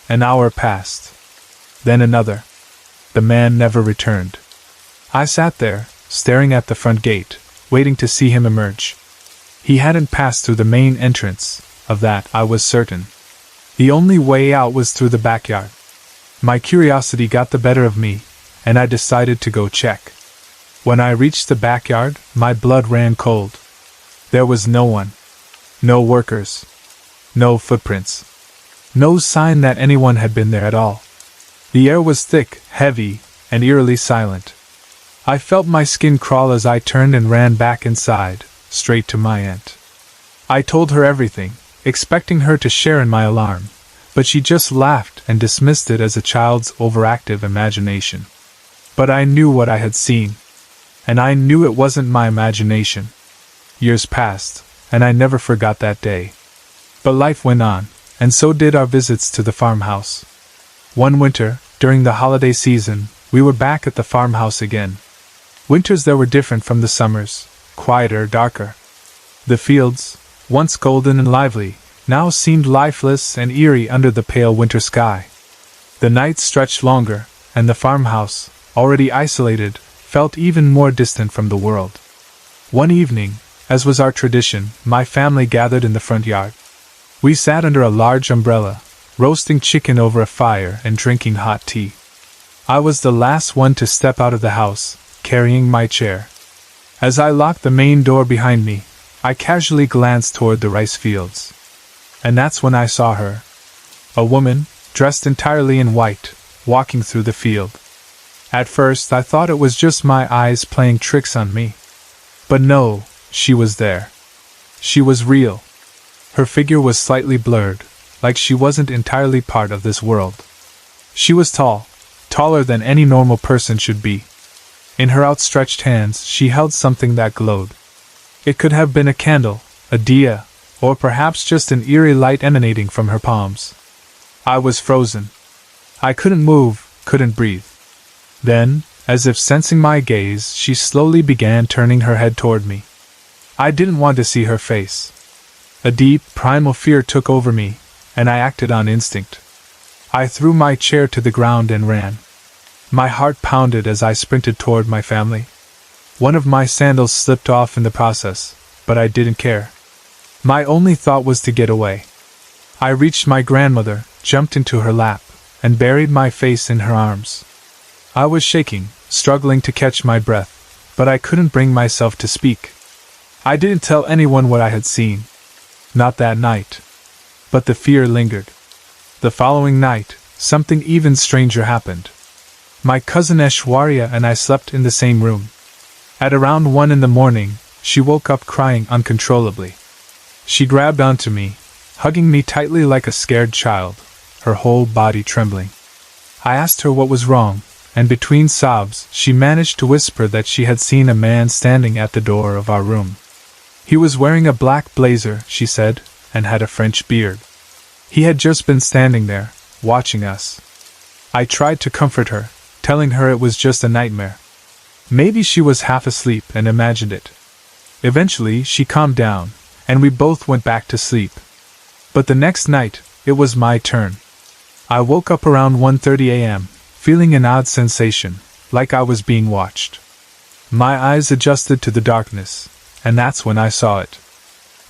An hour passed. Then another. The man never returned. I sat there, staring at the front gate, waiting to see him emerge. He hadn't passed through the main entrance. Of that I was certain. The only way out was through the backyard. My curiosity got the better of me, and I decided to go check. When I reached the backyard, my blood ran cold. There was no one. No workers. No footprints. No sign that anyone had been there at all. The air was thick, heavy, and eerily silent. I felt my skin crawl as I turned and ran back inside, straight to my aunt. I told her everything, expecting her to share in my alarm, but she just laughed and dismissed it as a child's overactive imagination. But I knew what I had seen, and I knew it wasn't my imagination. Years passed, and I never forgot that day. But life went on, and so did our visits to the farmhouse. One winter, during the holiday season, we were back at the farmhouse again. Winters that were different from the summers, quieter, darker. The fields, once golden and lively, now seemed lifeless and eerie under the pale winter sky. The nights stretched longer, and the farmhouse, already isolated, felt even more distant from the world. One evening, as was our tradition, my family gathered in the front yard. We sat under a large umbrella, roasting chicken over a fire and drinking hot tea. I was the last one to step out of the house, carrying my chair. As I locked the main door behind me, I casually glanced toward the rice fields. And that's when I saw her. A woman, dressed entirely in white, walking through the field. At first I thought it was just my eyes playing tricks on me. But no, she was there. She was real. Her figure was slightly blurred, like she wasn't entirely part of this world. She was tall, taller than any normal person should be. In her outstretched hands she held something that glowed. It could have been a candle, a dia, or perhaps just an eerie light emanating from her palms. I was frozen. I couldn't move, couldn't breathe. Then, as if sensing my gaze, she slowly began turning her head toward me. I didn't want to see her face. A deep, primal fear took over me, and I acted on instinct. I threw my chair to the ground and ran. My heart pounded as I sprinted toward my family. One of my sandals slipped off in the process, but I didn't care. My only thought was to get away. I reached my grandmother, jumped into her lap, and buried my face in her arms. I was shaking, struggling to catch my breath, but I couldn't bring myself to speak. I didn't tell anyone what I had seen. Not that night. But the fear lingered. The following night, something even stranger happened. My cousin Aishwarya and I slept in the same room. At around 1 in the morning, she woke up crying uncontrollably. She grabbed onto me, hugging me tightly like a scared child, her whole body trembling. I asked her what was wrong, and between sobs, she managed to whisper that she had seen a man standing at the door of our room. He was wearing a black blazer, she said, and had a French beard. He had just been standing there, watching us. I tried to comfort her, telling her it was just a nightmare. Maybe she was half asleep and imagined it. Eventually, she calmed down, and we both went back to sleep. But the next night, it was my turn. I woke up around 1:30 a.m., feeling an odd sensation, like I was being watched. My eyes adjusted to the darkness, and that's when I saw it.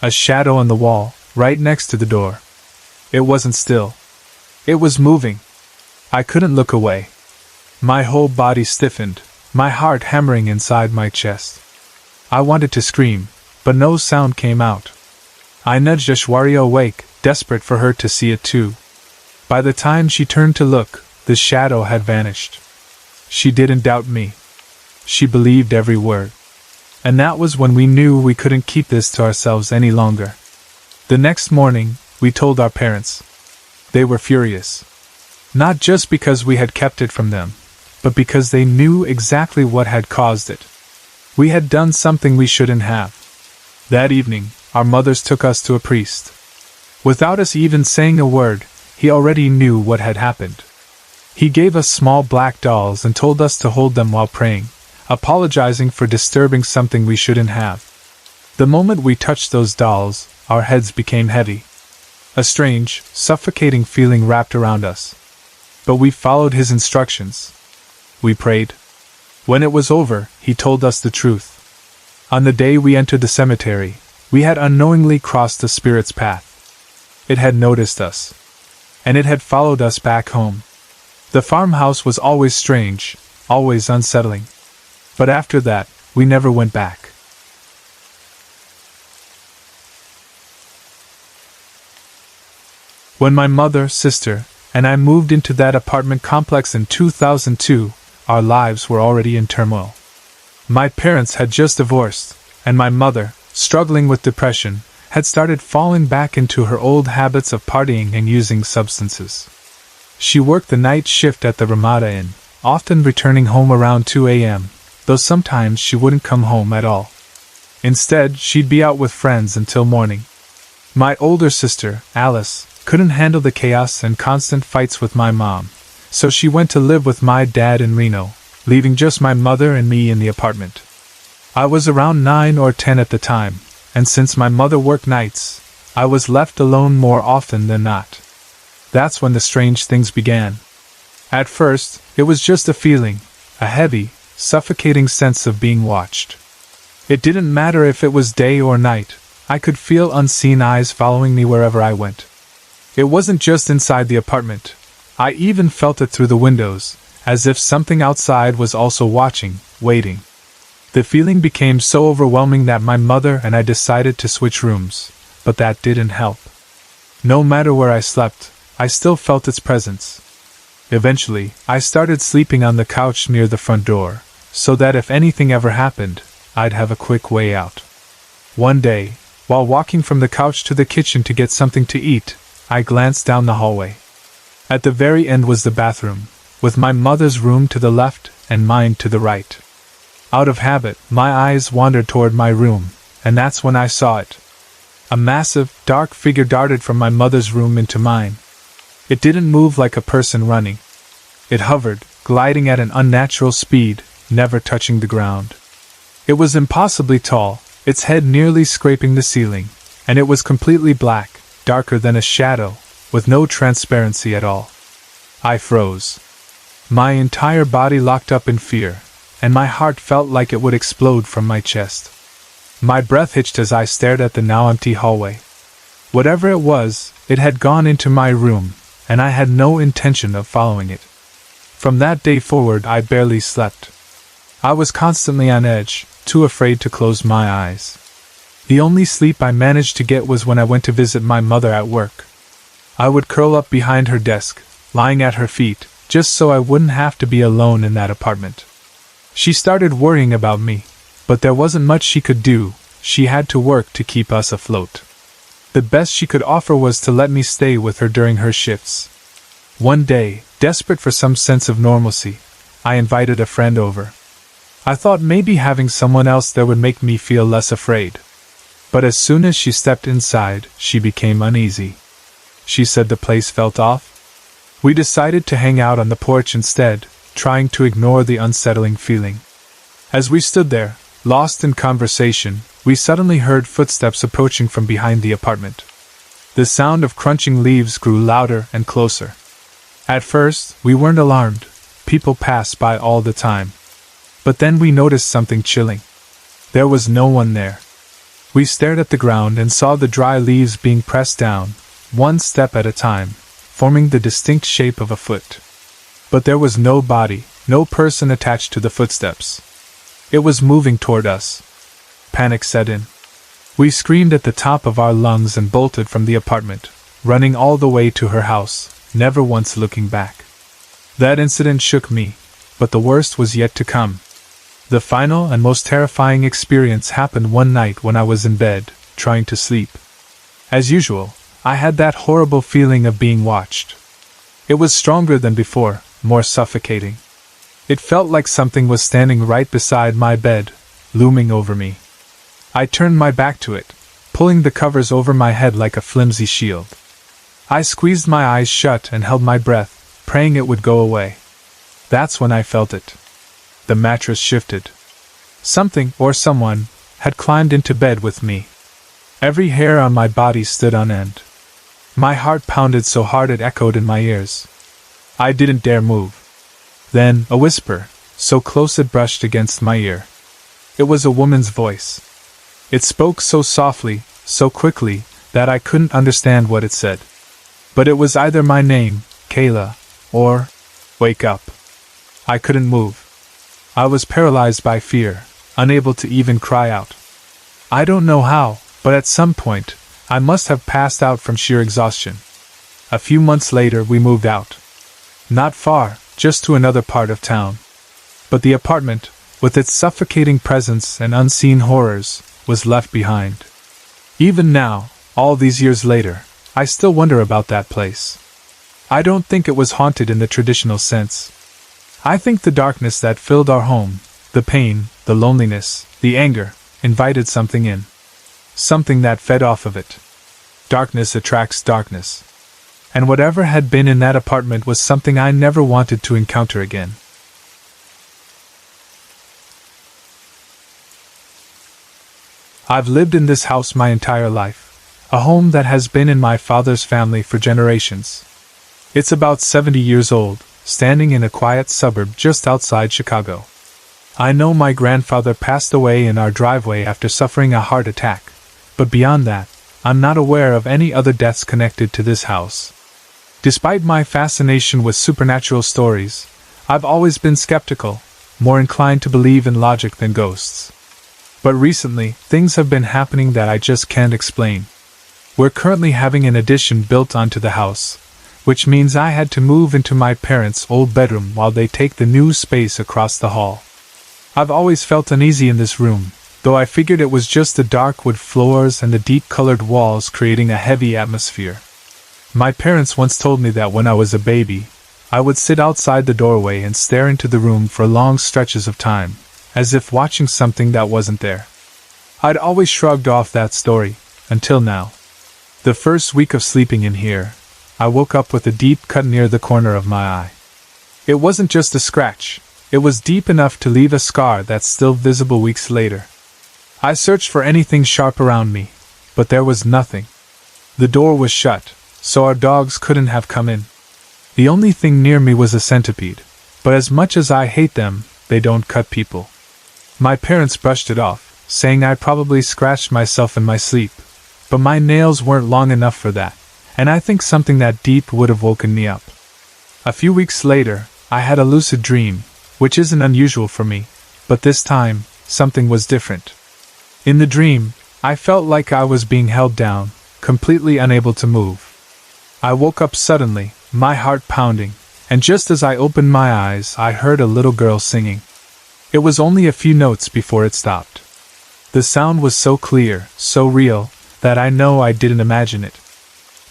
A shadow on the wall, right next to the door. It wasn't still. It was moving. I couldn't look away. My whole body stiffened, my heart hammering inside my chest. I wanted to scream, but no sound came out. I nudged Aishwarya awake, desperate for her to see it too. By the time she turned to look, the shadow had vanished. She didn't doubt me. She believed every word. And that was when we knew we couldn't keep this to ourselves any longer. The next morning, we told our parents. They were furious. Not just because we had kept it from them, but because they knew exactly what had caused it. We had done something we shouldn't have. That evening, our mothers took us to a priest. Without us even saying a word, he already knew what had happened. He gave us small black dolls and told us to hold them while praying, apologizing for disturbing something we shouldn't have. The moment we touched those dolls, our heads became heavy. A strange, suffocating feeling wrapped around us. But we followed his instructions. We prayed. When it was over, he told us the truth. On the day we entered the cemetery, we had unknowingly crossed the spirit's path. It had noticed us. And it had followed us back home. The farmhouse was always strange, always unsettling. But after that, we never went back. When my mother, sister, and I moved into that apartment complex in 2002, our lives were already in turmoil. My parents had just divorced, and my mother, struggling with depression, had started falling back into her old habits of partying and using substances. She worked the night shift at the Ramada Inn, often returning home around 2 a.m., though sometimes she wouldn't come home at all. Instead, she'd be out with friends until morning. My older sister, Alice, couldn't handle the chaos and constant fights with my mom, so she went to live with my dad in Reno, leaving just my mother and me in the apartment. I was around 9 or 10 at the time, and since my mother worked nights, I was left alone more often than not. That's when the strange things began. At first, it was just a feeling, a heavy, suffocating sense of being watched. It didn't matter if it was day or night, I could feel unseen eyes following me wherever I went. It wasn't just inside the apartment, I even felt it through the windows, as if something outside was also watching, waiting. The feeling became so overwhelming that my mother and I decided to switch rooms, but that didn't help. No matter where I slept, I still felt its presence. Eventually, I started sleeping on the couch near the front door, so that if anything ever happened, I'd have a quick way out. One day, while walking from the couch to the kitchen to get something to eat, I glanced down the hallway. At the very end was the bathroom, with my mother's room to the left and mine to the right. Out of habit, my eyes wandered toward my room, and that's when I saw it. A massive, dark figure darted from my mother's room into mine. It didn't move like a person running. It hovered, gliding at an unnatural speed, never touching the ground. It was impossibly tall, its head nearly scraping the ceiling, and it was completely black, darker than a shadow, with no transparency at all. I froze. My entire body locked up in fear, and my heart felt like it would explode from my chest. My breath hitched as I stared at the now empty hallway. Whatever it was, it had gone into my room, and I had no intention of following it. From that day forward, I barely slept. I was constantly on edge, too afraid to close my eyes. The only sleep I managed to get was when I went to visit my mother at work. I would curl up behind her desk, lying at her feet, just so I wouldn't have to be alone in that apartment. She started worrying about me, but there wasn't much she could do. She had to work to keep us afloat. The best she could offer was to let me stay with her during her shifts. One day, desperate for some sense of normalcy, I invited a friend over. I thought maybe having someone else there would make me feel less afraid. But as soon as she stepped inside, she became uneasy. She said the place felt off. We decided to hang out on the porch instead, trying to ignore the unsettling feeling. As we stood there, lost in conversation, we suddenly heard footsteps approaching from behind the apartment. The sound of crunching leaves grew louder and closer. At first, we weren't alarmed. People passed by all the time. But then we noticed something chilling. There was no one there. We stared at the ground and saw the dry leaves being pressed down, one step at a time, forming the distinct shape of a foot. But there was no body, no person attached to the footsteps. It was moving toward us. Panic set in. We screamed at the top of our lungs and bolted from the apartment, running all the way to her house, never once looking back. That incident shook me, but the worst was yet to come. The final and most terrifying experience happened one night when I was in bed, trying to sleep. As usual, I had that horrible feeling of being watched. It was stronger than before, more suffocating. It felt like something was standing right beside my bed, looming over me. I turned my back to it, pulling the covers over my head like a flimsy shield. I squeezed my eyes shut and held my breath, praying it would go away. That's when I felt it. The mattress shifted. Something, or someone, had climbed into bed with me. Every hair on my body stood on end. My heart pounded so hard it echoed in my ears. I didn't dare move. Then, a whisper, so close it brushed against my ear. It was a woman's voice. It spoke so softly, so quickly, that I couldn't understand what it said. But it was either my name, Kayla, or, wake up. I couldn't move. I was paralyzed by fear, unable to even cry out. I don't know how, but at some point, I must have passed out from sheer exhaustion. A few months later we moved out. Not far, just to another part of town. But the apartment, with its suffocating presence and unseen horrors, was left behind. Even now, all these years later, I still wonder about that place. I don't think it was haunted in the traditional sense. I think the darkness that filled our home, the pain, the loneliness, the anger, invited something in. Something that fed off of it. Darkness attracts darkness. And whatever had been in that apartment was something I never wanted to encounter again. I've lived in this house my entire life, a home that has been in my father's family for generations. It's about 70 years old, standing in a quiet suburb just outside Chicago. I know my grandfather passed away in our driveway after suffering a heart attack, but beyond that, I'm not aware of any other deaths connected to this house. Despite my fascination with supernatural stories, I've always been skeptical, more inclined to believe in logic than ghosts. But recently, things have been happening that I just can't explain. We're currently having an addition built onto the house, which means I had to move into my parents' old bedroom while they take the new space across the hall. I've always felt uneasy in this room, though I figured it was just the dark wood floors and the deep-colored walls creating a heavy atmosphere. My parents once told me that when I was a baby, I would sit outside the doorway and stare into the room for long stretches of time, as if watching something that wasn't there. I'd always shrugged off that story, until now. The first week of sleeping in here, I woke up with a deep cut near the corner of my eye. It wasn't just a scratch, it was deep enough to leave a scar that's still visible weeks later. I searched for anything sharp around me, but there was nothing. The door was shut, so our dogs couldn't have come in. The only thing near me was a centipede, but as much as I hate them, they don't cut people. My parents brushed it off, saying I probably scratched myself in my sleep, but my nails weren't long enough for that, and I think something that deep would have woken me up. A few weeks later, I had a lucid dream, which isn't unusual for me, but this time, something was different. In the dream, I felt like I was being held down, completely unable to move. I woke up suddenly, my heart pounding, and just as I opened my eyes, I heard a little girl singing. It was only a few notes before it stopped. The sound was so clear, so real, that I know I didn't imagine it.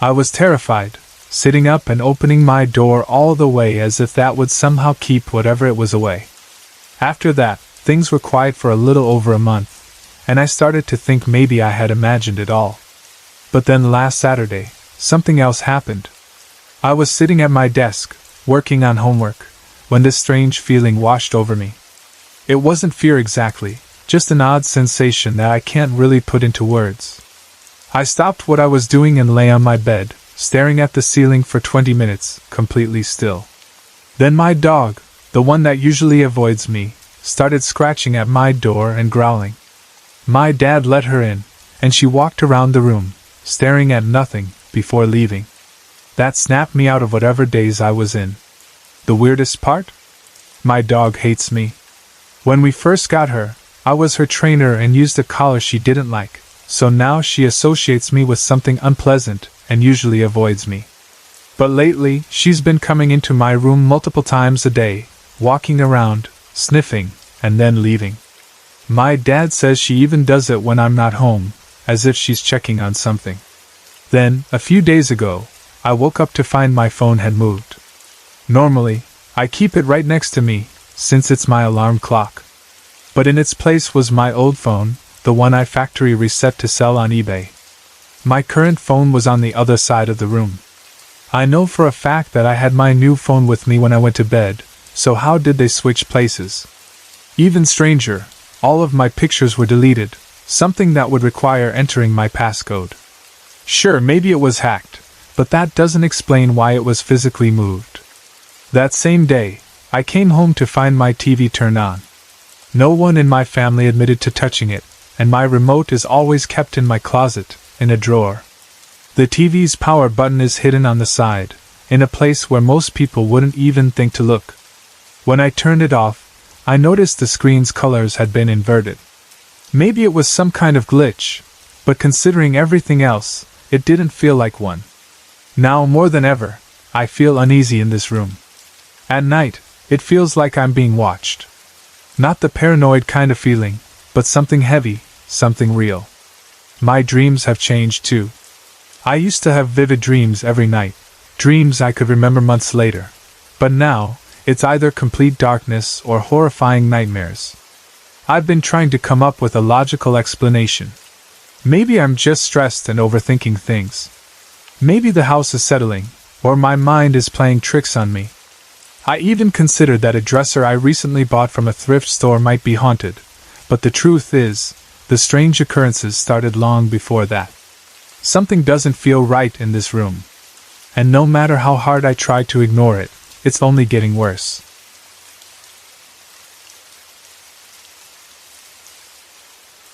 I was terrified, sitting up and opening my door all the way as if that would somehow keep whatever it was away. After that, things were quiet for a little over a month, and I started to think maybe I had imagined it all. But then last Saturday, something else happened. I was sitting at my desk, working on homework, when this strange feeling washed over me. It wasn't fear exactly, just an odd sensation that I can't really put into words. I stopped what I was doing and lay on my bed, staring at the ceiling for 20 minutes, completely still. Then my dog, the one that usually avoids me, started scratching at my door and growling. My dad let her in, and she walked around the room, staring at nothing, before leaving. That snapped me out of whatever daze I was in. The weirdest part? My dog hates me. When we first got her, I was her trainer and used a collar she didn't like, so now she associates me with something unpleasant and usually avoids me. But lately, she's been coming into my room multiple times a day, walking around, sniffing, and then leaving. My dad says she even does it when I'm not home, as if she's checking on something. Then, a few days ago, I woke up to find my phone had moved. Normally, I keep it right next to me, since it's my alarm clock. But in its place was my old phone, the one I factory reset to sell on eBay. My current phone was on the other side of the room. I know for a fact that I had my new phone with me when I went to bed, so how did they switch places? Even stranger, all of my pictures were deleted, something that would require entering my passcode. Sure, maybe it was hacked, but that doesn't explain why it was physically moved. That same day, I came home to find my TV turned on. No one in my family admitted to touching it, and my remote is always kept in my closet, in a drawer. The TV's power button is hidden on the side, in a place where most people wouldn't even think to look. When I turned it off, I noticed the screen's colors had been inverted. Maybe it was some kind of glitch, but considering everything else, it didn't feel like one. Now more than ever, I feel uneasy in this room. At night, it feels like I'm being watched. Not the paranoid kind of feeling, but something heavy, something real. My dreams have changed too. I used to have vivid dreams every night, dreams I could remember months later. But now, it's either complete darkness or horrifying nightmares. I've been trying to come up with a logical explanation. Maybe I'm just stressed and overthinking things. Maybe the house is settling, or my mind is playing tricks on me. I even considered that a dresser I recently bought from a thrift store might be haunted, but the truth is, the strange occurrences started long before that. Something doesn't feel right in this room. And no matter how hard I try to ignore it, it's only getting worse.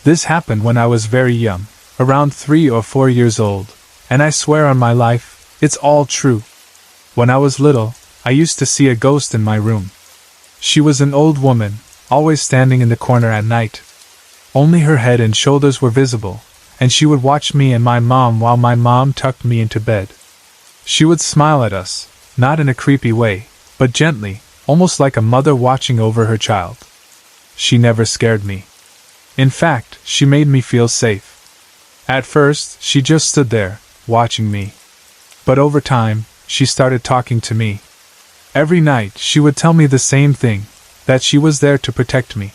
This happened when I was very young, around 3 or 4 years old, and I swear on my life, it's all true. When I was little, I used to see a ghost in my room. She was an old woman, always standing in the corner at night. Only her head and shoulders were visible, and she would watch me and my mom while my mom tucked me into bed. She would smile at us, not in a creepy way, but gently, almost like a mother watching over her child. She never scared me. In fact, she made me feel safe. At first, she just stood there, watching me. But over time, she started talking to me. Every night, she would tell me the same thing, that she was there to protect me.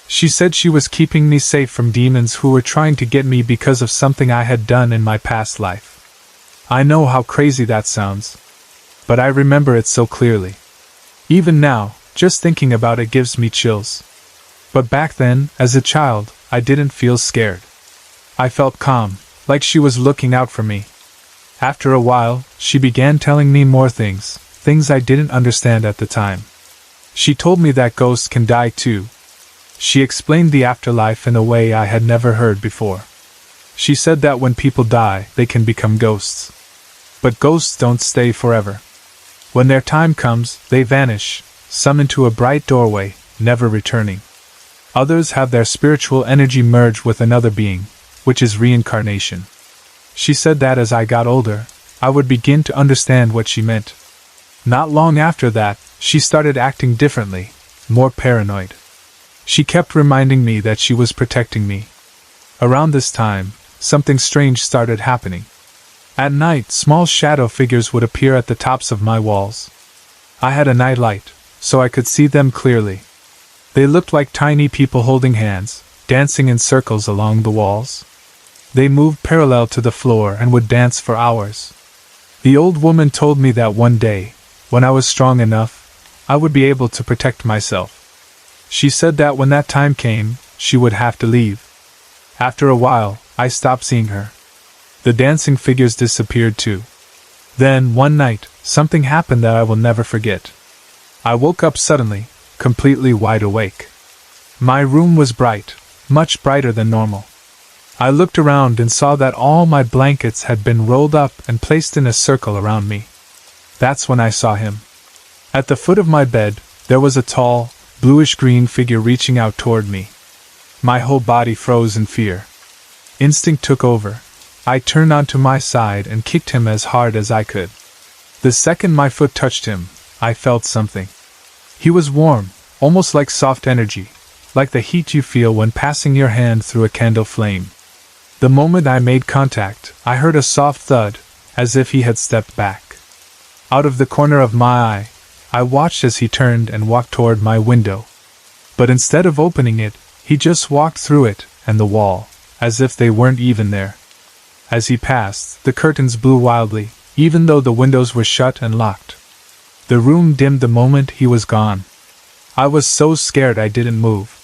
She said she was keeping me safe from demons who were trying to get me because of something I had done in my past life. I know how crazy that sounds, but I remember it so clearly. Even now, just thinking about it gives me chills. But back then, as a child, I didn't feel scared. I felt calm, like she was looking out for me. After a while, she began telling me more things I didn't understand at the time. She told me that ghosts can die too. She explained the afterlife in a way I had never heard before. She said that when people die, they can become ghosts. But ghosts don't stay forever. When their time comes, they vanish, some into a bright doorway, never returning. Others have their spiritual energy merge with another being, which is reincarnation. She said that as I got older, I would begin to understand what she meant. Not long after that, she started acting differently, more paranoid. She kept reminding me that she was protecting me. Around this time, something strange started happening. At night, small shadow figures would appear at the tops of my walls. I had a night light, so I could see them clearly. They looked like tiny people holding hands, dancing in circles along the walls. They moved parallel to the floor and would dance for hours. The old woman told me that one day, when I was strong enough, I would be able to protect myself. She said that when that time came, she would have to leave. After a while, I stopped seeing her. The dancing figures disappeared too. Then, one night, something happened that I will never forget. I woke up suddenly, completely wide awake. My room was bright, much brighter than normal. I looked around and saw that all my blankets had been rolled up and placed in a circle around me. That's when I saw him. At the foot of my bed, there was a tall, bluish-green figure reaching out toward me. My whole body froze in fear. Instinct took over. I turned onto my side and kicked him as hard as I could. The second my foot touched him, I felt something. He was warm, almost like soft energy, like the heat you feel when passing your hand through a candle flame. The moment I made contact, I heard a soft thud, as if he had stepped back. Out of the corner of my eye, I watched as he turned and walked toward my window. But instead of opening it, he just walked through it and the wall, as if they weren't even there. As he passed, the curtains blew wildly, even though the windows were shut and locked. The room dimmed the moment he was gone. I was so scared I didn't move.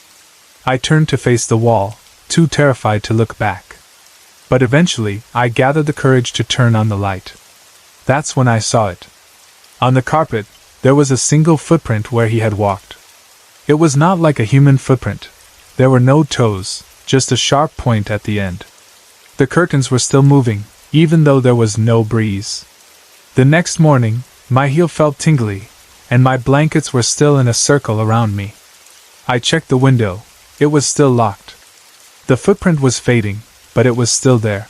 I turned to face the wall, too terrified to look back. But eventually, I gathered the courage to turn on the light. That's when I saw it. On the carpet, there was a single footprint where he had walked. It was not like a human footprint. There were no toes, just a sharp point at the end. The curtains were still moving, even though there was no breeze. The next morning, my heel felt tingly, and my blankets were still in a circle around me. I checked the window. It was still locked. The footprint was fading, but it was still there.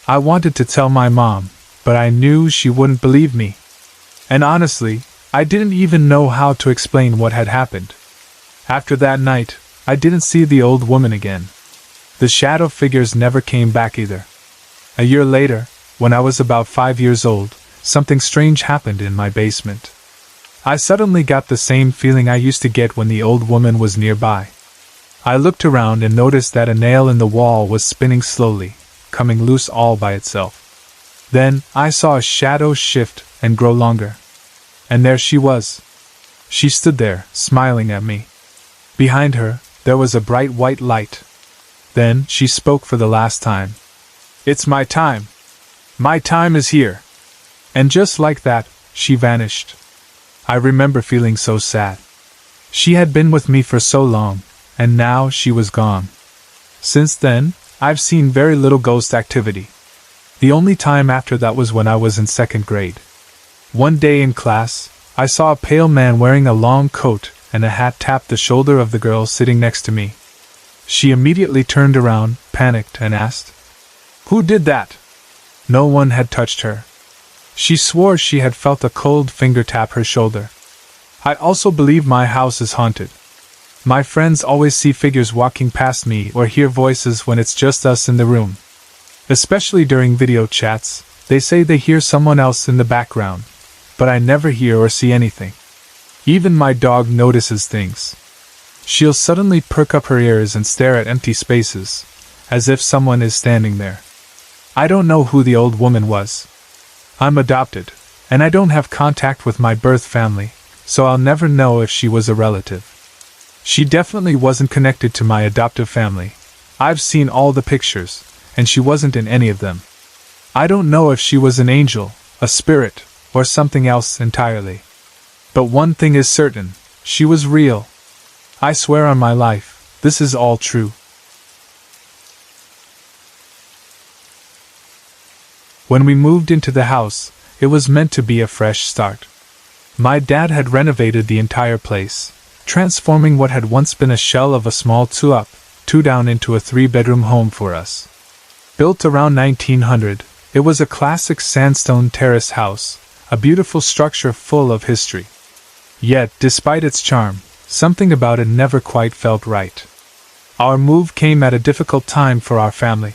I wanted to tell my mom, but I knew she wouldn't believe me. And honestly, I didn't even know how to explain what had happened. After that night, I didn't see the old woman again. The shadow figures never came back either. A year later, when I was about 5 years old, something strange happened in my basement. I suddenly got the same feeling I used to get when the old woman was nearby. I looked around and noticed that a nail in the wall was spinning slowly, coming loose all by itself. Then, I saw a shadow shift and grow longer. And there she was. She stood there, smiling at me. Behind her, there was a bright white light. Then, she spoke for the last time. "It's my time. My time is here." And just like that, she vanished. I remember feeling so sad. She had been with me for so long, and now she was gone. Since then, I've seen very little ghost activity. The only time after that was when I was in 2nd grade. One day in class, I saw a pale man wearing a long coat and a hat tap the shoulder of the girl sitting next to me. She immediately turned around, panicked, and asked, "Who did that?" No one had touched her. She swore she had felt a cold finger tap her shoulder. I also believe my house is haunted. My friends always see figures walking past me or hear voices when it's just us in the room. Especially during video chats, they say they hear someone else in the background, but I never hear or see anything. Even my dog notices things. She'll suddenly perk up her ears and stare at empty spaces, as if someone is standing there. I don't know who the old woman was. I'm adopted, and I don't have contact with my birth family, so I'll never know if she was a relative. She definitely wasn't connected to my adoptive family. I've seen all the pictures, and she wasn't in any of them. I don't know if she was an angel, a spirit, or something else entirely. But one thing is certain, she was real. I swear on my life, this is all true. When we moved into the house, it was meant to be a fresh start. My dad had renovated the entire place, transforming what had once been a shell of a small 2-up, 2-down into a 3-bedroom home for us. Built around 1900, it was a classic sandstone terrace house, a beautiful structure full of history. Yet, despite its charm, something about it never quite felt right. Our move came at a difficult time for our family.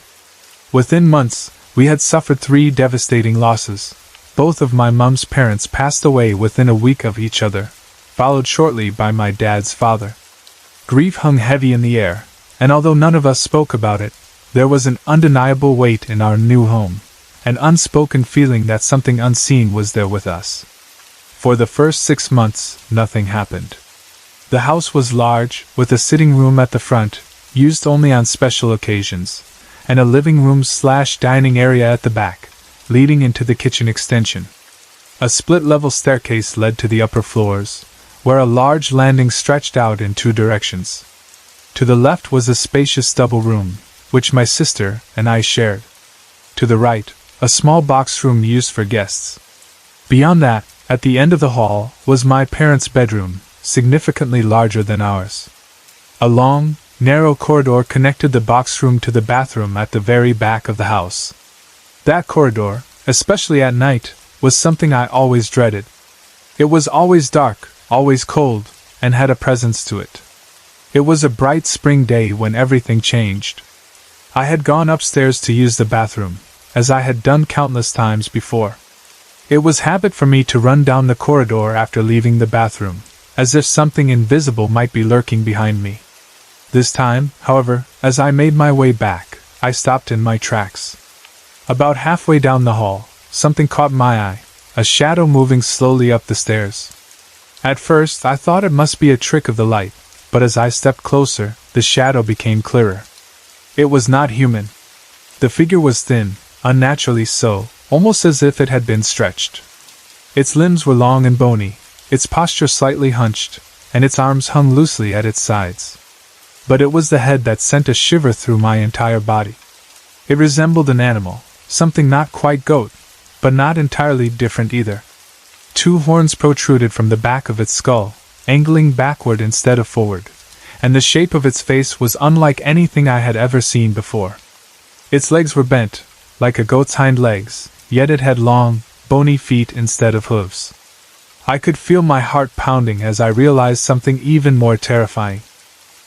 Within months, we had suffered 3 devastating losses. Both of my mom's parents passed away within a week of each other, followed shortly by my dad's father. Grief hung heavy in the air, and although none of us spoke about it, there was an undeniable weight in our new home, an unspoken feeling that something unseen was there with us. For the first 6 months, nothing happened. The house was large, with a sitting room at the front, used only on special occasions, and a living room/dining area at the back, leading into the kitchen extension. A split-level staircase led to the upper floors, where a large landing stretched out in 2 directions. To the left was a spacious double room, which my sister and I shared. To the right, a small box room used for guests. Beyond that, at the end of the hall, was my parents' bedroom, significantly larger than ours. A long, narrow corridor connected the box room to the bathroom at the very back of the house. That corridor, especially at night, was something I always dreaded. It was always dark, always cold, and had a presence to it. It was a bright spring day when everything changed. I had gone upstairs to use the bathroom, as I had done countless times before. It was habit for me to run down the corridor after leaving the bathroom, as if something invisible might be lurking behind me. This time, however, as I made my way back, I stopped in my tracks. About halfway down the hall, something caught my eye, a shadow moving slowly up the stairs. At first, I thought it must be a trick of the light, but as I stepped closer, the shadow became clearer. It was not human. The figure was thin, unnaturally so, almost as if it had been stretched. Its limbs were long and bony, its posture slightly hunched, and its arms hung loosely at its sides. But it was the head that sent a shiver through my entire body. It resembled an animal, something not quite goat, but not entirely different either. 2 horns protruded from the back of its skull, angling backward instead of forward, and the shape of its face was unlike anything I had ever seen before. Its legs were bent, like a goat's hind legs, yet it had long, bony feet instead of hooves. I could feel my heart pounding as I realized something even more terrifying.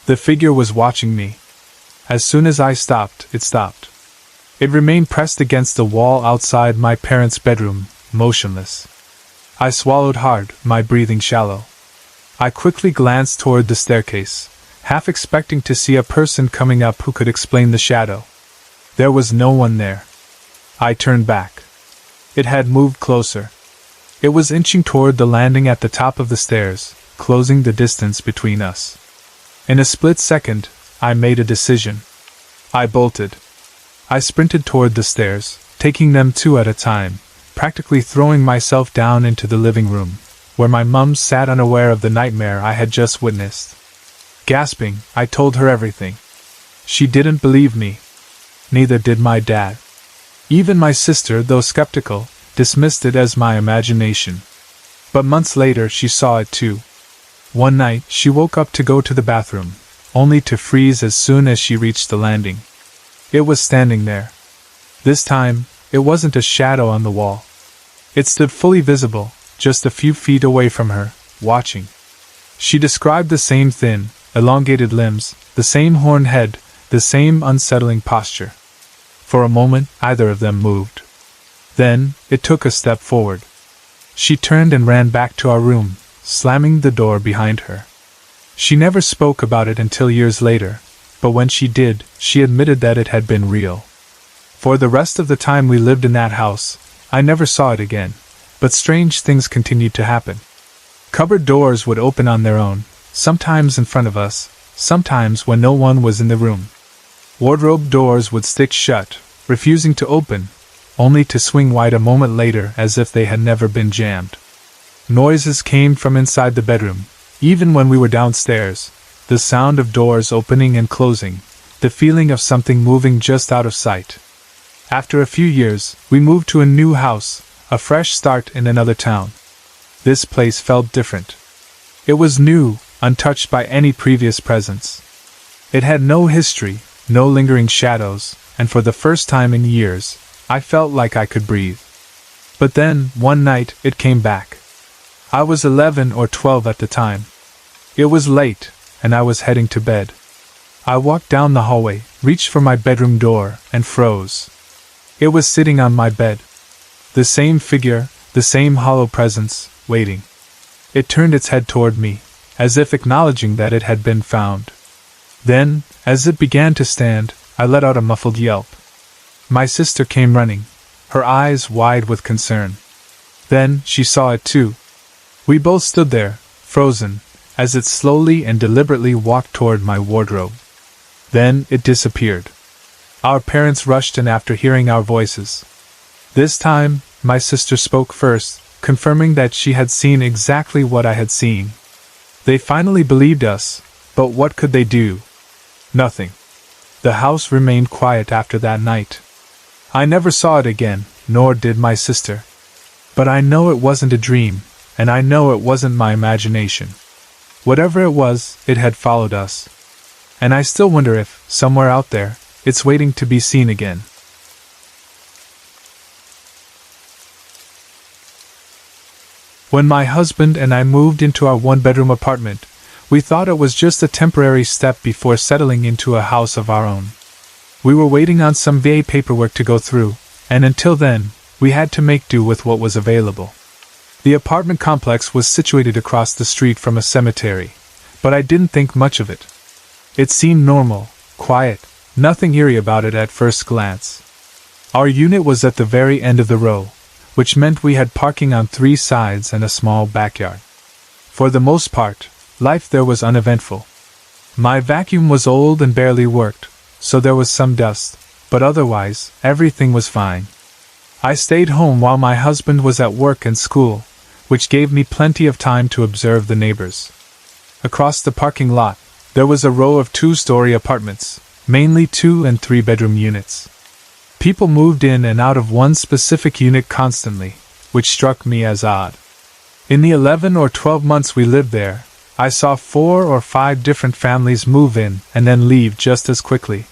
The figure was watching me. As soon as I stopped, it stopped. It remained pressed against the wall outside my parents' bedroom, motionless. I swallowed hard, my breathing shallow. I quickly glanced toward the staircase, half expecting to see a person coming up who could explain the shadow. There was no one there. I turned back. It had moved closer. It was inching toward the landing at the top of the stairs, closing the distance between us. In a split second, I made a decision. I bolted. I sprinted toward the stairs, taking them 2 at a time, practically throwing myself down into the living room, where my mum sat unaware of the nightmare I had just witnessed. Gasping, I told her everything. She didn't believe me. Neither did my dad. Even my sister, though skeptical, dismissed it as my imagination. But months later she saw it too. One night, she woke up to go to the bathroom, only to freeze as soon as she reached the landing. It was standing there. This time, it wasn't a shadow on the wall. It stood fully visible, just a few feet away from her, watching. She described the same thin, elongated limbs, the same horned head, the same unsettling posture. For a moment, either of them moved. Then, it took a step forward. She turned and ran back to our room, slamming the door behind her. She never spoke about it until years later, but when she did, she admitted that it had been real. For the rest of the time we lived in that house, I never saw it again, but strange things continued to happen. Cupboard doors would open on their own, sometimes in front of us, sometimes when no one was in the room. Wardrobe doors would stick shut, refusing to open, only to swing wide a moment later as if they had never been jammed. Noises came from inside the bedroom, even when we were downstairs, the sound of doors opening and closing, the feeling of something moving just out of sight. After a few years, we moved to a new house, a fresh start in another town. This place felt different. It was new, untouched by any previous presence. It had no history, no lingering shadows, and for the first time in years, I felt like I could breathe. But then, one night, it came back. I was 11 or 12 at the time. It was late, and I was heading to bed. I walked down the hallway, reached for my bedroom door, and froze. It was sitting on my bed. The same figure, the same hollow presence, waiting. It turned its head toward me, as if acknowledging that it had been found. Then, as it began to stand, I let out a muffled yelp. My sister came running, her eyes wide with concern. Then, she saw it too. We both stood there, frozen, as it slowly and deliberately walked toward my wardrobe. Then, it disappeared. Our parents rushed in after hearing our voices. This time, my sister spoke first, confirming that she had seen exactly what I had seen. They finally believed us, but what could they do? Nothing. The house remained quiet after that night. I never saw it again, nor did my sister. But I know it wasn't a dream, and I know it wasn't my imagination. Whatever it was, it had followed us. And I still wonder if, somewhere out there, it's waiting to be seen again. When my husband and I moved into our one-bedroom apartment, we thought it was just a temporary step before settling into a house of our own. We were waiting on some VA paperwork to go through, and until then, we had to make do with what was available. The apartment complex was situated across the street from a cemetery, but I didn't think much of it. It seemed normal, quiet, nothing eerie about it at first glance. Our unit was at the very end of the row, which meant we had parking on 3 sides and a small backyard. For the most part, life there was uneventful. My vacuum was old and barely worked, so there was some dust, but otherwise, everything was fine. I stayed home while my husband was at work and school, which gave me plenty of time to observe the neighbors. Across the parking lot, there was a row of 2-story apartments, mainly 2- and 3-bedroom units. People moved in and out of one specific unit constantly, which struck me as odd. In the 11 or 12 months we lived there, I saw 4 or 5 different families move in and then leave just as quickly.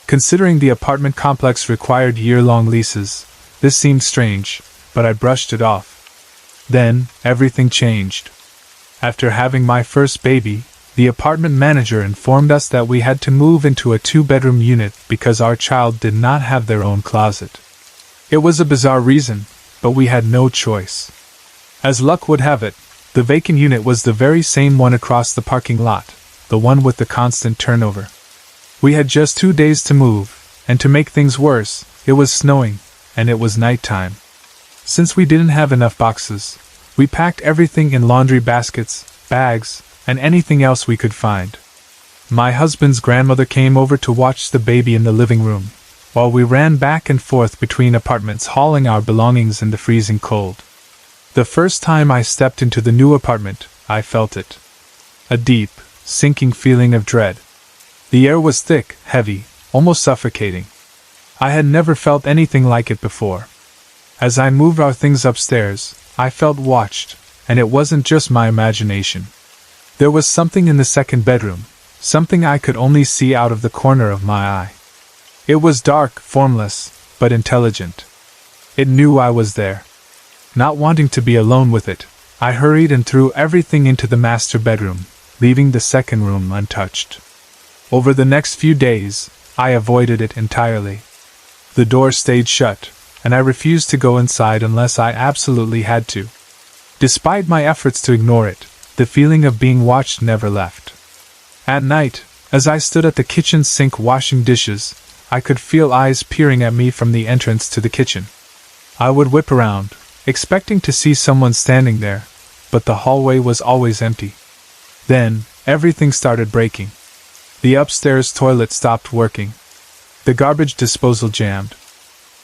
Considering the apartment complex required year-long leases, this seemed strange, but I brushed it off. Then, everything changed. After having my first baby, the apartment manager informed us that we had to move into a 2-bedroom unit because our child did not have their own closet. It was a bizarre reason, but we had no choice. As luck would have it, the vacant unit was the very same one across the parking lot, the one with the constant turnover. We had just 2 days to move, and to make things worse, it was snowing, and it was nighttime. Since we didn't have enough boxes, we packed everything in laundry baskets, bags, and anything else we could find. My husband's grandmother came over to watch the baby in the living room, while we ran back and forth between apartments hauling our belongings in the freezing cold. The first time I stepped into the new apartment, I felt it. A deep, sinking feeling of dread. The air was thick, heavy, almost suffocating. I had never felt anything like it before. As I moved our things upstairs, I felt watched, and it wasn't just my imagination. There was something in the second bedroom, something I could only see out of the corner of my eye. It was dark, formless, but intelligent. It knew I was there. Not wanting to be alone with it, I hurried and threw everything into the master bedroom, leaving the second room untouched. Over the next few days, I avoided it entirely. The door stayed shut, and I refused to go inside unless I absolutely had to. Despite my efforts to ignore it, the feeling of being watched never left. At night, as I stood at the kitchen sink washing dishes, I could feel eyes peering at me from the entrance to the kitchen. I would whip around, expecting to see someone standing there, but the hallway was always empty. Then, everything started breaking. The upstairs toilet stopped working. The garbage disposal jammed.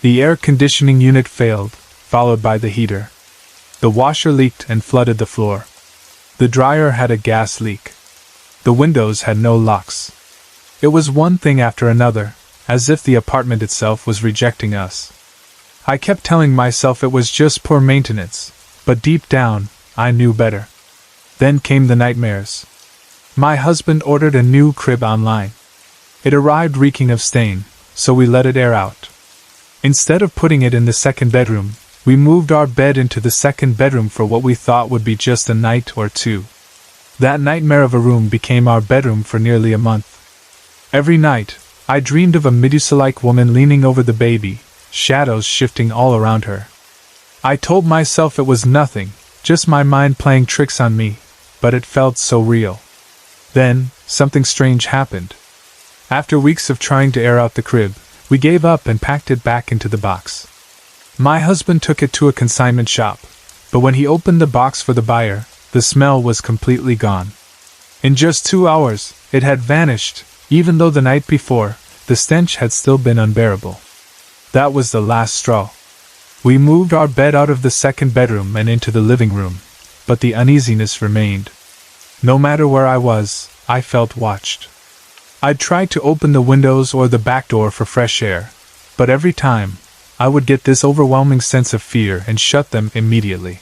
The air conditioning unit failed, followed by the heater. The washer leaked and flooded the floor. The dryer had a gas leak. The windows had no locks. It was one thing after another, as if the apartment itself was rejecting us. I kept telling myself it was just poor maintenance, but deep down, I knew better. Then came the nightmares. My husband ordered a new crib online. It arrived reeking of stain, so we let it air out. Instead of putting it in the second bedroom, we moved our bed into the second bedroom for what we thought would be just a night or two. That nightmare of a room became our bedroom for nearly a month. Every night, I dreamed of a Medusa-like woman leaning over the baby, shadows shifting all around her. I told myself it was nothing, just my mind playing tricks on me, but it felt so real. Then, something strange happened. After weeks of trying to air out the crib, we gave up and packed it back into the box. My husband took it to a consignment shop, but when he opened the box for the buyer, the smell was completely gone. In just 2 hours, it had vanished, even though the night before, the stench had still been unbearable. That was the last straw. We moved our bed out of the second bedroom and into the living room, but the uneasiness remained. No matter where I was, I felt watched. I'd try to open the windows or the back door for fresh air, but every time, I would get this overwhelming sense of fear and shut them immediately.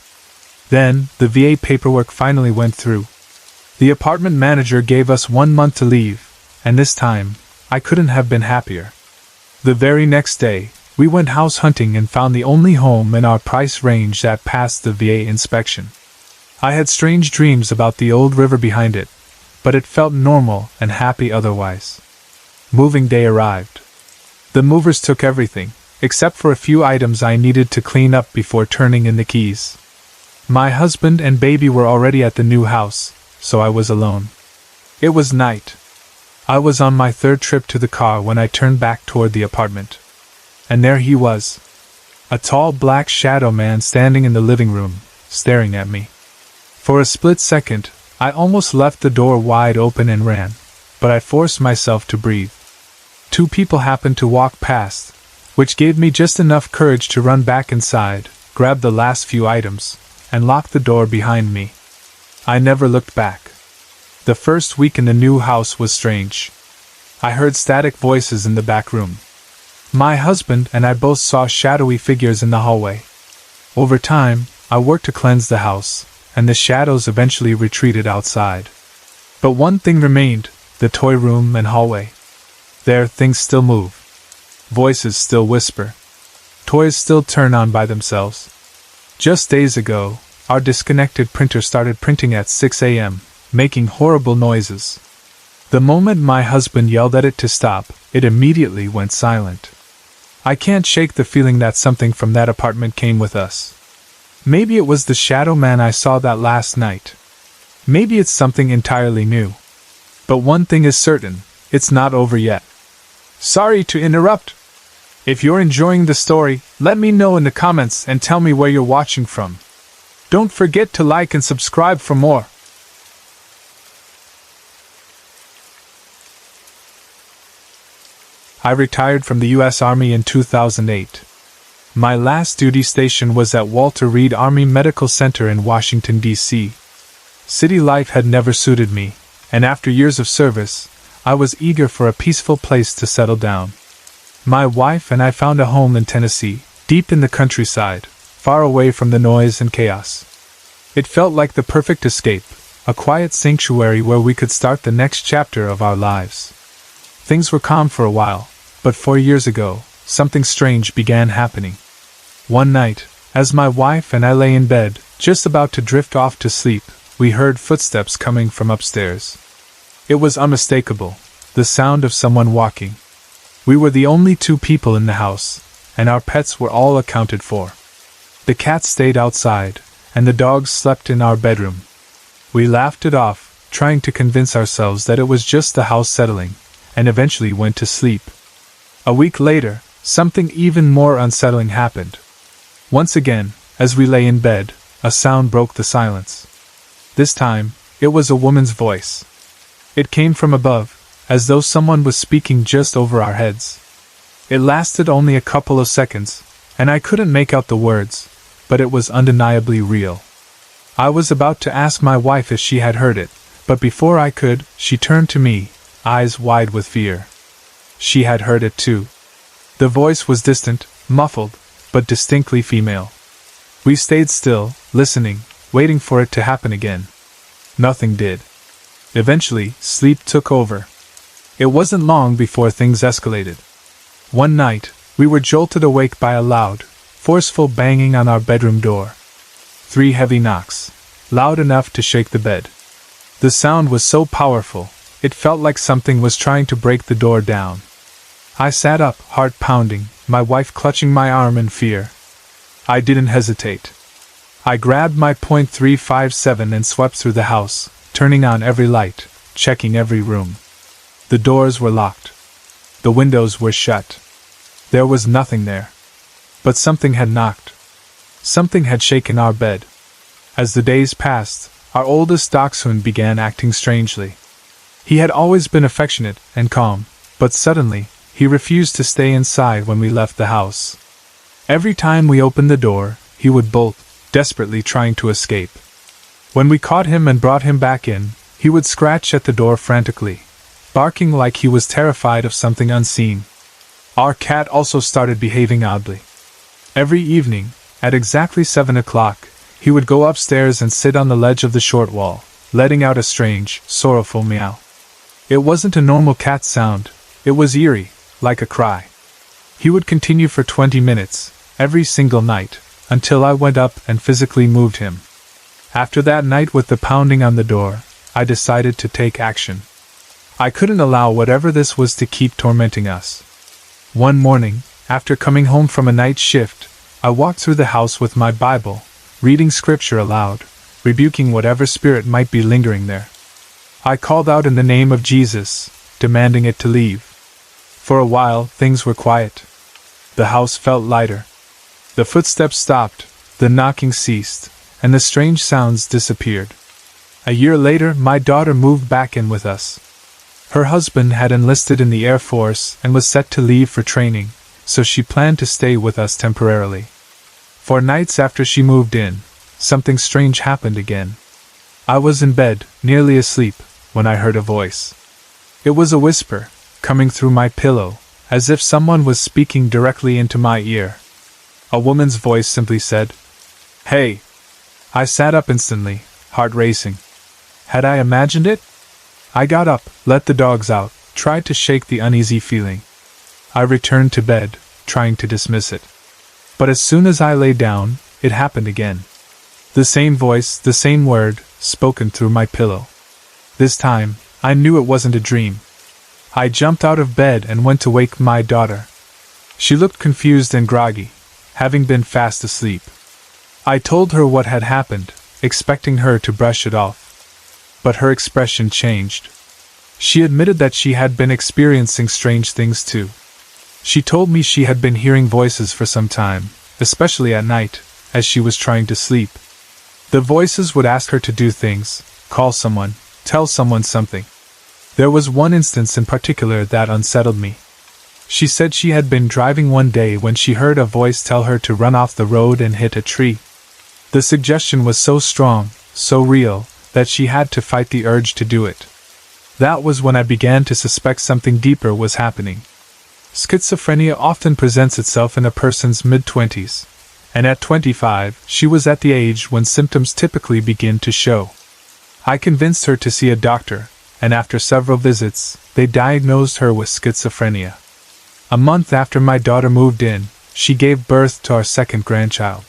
Then, the VA paperwork finally went through. The apartment manager gave us 1 month to leave, and this time, I couldn't have been happier. The very next day, we went house hunting and found the only home in our price range that passed the VA inspection. I had strange dreams about the old river behind it, but it felt normal and happy otherwise. Moving day arrived. The movers took everything, except for a few items I needed to clean up before turning in the keys. My husband and baby were already at the new house, so I was alone. It was night. I was on my third trip to the car when I turned back toward the apartment. And there he was. A tall black shadow man standing in the living room, staring at me. For a split second, I almost left the door wide open and ran, but I forced myself to breathe. 2 people happened to walk past, which gave me just enough courage to run back inside, grab the last few items, and lock the door behind me. I never looked back. The first week in the new house was strange. I heard static voices in the back room. My husband and I both saw shadowy figures in the hallway. Over time, I worked to cleanse the house, and the shadows eventually retreated outside. But one thing remained, the toy room and hallway. There, things still move. Voices still whisper. Toys still turn on by themselves. Just days ago, our disconnected printer started printing at 6 a.m., making horrible noises. The moment my husband yelled at it to stop, it immediately went silent. I can't shake the feeling that something from that apartment came with us. Maybe it was the shadow man I saw that last night. Maybe it's something entirely new. But one thing is certain, it's not over yet. Sorry to interrupt. If you're enjoying the story, let me know in the comments and tell me where you're watching from. Don't forget to like and subscribe for more. I retired from the U.S. Army in 2008. My last duty station was at Walter Reed Army Medical Center in Washington, D.C. City life had never suited me, and after years of service, I was eager for a peaceful place to settle down. My wife and I found a home in Tennessee, deep in the countryside, far away from the noise and chaos. It felt like the perfect escape, a quiet sanctuary where we could start the next chapter of our lives. Things were calm for a while, but 4 years ago, something strange began happening. One night, As my wife and I lay in bed, just about to drift off to sleep, we heard footsteps coming from upstairs. It was unmistakable, the sound of someone walking. We were the only 2 people in the house, and our pets were all accounted for. The cat stayed outside, and the dogs slept in our bedroom. We laughed it off, trying to convince ourselves that it was just the house settling, and eventually went to sleep. A week later, something even more unsettling happened. Once again, as we lay in bed, a sound broke the silence. This time, it was a woman's voice. It came from above, as though someone was speaking just over our heads. It lasted only a couple of seconds, and I couldn't make out the words, but it was undeniably real. I was about to ask my wife if she had heard it, but before I could, she turned to me, eyes wide with fear. She had heard it too. The voice was distant, muffled, but distinctly female. We stayed still, listening, waiting for it to happen again. Nothing did. Eventually, sleep took over. It wasn't long before things escalated. One night, we were jolted awake by a loud, forceful banging on our bedroom door. 3 heavy knocks, loud enough to shake the bed. The sound was so powerful, it felt like something was trying to break the door down. I sat up, heart pounding, my wife clutching my arm in fear. I didn't hesitate. I grabbed my .357 and swept through the house, turning on every light, checking every room. The doors were locked. The windows were shut. There was nothing there. But something had knocked. Something had shaken our bed. As the days passed, our oldest dachshund began acting strangely. He had always been affectionate and calm, but suddenly, he refused to stay inside when we left the house. Every time we opened the door, he would bolt, desperately trying to escape. When we caught him and brought him back in, he would scratch at the door frantically, barking like he was terrified of something unseen. Our cat also started behaving oddly. Every evening, at exactly 7 o'clock, he would go upstairs and sit on the ledge of the short wall, letting out a strange, sorrowful meow. It wasn't a normal cat sound, it was eerie, like a cry. He would continue for 20 minutes, every single night, until I went up and physically moved him. After that night with the pounding on the door, I decided to take action. I couldn't allow whatever this was to keep tormenting us. One morning, after coming home from a night shift, I walked through the house with my Bible, reading scripture aloud, rebuking whatever spirit might be lingering there. I called out in the name of Jesus, demanding it to leave. For a while, things were quiet. The house felt lighter. The footsteps stopped, the knocking ceased, and the strange sounds disappeared. A year later, my daughter moved back in with us. Her husband had enlisted in the Air Force and was set to leave for training, so she planned to stay with us temporarily. For nights after she moved in, something strange happened again. I was in bed, nearly asleep, when I heard a voice. It was a whisper, coming through my pillow, as if someone was speaking directly into my ear. A woman's voice simply said, "Hey." I sat up instantly, heart racing. Had I imagined it? I got up, let the dogs out, tried to shake the uneasy feeling. I returned to bed, trying to dismiss it. But as soon as I lay down, it happened again. The same voice, the same word, spoken through my pillow. This time, I knew it wasn't a dream. I jumped out of bed and went to wake my daughter. She looked confused and groggy, having been fast asleep. I told her what had happened, expecting her to brush it off. But her expression changed. She admitted that she had been experiencing strange things too. She told me she had been hearing voices for some time, especially at night, as she was trying to sleep. The voices would ask her to do things, call someone, tell someone something. There was one instance in particular that unsettled me. She said she had been driving one day when she heard a voice tell her to run off the road and hit a tree. The suggestion was so strong, so real, that she had to fight the urge to do it. That was when I began to suspect something deeper was happening. Schizophrenia often presents itself in a person's mid-20s, and at 25, she was at the age when symptoms typically begin to show. I convinced her to see a doctor, and after several visits, they diagnosed her with schizophrenia. A month after my daughter moved in, she gave birth to our second grandchild.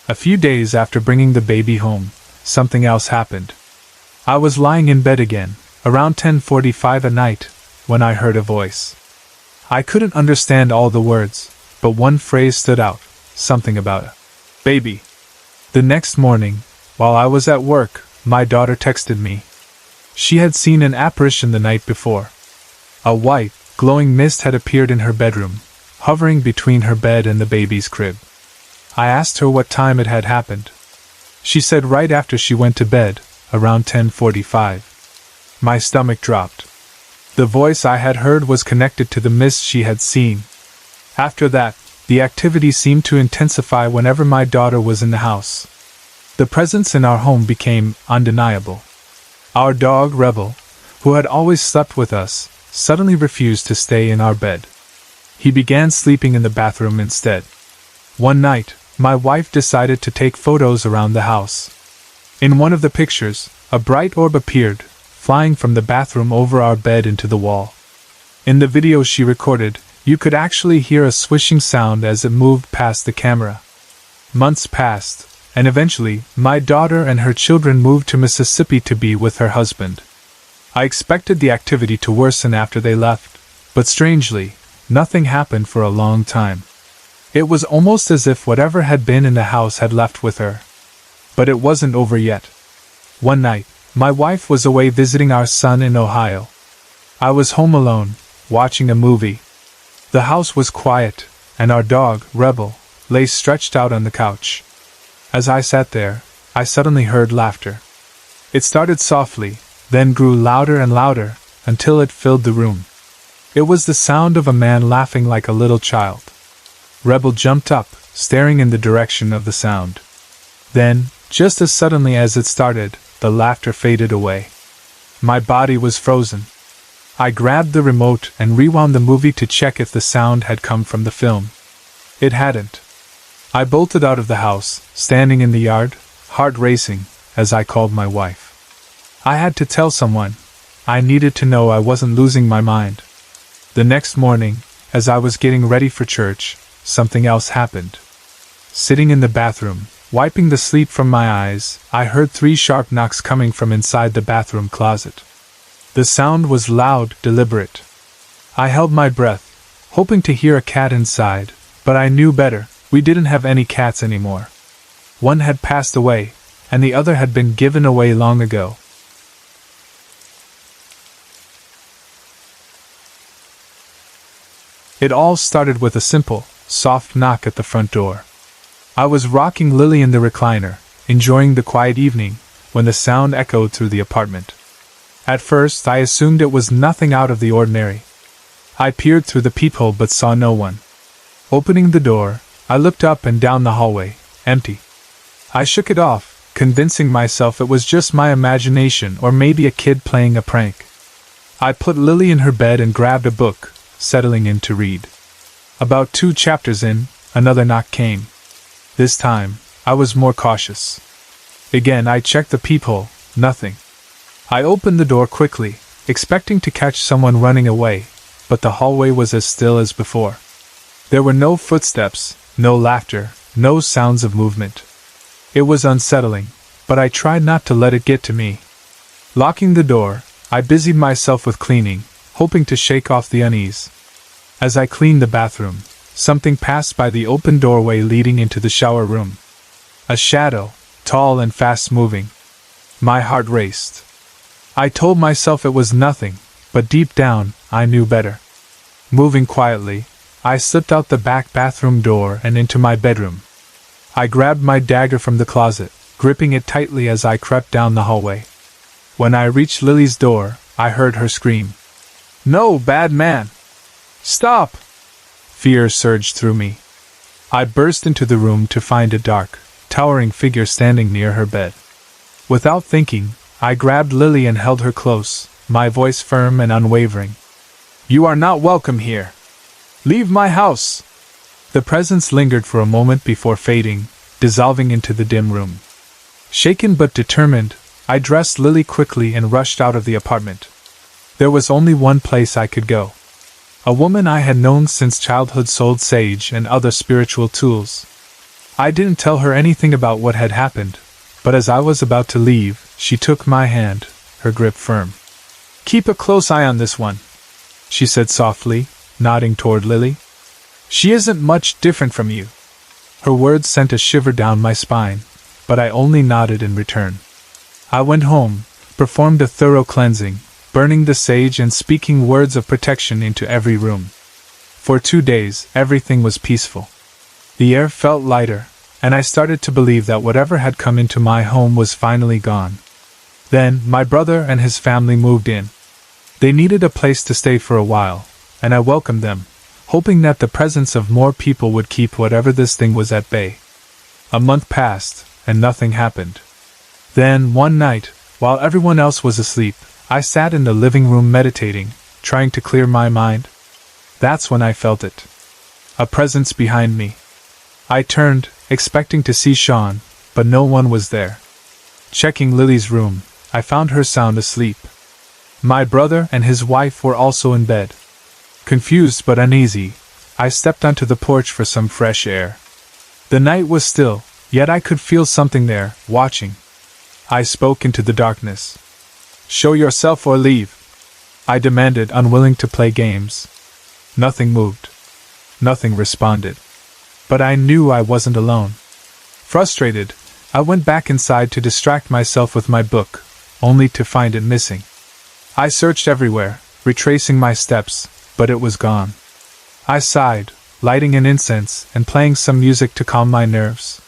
A few days after bringing the baby home, something else happened. I was lying in bed again, around 10:45 at night, when I heard a voice. I couldn't understand all the words, but one phrase stood out, something about a baby. The next morning, while I was at work, my daughter texted me. She had seen an apparition the night before. A white, glowing mist had appeared in her bedroom, hovering between her bed and the baby's crib. I asked her what time it had happened. She said right after she went to bed, around 10:45. My stomach dropped. The voice I had heard was connected to the mist she had seen. After that, the activity seemed to intensify whenever my daughter was in the house. The presence in our home became undeniable. Our dog, Rebel, who had always slept with us, suddenly refused to stay in our bed. He began sleeping in the bathroom instead. One night, my wife decided to take photos around the house. In one of the pictures, a bright orb appeared, flying from the bathroom over our bed into the wall. In the video she recorded, you could actually hear a swishing sound as it moved past the camera. Months passed, and eventually, my daughter and her children moved to Mississippi to be with her husband. I expected the activity to worsen after they left, but strangely, nothing happened for a long time. It was almost as if whatever had been in the house had left with her. But it wasn't over yet. One night, my wife was away visiting our son in Ohio. I was home alone, watching a movie. The house was quiet, and our dog, Rebel, lay stretched out on the couch. As I sat there, I suddenly heard laughter. It started softly, then grew louder and louder, until it filled the room. It was the sound of a man laughing like a little child. Rebel jumped up, staring in the direction of the sound. Then, just as suddenly as it started, the laughter faded away. My body was frozen. I grabbed the remote and rewound the movie to check if the sound had come from the film. It hadn't. I bolted out of the house, standing in the yard, heart racing, as I called my wife. I had to tell someone. I needed to know I wasn't losing my mind. The next morning, as I was getting ready for church, something else happened. Sitting in the bathroom, wiping the sleep from my eyes, I heard 3 sharp knocks coming from inside the bathroom closet. The sound was loud, deliberate. I held my breath, hoping to hear a cat inside, but I knew better. We didn't have any cats anymore. One had passed away, and the other had been given away long ago. It all started with a simple, soft knock at the front door. I was rocking Lily in the recliner, enjoying the quiet evening, when the sound echoed through the apartment. At first I assumed it was nothing out of the ordinary. I peered through the peephole but saw no one. Opening the door, I looked up and down the hallway, empty. I shook it off, convincing myself it was just my imagination or maybe a kid playing a prank. I put Lily in her bed and grabbed a book, settling in to read. About 2 chapters in, another knock came. This time, I was more cautious. Again I checked the peephole, nothing. I opened the door quickly, expecting to catch someone running away, but the hallway was as still as before. There were no footsteps, no laughter, no sounds of movement. It was unsettling, but I tried not to let it get to me. Locking the door, I busied myself with cleaning, hoping to shake off the unease. As I cleaned the bathroom, something passed by the open doorway leading into the shower room. A shadow, tall and fast-moving. My heart raced. I told myself it was nothing, but deep down, I knew better. Moving quietly, I slipped out the back bathroom door and into my bedroom. I grabbed my dagger from the closet, gripping it tightly as I crept down the hallway. When I reached Lily's door, I heard her scream. "No, bad man! Stop!" Fear surged through me. I burst into the room to find a dark, towering figure standing near her bed. Without thinking, I grabbed Lily and held her close, my voice firm and unwavering. "You are not welcome here. Leave my house!" The presence lingered for a moment before fading, dissolving into the dim room. Shaken but determined, I dressed Lily quickly and rushed out of the apartment. There was only one place I could go. A woman I had known since childhood sold sage and other spiritual tools. I didn't tell her anything about what had happened, but as I was about to leave, she took my hand, her grip firm. "Keep a close eye on this one," she said softly, nodding toward Lily. "She isn't much different from you." Her words sent a shiver down my spine, but I only nodded in return. I went home, performed a thorough cleansing, burning the sage and speaking words of protection into every room. For 2 days, everything was peaceful. The air felt lighter, and I started to believe that whatever had come into my home was finally gone. Then, my brother and his family moved in. They needed a place to stay for a while, and I welcomed them, hoping that the presence of more people would keep whatever this thing was at bay. A month passed, and nothing happened. Then, one night, while everyone else was asleep, I sat in the living room meditating, trying to clear my mind. That's when I felt it. A presence behind me. I turned, expecting to see Sean, but no one was there. Checking Lily's room, I found her sound asleep. My brother and his wife were also in bed. Confused but uneasy, I stepped onto the porch for some fresh air. The night was still, yet I could feel something there, watching. I spoke into the darkness. "Show yourself or leave," I demanded, unwilling to play games. Nothing moved. Nothing responded. But I knew I wasn't alone. Frustrated, I went back inside to distract myself with my book, only to find it missing. I searched everywhere, retracing my steps, but it was gone. I sighed, lighting an incense and playing some music to calm my nerves.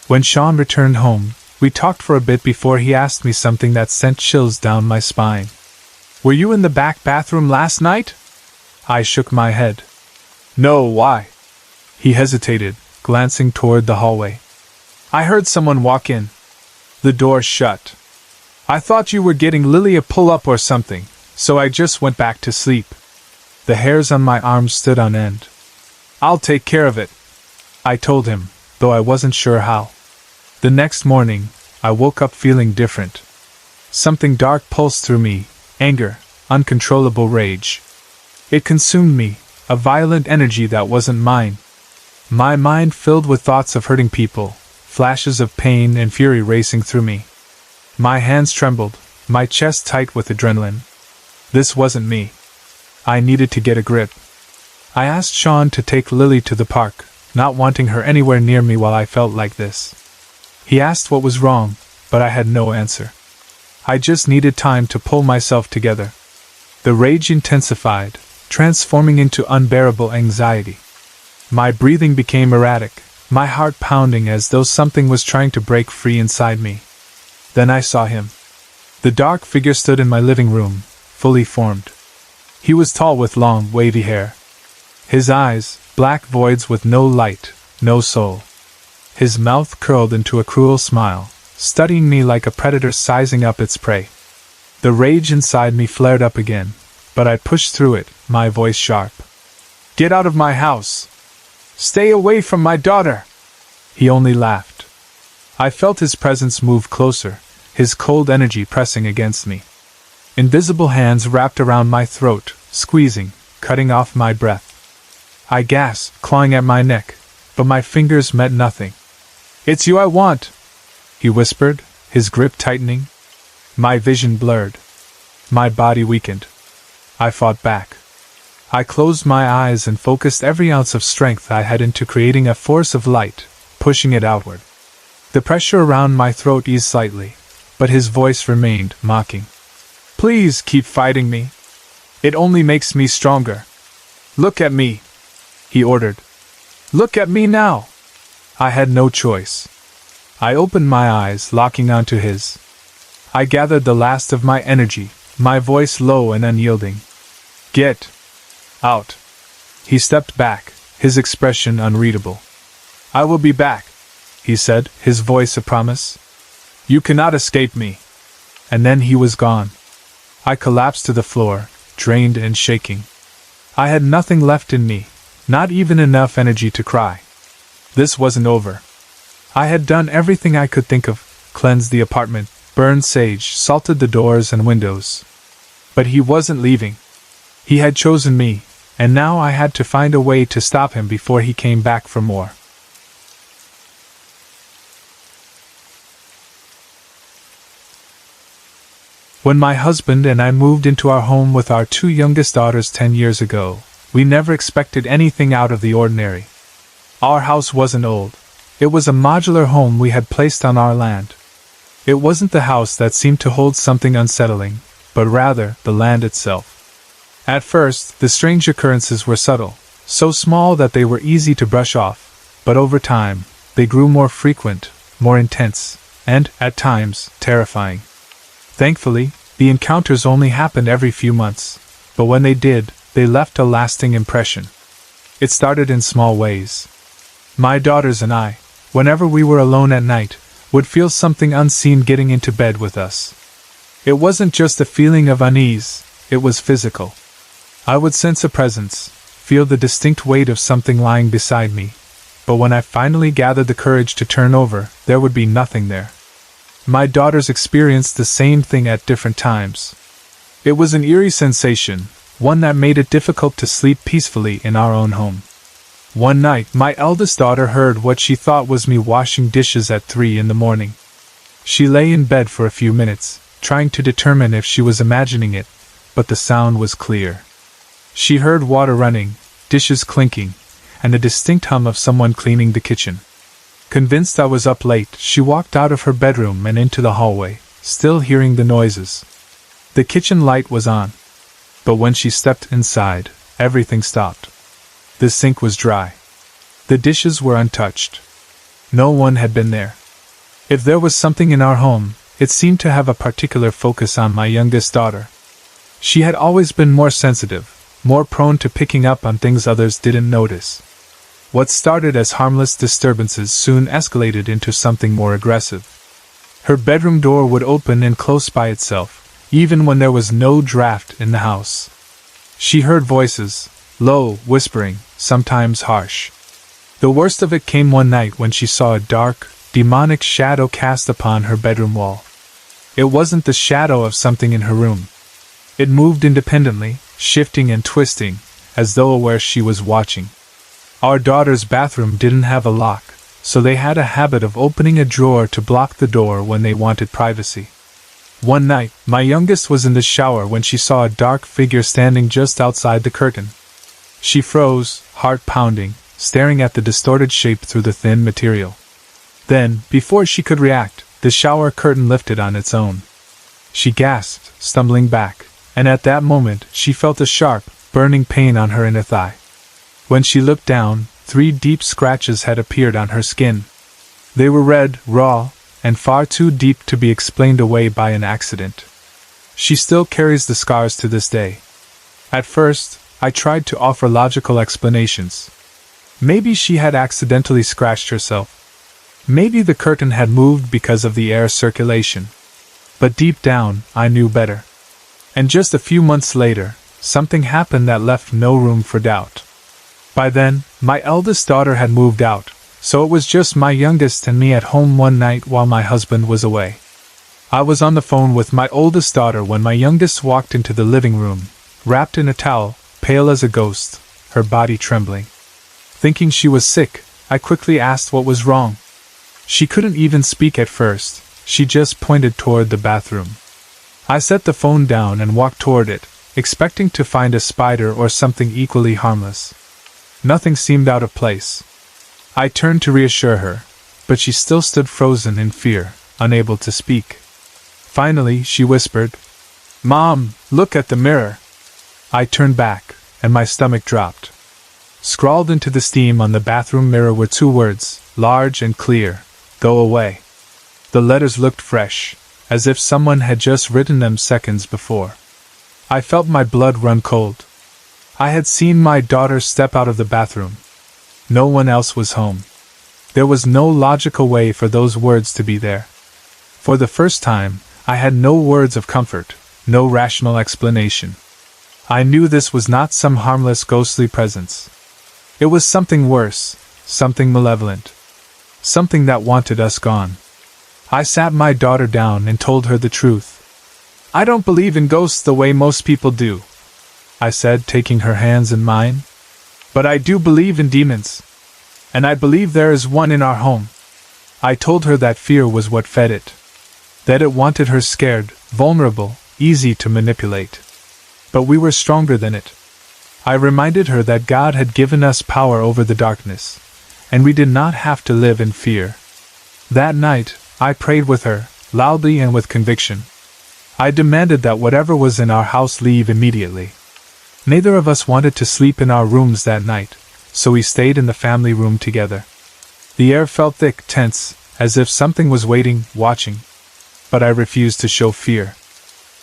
When Sean returned home, we talked for a bit before he asked me something that sent chills down my spine. "Were you in the back bathroom last night?" I shook my head. "No, why?" He hesitated, glancing toward the hallway. "I heard someone walk in. The door shut. I thought you were getting Lily a pull-up or something, so I just went back to sleep." The hairs on my arms stood on end. "I'll take care of it," I told him, though I wasn't sure how. The next morning, I woke up feeling different. Something dark pulsed through me, anger, uncontrollable rage. It consumed me, a violent energy that wasn't mine. My mind filled with thoughts of hurting people, flashes of pain and fury racing through me. My hands trembled, my chest tight with adrenaline. This wasn't me. I needed to get a grip. I asked Sean to take Lily to the park, not wanting her anywhere near me while I felt like this. He asked what was wrong, but I had no answer. I just needed time to pull myself together. The rage intensified, transforming into unbearable anxiety. My breathing became erratic, my heart pounding as though something was trying to break free inside me. Then I saw him. The dark figure stood in my living room, fully formed. He was tall with long, wavy hair. His eyes, black voids with no light, no soul. His mouth curled into a cruel smile, studying me like a predator sizing up its prey. The rage inside me flared up again, but I pushed through it, my voice sharp. "Get out of my house! Stay away from my daughter!" He only laughed. I felt his presence move closer, his cold energy pressing against me. Invisible hands wrapped around my throat, squeezing, cutting off my breath. I gasped, clawing at my neck, but my fingers met nothing. "It's you I want," he whispered, his grip tightening. My vision blurred. My body weakened. I fought back. I closed my eyes and focused every ounce of strength I had into creating a force of light, pushing it outward. The pressure around my throat eased slightly, but his voice remained, mocking. "Please keep fighting me. It only makes me stronger. Look at me," he ordered. "Look at me now." I had no choice. I opened my eyes, locking onto his. I gathered the last of my energy, my voice low and unyielding. "Get out." He stepped back, his expression unreadable. "I will be back," he said, his voice a promise. "You cannot escape me." And then he was gone. I collapsed to the floor, drained and shaking. I had nothing left in me, not even enough energy to cry. This wasn't over. I had done everything I could think of, cleansed the apartment, burned sage, salted the doors and windows. But he wasn't leaving. He had chosen me, and now I had to find a way to stop him before he came back for more. When my husband and I moved into our home with our two youngest daughters 10 years ago, we never expected anything out of the ordinary. Our house wasn't old. It was a modular home we had placed on our land. It wasn't the house that seemed to hold something unsettling, but rather the land itself. At first, the strange occurrences were subtle, so small that they were easy to brush off, but over time, they grew more frequent, more intense, and, at times, terrifying. Thankfully, the encounters only happened every few months, but when they did, they left a lasting impression. It started in small ways. My daughters and I, whenever we were alone at night, would feel something unseen getting into bed with us. It wasn't just a feeling of unease, it was physical. I would sense a presence, feel the distinct weight of something lying beside me, but when I finally gathered the courage to turn over, there would be nothing there. My daughters experienced the same thing at different times. It was an eerie sensation, one that made it difficult to sleep peacefully in our own home. One night, my eldest daughter heard what she thought was me washing dishes at 3 in the morning. She lay in bed for a few minutes, trying to determine if she was imagining it, but the sound was clear. She heard water running, dishes clinking, and a distinct hum of someone cleaning the kitchen. Convinced I was up late, she walked out of her bedroom and into the hallway, still hearing the noises. The kitchen light was on, but when she stepped inside, everything stopped. The sink was dry. The dishes were untouched. No one had been there. If there was something in our home, it seemed to have a particular focus on my youngest daughter. She had always been more sensitive, more prone to picking up on things others didn't notice. What started as harmless disturbances soon escalated into something more aggressive. Her bedroom door would open and close by itself, even when there was no draft in the house. She heard voices, low, whispering, sometimes harsh. The worst of it came one night when she saw a dark, demonic shadow cast upon her bedroom wall. It wasn't the shadow of something in her room. It moved independently, shifting and twisting, as though aware she was watching. Our daughter's bathroom didn't have a lock, so they had a habit of opening a drawer to block the door when they wanted privacy. One night, my youngest was in the shower when she saw a dark figure standing just outside the curtain. She froze, heart pounding, staring at the distorted shape through the thin material. Then, before she could react, the shower curtain lifted on its own. She gasped, stumbling back, and at that moment she felt a sharp, burning pain on her inner thigh. When she looked down, 3 deep scratches had appeared on her skin. They were red, raw, and far too deep to be explained away by an accident. She still carries the scars to this day. At first, I tried to offer logical explanations. Maybe she had accidentally scratched herself. Maybe the curtain had moved because of the air circulation. But deep down, I knew better. And just a few months later, something happened that left no room for doubt. By then, my eldest daughter had moved out, so it was just my youngest and me at home one night while my husband was away. I was on the phone with my oldest daughter when my youngest walked into the living room, wrapped in a towel, pale as a ghost, her body trembling. Thinking she was sick, I quickly asked what was wrong. She couldn't even speak at first, she just pointed toward the bathroom. I set the phone down and walked toward it, expecting to find a spider or something equally harmless. Nothing seemed out of place. I turned to reassure her, but she still stood frozen in fear, unable to speak. Finally, she whispered, "Mom, look at the mirror." I turned back, and my stomach dropped. Scrawled into the steam on the bathroom mirror were 2 words, large and clear, "Go away." The letters looked fresh, as if someone had just written them seconds before. I felt my blood run cold. I had seen my daughter step out of the bathroom. No one else was home. There was no logical way for those words to be there. For the first time, I had no words of comfort, no rational explanation. I knew this was not some harmless ghostly presence. It was something worse, something malevolent. Something that wanted us gone. I sat my daughter down and told her the truth. "I don't believe in ghosts the way most people do," I said, taking her hands in mine. "But I do believe in demons. And I believe there is one in our home." I told her that fear was what fed it. That it wanted her scared, vulnerable, easy to manipulate. But we were stronger than it. I reminded her that God had given us power over the darkness, and we did not have to live in fear. That night, I prayed with her, loudly and with conviction. I demanded that whatever was in our house leave immediately. Neither of us wanted to sleep in our rooms that night, so we stayed in the family room together. The air felt thick, tense, as if something was waiting, watching. But I refused to show fear.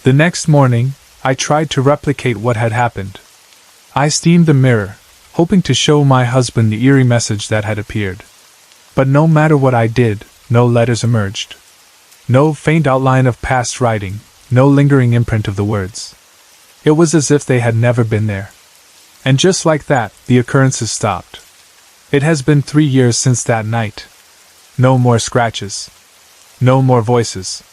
The next morning, I tried to replicate what had happened. I steamed the mirror, hoping to show my husband the eerie message that had appeared. But no matter what I did, no letters emerged. No faint outline of past writing, no lingering imprint of the words. It was as if they had never been there. And just like that, the occurrences stopped. It has been 3 years since that night. No more scratches. No more voices.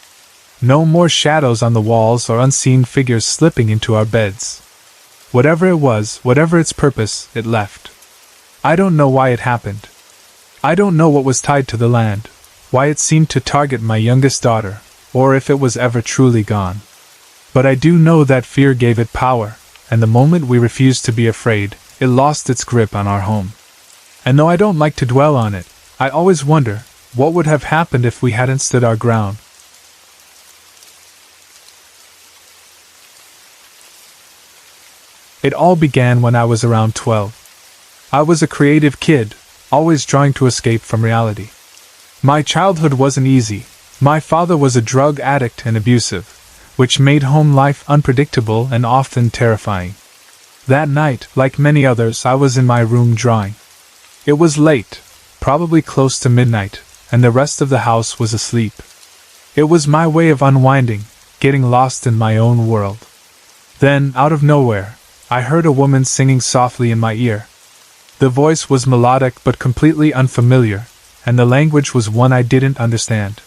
No more shadows on the walls or unseen figures slipping into our beds. Whatever it was, whatever its purpose, it left. I don't know why it happened. I don't know what was tied to the land, why it seemed to target my youngest daughter, or if it was ever truly gone. But I do know that fear gave it power, and the moment we refused to be afraid, it lost its grip on our home. And though I don't like to dwell on it, I always wonder, what would have happened if we hadn't stood our ground? It all began when I was around 12. I was a creative kid, always trying to escape from reality. My childhood wasn't easy. My father was a drug addict and abusive, which made home life unpredictable and often terrifying. That night, like many others, I was in my room drawing. It was late, probably close to midnight, and the rest of the house was asleep. It was my way of unwinding, getting lost in my own world. Then, out of nowhere, I heard a woman singing softly in my ear. The voice was melodic but completely unfamiliar, and the language was one I didn't understand.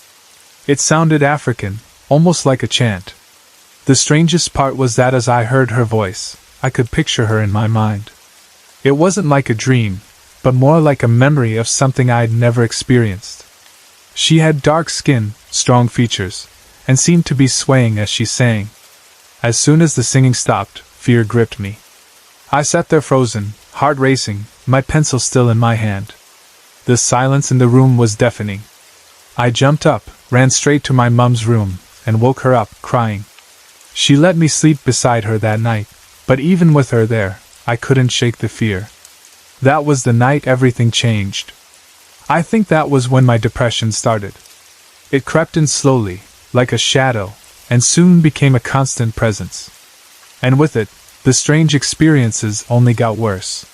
It sounded African, almost like a chant. The strangest part was that as I heard her voice, I could picture her in my mind. It wasn't like a dream, but more like a memory of something I'd never experienced. She had dark skin, strong features, and seemed to be swaying as she sang. As soon as the singing stopped, fear gripped me. I sat there frozen, heart racing, my pencil still in my hand. The silence in the room was deafening. I jumped up, ran straight to my mum's room, and woke her up, crying. She let me sleep beside her that night, but even with her there, I couldn't shake the fear. That was the night everything changed. I think that was when my depression started. It crept in slowly, like a shadow, and soon became a constant presence. And with it, the strange experiences only got worse.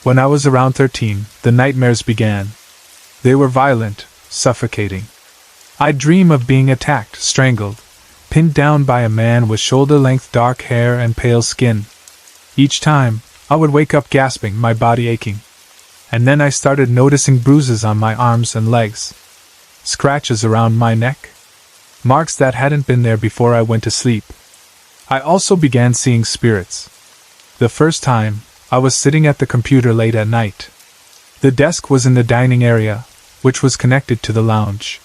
When I was around 13, the nightmares began. They were violent, suffocating. I'd dream of being attacked, strangled, pinned down by a man with shoulder-length dark hair and pale skin. Each time, I would wake up gasping, my body aching. And then I started noticing bruises on my arms and legs. Scratches around my neck. Marks that hadn't been there before I went to sleep. I also began seeing spirits. The first time, I was sitting at the computer late at night. The desk was in the dining area, which was connected to the lounge.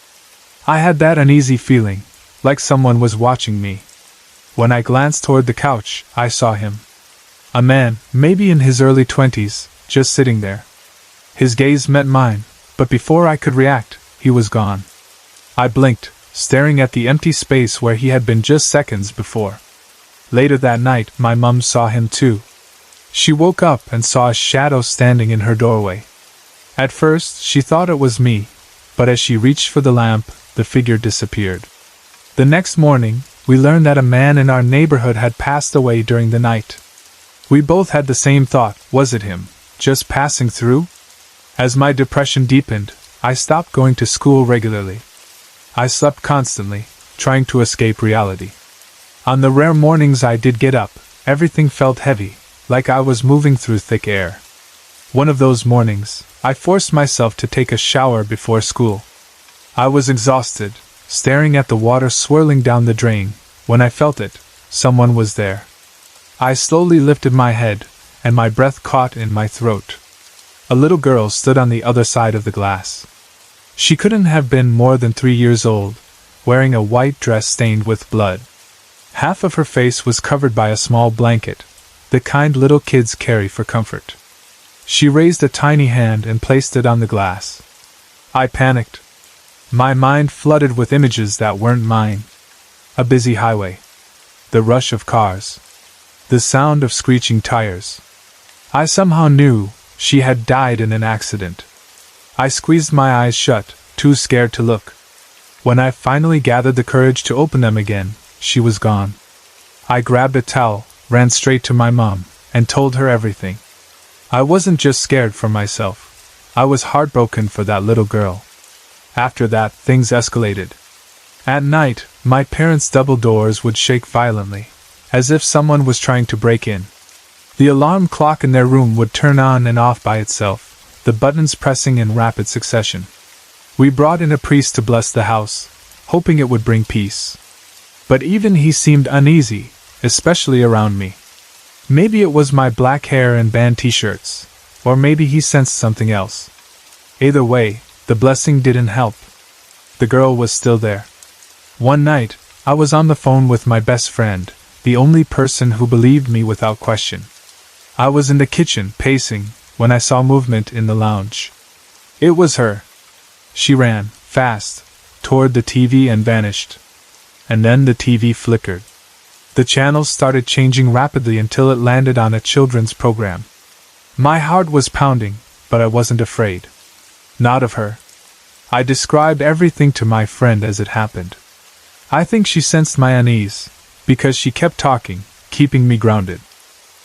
I had that uneasy feeling, like someone was watching me. When I glanced toward the couch, I saw him. A man, maybe in his early 20s, just sitting there. His gaze met mine, but before I could react, he was gone. I blinked, staring at the empty space where he had been just seconds before. Later that night, my mum saw him too. She woke up and saw a shadow standing in her doorway. At first, she thought it was me, but as she reached for the lamp, the figure disappeared. The next morning, we learned that a man in our neighborhood had passed away during the night. We both had the same thought, was it him, just passing through? As my depression deepened, I stopped going to school regularly. I slept constantly, trying to escape reality. On the rare mornings I did get up, everything felt heavy, like I was moving through thick air. One of those mornings, I forced myself to take a shower before school. I was exhausted, staring at the water swirling down the drain, when I felt it, someone was there. I slowly lifted my head, and my breath caught in my throat. A little girl stood on the other side of the glass. She couldn't have been more than 3 years old, wearing a white dress stained with blood. Half of her face was covered by a small blanket, the kind little kids carry for comfort. She raised a tiny hand and placed it on the glass. I panicked. My mind flooded with images that weren't mine. A busy highway. The rush of cars. The sound of screeching tires. I somehow knew she had died in an accident. I squeezed my eyes shut, too scared to look. When I finally gathered the courage to open them again, she was gone. I grabbed a towel, ran straight to my mom, and told her everything. I wasn't just scared for myself. I was heartbroken for that little girl. After that, things escalated. At night, my parents' double doors would shake violently, as if someone was trying to break in. The alarm clock in their room would turn on and off by itself, the buttons pressing in rapid succession. We brought in a priest to bless the house, hoping it would bring peace. But even he seemed uneasy, especially around me. Maybe it was my black hair and band t-shirts, or maybe he sensed something else. Either way, the blessing didn't help. The girl was still there. One night, I was on the phone with my best friend, the only person who believed me without question. I was in the kitchen, pacing, when I saw movement in the lounge. It was her. She ran, fast, toward the TV and vanished. And then the TV flickered. The channels started changing rapidly until it landed on a children's program. My heart was pounding, but I wasn't afraid. Not of her. I described everything to my friend as it happened. I think she sensed my unease, because she kept talking, keeping me grounded.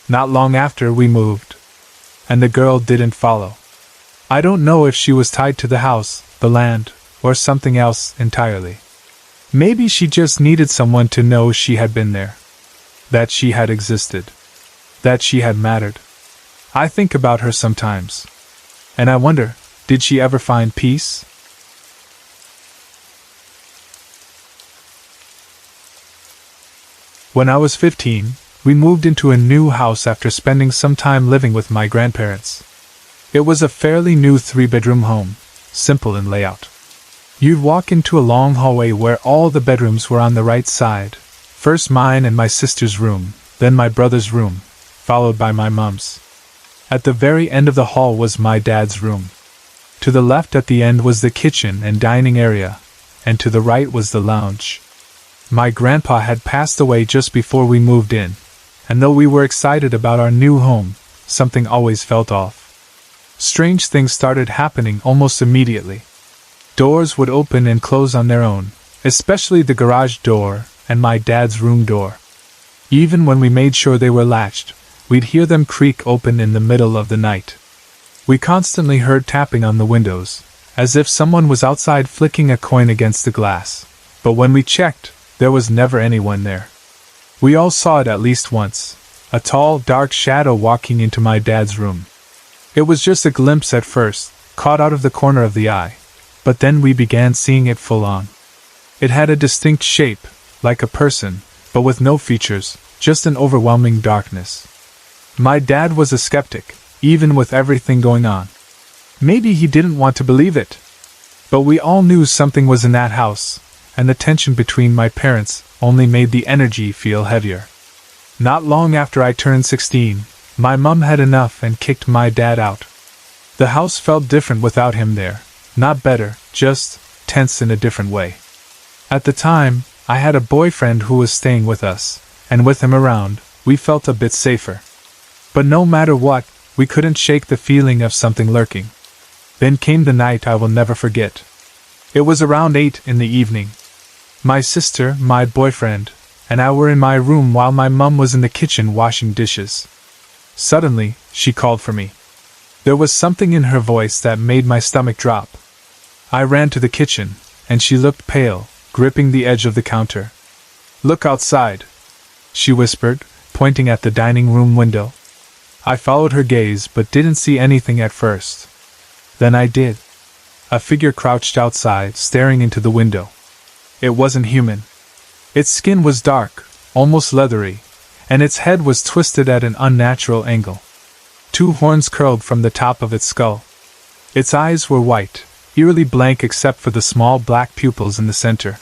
Not long after we moved. And the girl didn't follow. I don't know if she was tied to the house, the land, or something else entirely. Maybe she just needed someone to know she had been there. That she had existed. That she had mattered. I think about her sometimes. And I wonder, did she ever find peace? When I was 15, we moved into a new house after spending some time living with my grandparents. It was a fairly new 3-bedroom home, simple in layout. You'd walk into a long hallway where all the bedrooms were on the right side. First mine and my sister's room, then my brother's room, followed by my mom's. At the very end of the hall was my dad's room. To the left at the end was the kitchen and dining area, and to the right was the lounge. My grandpa had passed away just before we moved in, and though we were excited about our new home, something always felt off. Strange things started happening almost immediately. Doors would open and close on their own, especially the garage door and my dad's room door. Even when we made sure they were latched, we'd hear them creak open in the middle of the night. We constantly heard tapping on the windows, as if someone was outside flicking a coin against the glass. But when we checked, there was never anyone there. We all saw it at least once, a tall, dark shadow walking into my dad's room. It was just a glimpse at first, caught out of the corner of the eye, but then we began seeing it full on. It had a distinct shape, like a person, but with no features, just an overwhelming darkness. My dad was a skeptic, even with everything going on. Maybe he didn't want to believe it. But we all knew something was in that house, and the tension between my parents only made the energy feel heavier. Not long after I turned 16, my mom had enough and kicked my dad out. The house felt different without him there, not better, just tense in a different way. At the time, I had a boyfriend who was staying with us, and with him around, we felt a bit safer. But no matter what, we couldn't shake the feeling of something lurking. Then came the night I will never forget. It was around 8 in the evening. My sister, my boyfriend, and I were in my room while my mum was in the kitchen washing dishes. Suddenly, she called for me. There was something in her voice that made my stomach drop. I ran to the kitchen, and she looked pale, gripping the edge of the counter. "Look outside," she whispered, pointing at the dining room window. I followed her gaze but didn't see anything at first. Then I did. A figure crouched outside, staring into the window. It wasn't human. Its skin was dark, almost leathery, and its head was twisted at an unnatural angle. 2 horns curled from the top of its skull. Its eyes were white, eerily blank except for the small black pupils in the center.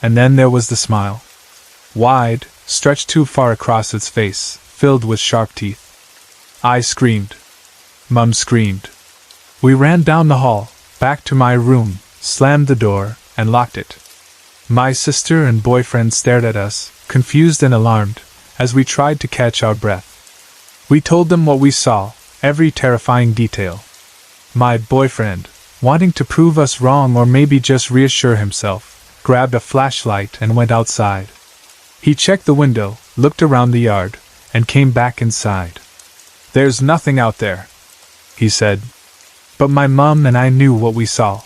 And then there was the smile. wide, stretched too far across its face, filled with sharp teeth. I screamed. Mum screamed. We ran down the hall, back to my room, slammed the door, and locked it. My sister and boyfriend stared at us, confused and alarmed, as we tried to catch our breath. We told them what we saw, every terrifying detail. My boyfriend, wanting to prove us wrong or maybe just reassure himself, grabbed a flashlight and went outside. He checked the window, looked around the yard, and came back inside. "There's nothing out there," he said. But my mom and I knew what we saw,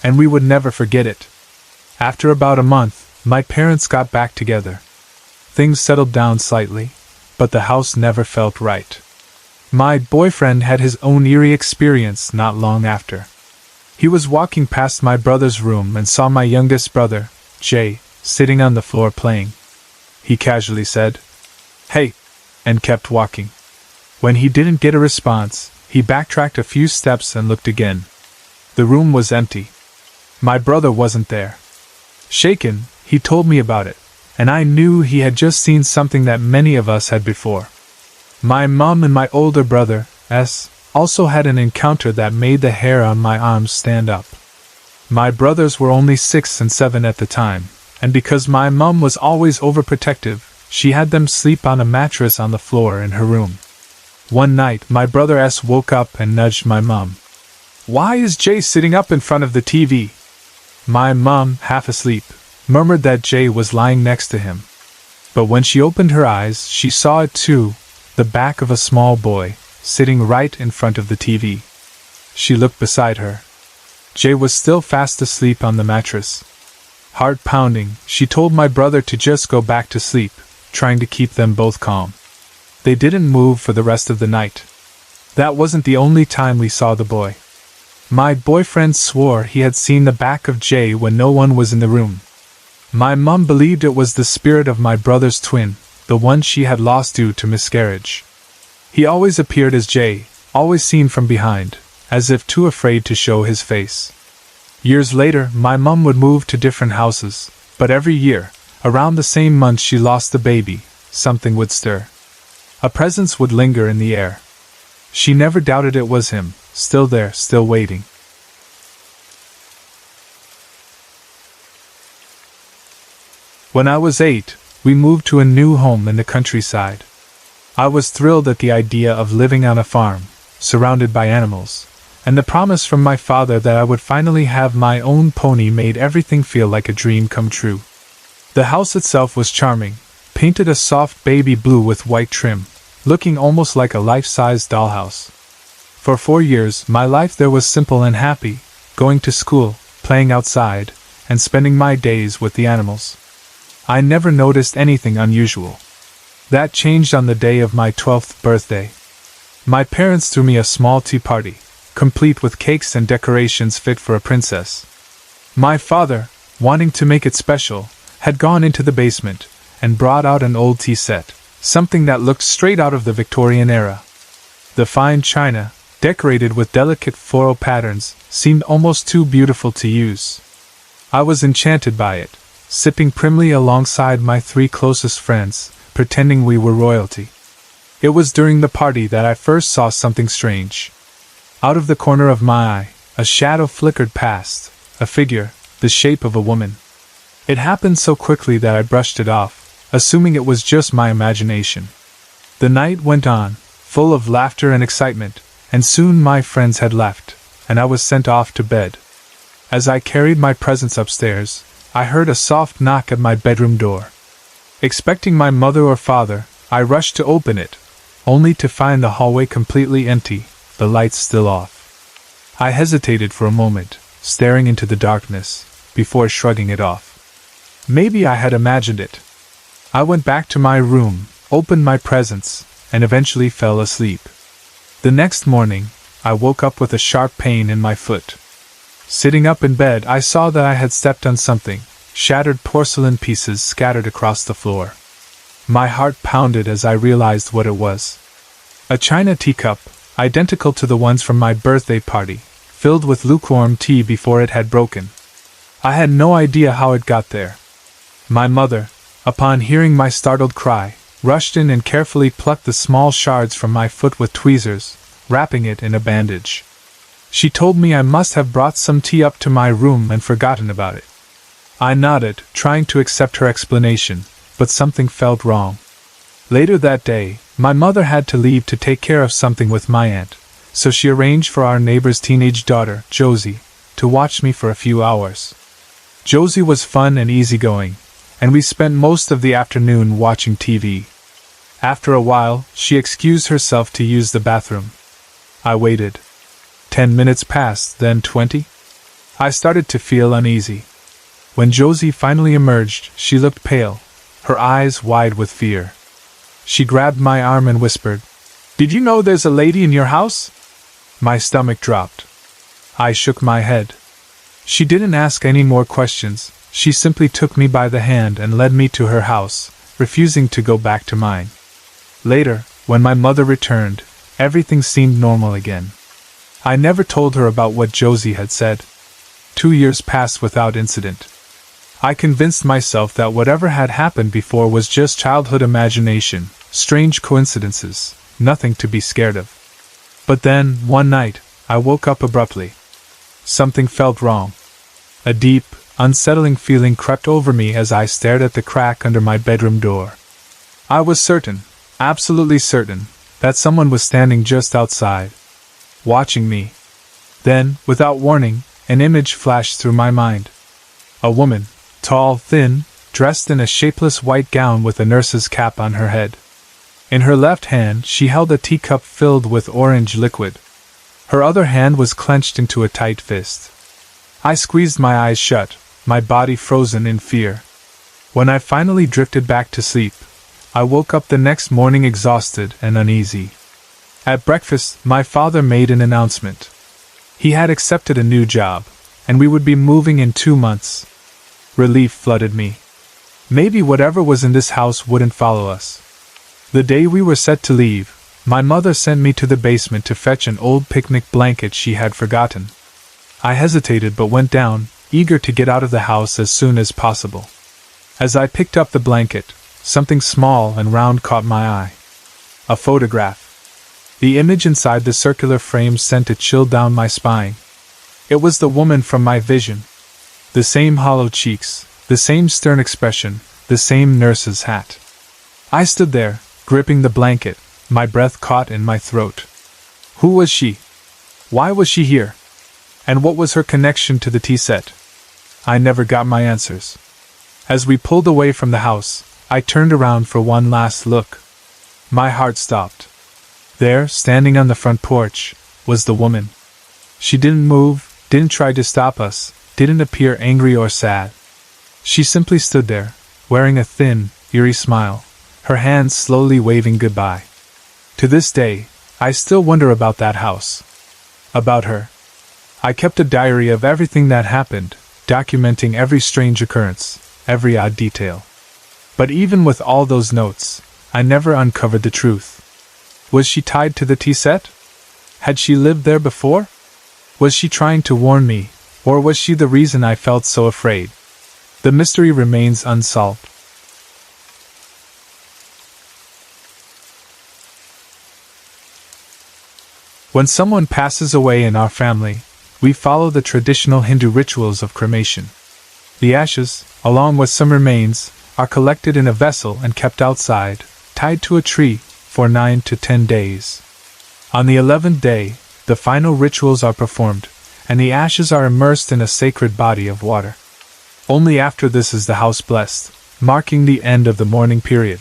and we would never forget it. After about a month, my parents got back together. Things settled down slightly, but the house never felt right. My boyfriend had his own eerie experience not long after. He was walking past my brother's room and saw my youngest brother, Jay, sitting on the floor playing. He casually said, "Hey," and kept walking. When he didn't get a response, he backtracked a few steps and looked again. The room was empty. My brother wasn't there. Shaken, he told me about it, and I knew he had just seen something that many of us had before. My mom and my older brother, S, also had an encounter that made the hair on my arms stand up. My brothers were only 6 and 7 at the time, and because my mom was always overprotective, she had them sleep on a mattress on the floor in her room. One night, my brother S woke up and nudged my mom. "Why is Jay sitting up in front of the TV?" My mom, half asleep, murmured that Jay was lying next to him. But when she opened her eyes, she saw it too, the back of a small boy, sitting right in front of the TV. She looked beside her. Jay was still fast asleep on the mattress. Heart pounding, she told my brother to just go back to sleep, trying to keep them both calm. They didn't move for the rest of the night. That wasn't the only time we saw the boy. My boyfriend swore he had seen the back of Jay when no one was in the room. My mom believed it was the spirit of my brother's twin, the one she had lost due to miscarriage. He always appeared as Jay, always seen from behind, as if too afraid to show his face. Years later, my mom would move to different houses, but every year, around the same month she lost the baby, something would stir. A presence would linger in the air. She never doubted it was him, still there, still waiting. When I was 8, we moved to a new home in the countryside. I was thrilled at the idea of living on a farm, surrounded by animals, and the promise from my father that I would finally have my own pony made everything feel like a dream come true. The house itself was charming, painted a soft baby blue with white trim, looking almost like a life-size dollhouse. For 4 years, my life there was simple and happy, going to school, playing outside, and spending my days with the animals. I never noticed anything unusual. That changed on the day of my 12th birthday. My parents threw me a small tea party, complete with cakes and decorations fit for a princess. My father, wanting to make it special, had gone into the basement and brought out an old tea set, something that looked straight out of the Victorian era. The fine china, decorated with delicate floral patterns, seemed almost too beautiful to use. I was enchanted by it, sipping primly alongside my 3 closest friends, pretending we were royalty. It was during the party that I first saw something strange. Out of the corner of my eye, a shadow flickered past, a figure, the shape of a woman. It happened so quickly that I brushed it off, assuming it was just my imagination. The night went on, full of laughter and excitement, and soon my friends had left, and I was sent off to bed. As I carried my presents upstairs, I heard a soft knock at my bedroom door. Expecting my mother or father, I rushed to open it, only to find the hallway completely empty, the lights still off. I hesitated for a moment, staring into the darkness, before shrugging it off. Maybe I had imagined it. I went back to my room, opened my presents, and eventually fell asleep. The next morning, I woke up with a sharp pain in my foot. Sitting up in bed, I saw that I had stepped on something, shattered porcelain pieces scattered across the floor. My heart pounded as I realized what it was. A china teacup, identical to the ones from my birthday party, filled with lukewarm tea before it had broken. I had no idea how it got there. My mother, Upon hearing my startled cry, rushed in and carefully plucked the small shards from my foot with tweezers, wrapping it in a bandage. She told me I must have brought some tea up to my room and forgotten about it. I nodded, trying to accept her explanation, but something felt wrong. Later that day, my mother had to leave to take care of something with my aunt, so she arranged for our neighbor's teenage daughter, Josie, to watch me for a few hours. Josie was fun and easygoing, and we spent most of the afternoon watching TV. After a while, she excused herself to use the bathroom. I waited. 10 minutes passed, then 20. I started to feel uneasy. When Josie finally emerged, she looked pale, her eyes wide with fear. She grabbed my arm and whispered, "Did you know there's a lady in your house?" My stomach dropped. I shook my head. She didn't ask any more questions. She simply took me by the hand and led me to her house, refusing to go back to mine. Later, when my mother returned, everything seemed normal again. I never told her about what Josie had said. 2 years passed without incident. I convinced myself that whatever had happened before was just childhood imagination, strange coincidences, nothing to be scared of. But then, one night, I woke up abruptly. Something felt wrong. A deep, unsettling feeling crept over me as I stared at the crack under my bedroom door. I was certain, absolutely certain, that someone was standing just outside, watching me. Then, without warning, an image flashed through my mind. A woman, tall, thin, dressed in a shapeless white gown with a nurse's cap on her head. In her left hand she held a teacup filled with orange liquid. Her other hand was clenched into a tight fist. I squeezed my eyes shut, my body frozen in fear. When I finally drifted back to sleep, I woke up the next morning exhausted and uneasy. At breakfast, my father made an announcement. He had accepted a new job, and we would be moving in 2 months. Relief flooded me. Maybe whatever was in this house wouldn't follow us. The day we were set to leave, my mother sent me to the basement to fetch an old picnic blanket she had forgotten. I hesitated but went down, eager to get out of the house as soon as possible. As I picked up the blanket, something small and round caught my eye. A photograph. The image inside the circular frame sent a chill down my spine. It was the woman from my vision. The same hollow cheeks, the same stern expression, the same nurse's hat. I stood there, gripping the blanket, my breath caught in my throat. Who was she? Why was she here? And what was her connection to the tea set? I never got my answers. As we pulled away from the house, I turned around for one last look. My heart stopped. There, standing on the front porch, was the woman. She didn't move, didn't try to stop us, didn't appear angry or sad. She simply stood there, wearing a thin, eerie smile, her hands slowly waving goodbye. To this day, I still wonder about that house. About her. I kept a diary of everything that happened, documenting every strange occurrence, every odd detail. But even with all those notes, I never uncovered the truth. Was she tied to the tea set? Had she lived there before? Was she trying to warn me, or was she the reason I felt so afraid? The mystery remains unsolved. When someone passes away in our family, we follow the traditional Hindu rituals of cremation. The ashes, along with some remains, are collected in a vessel and kept outside, tied to a tree, for 9 to 10 days. On the 11th day, the final rituals are performed, and the ashes are immersed in a sacred body of water. Only after this is the house blessed, marking the end of the mourning period.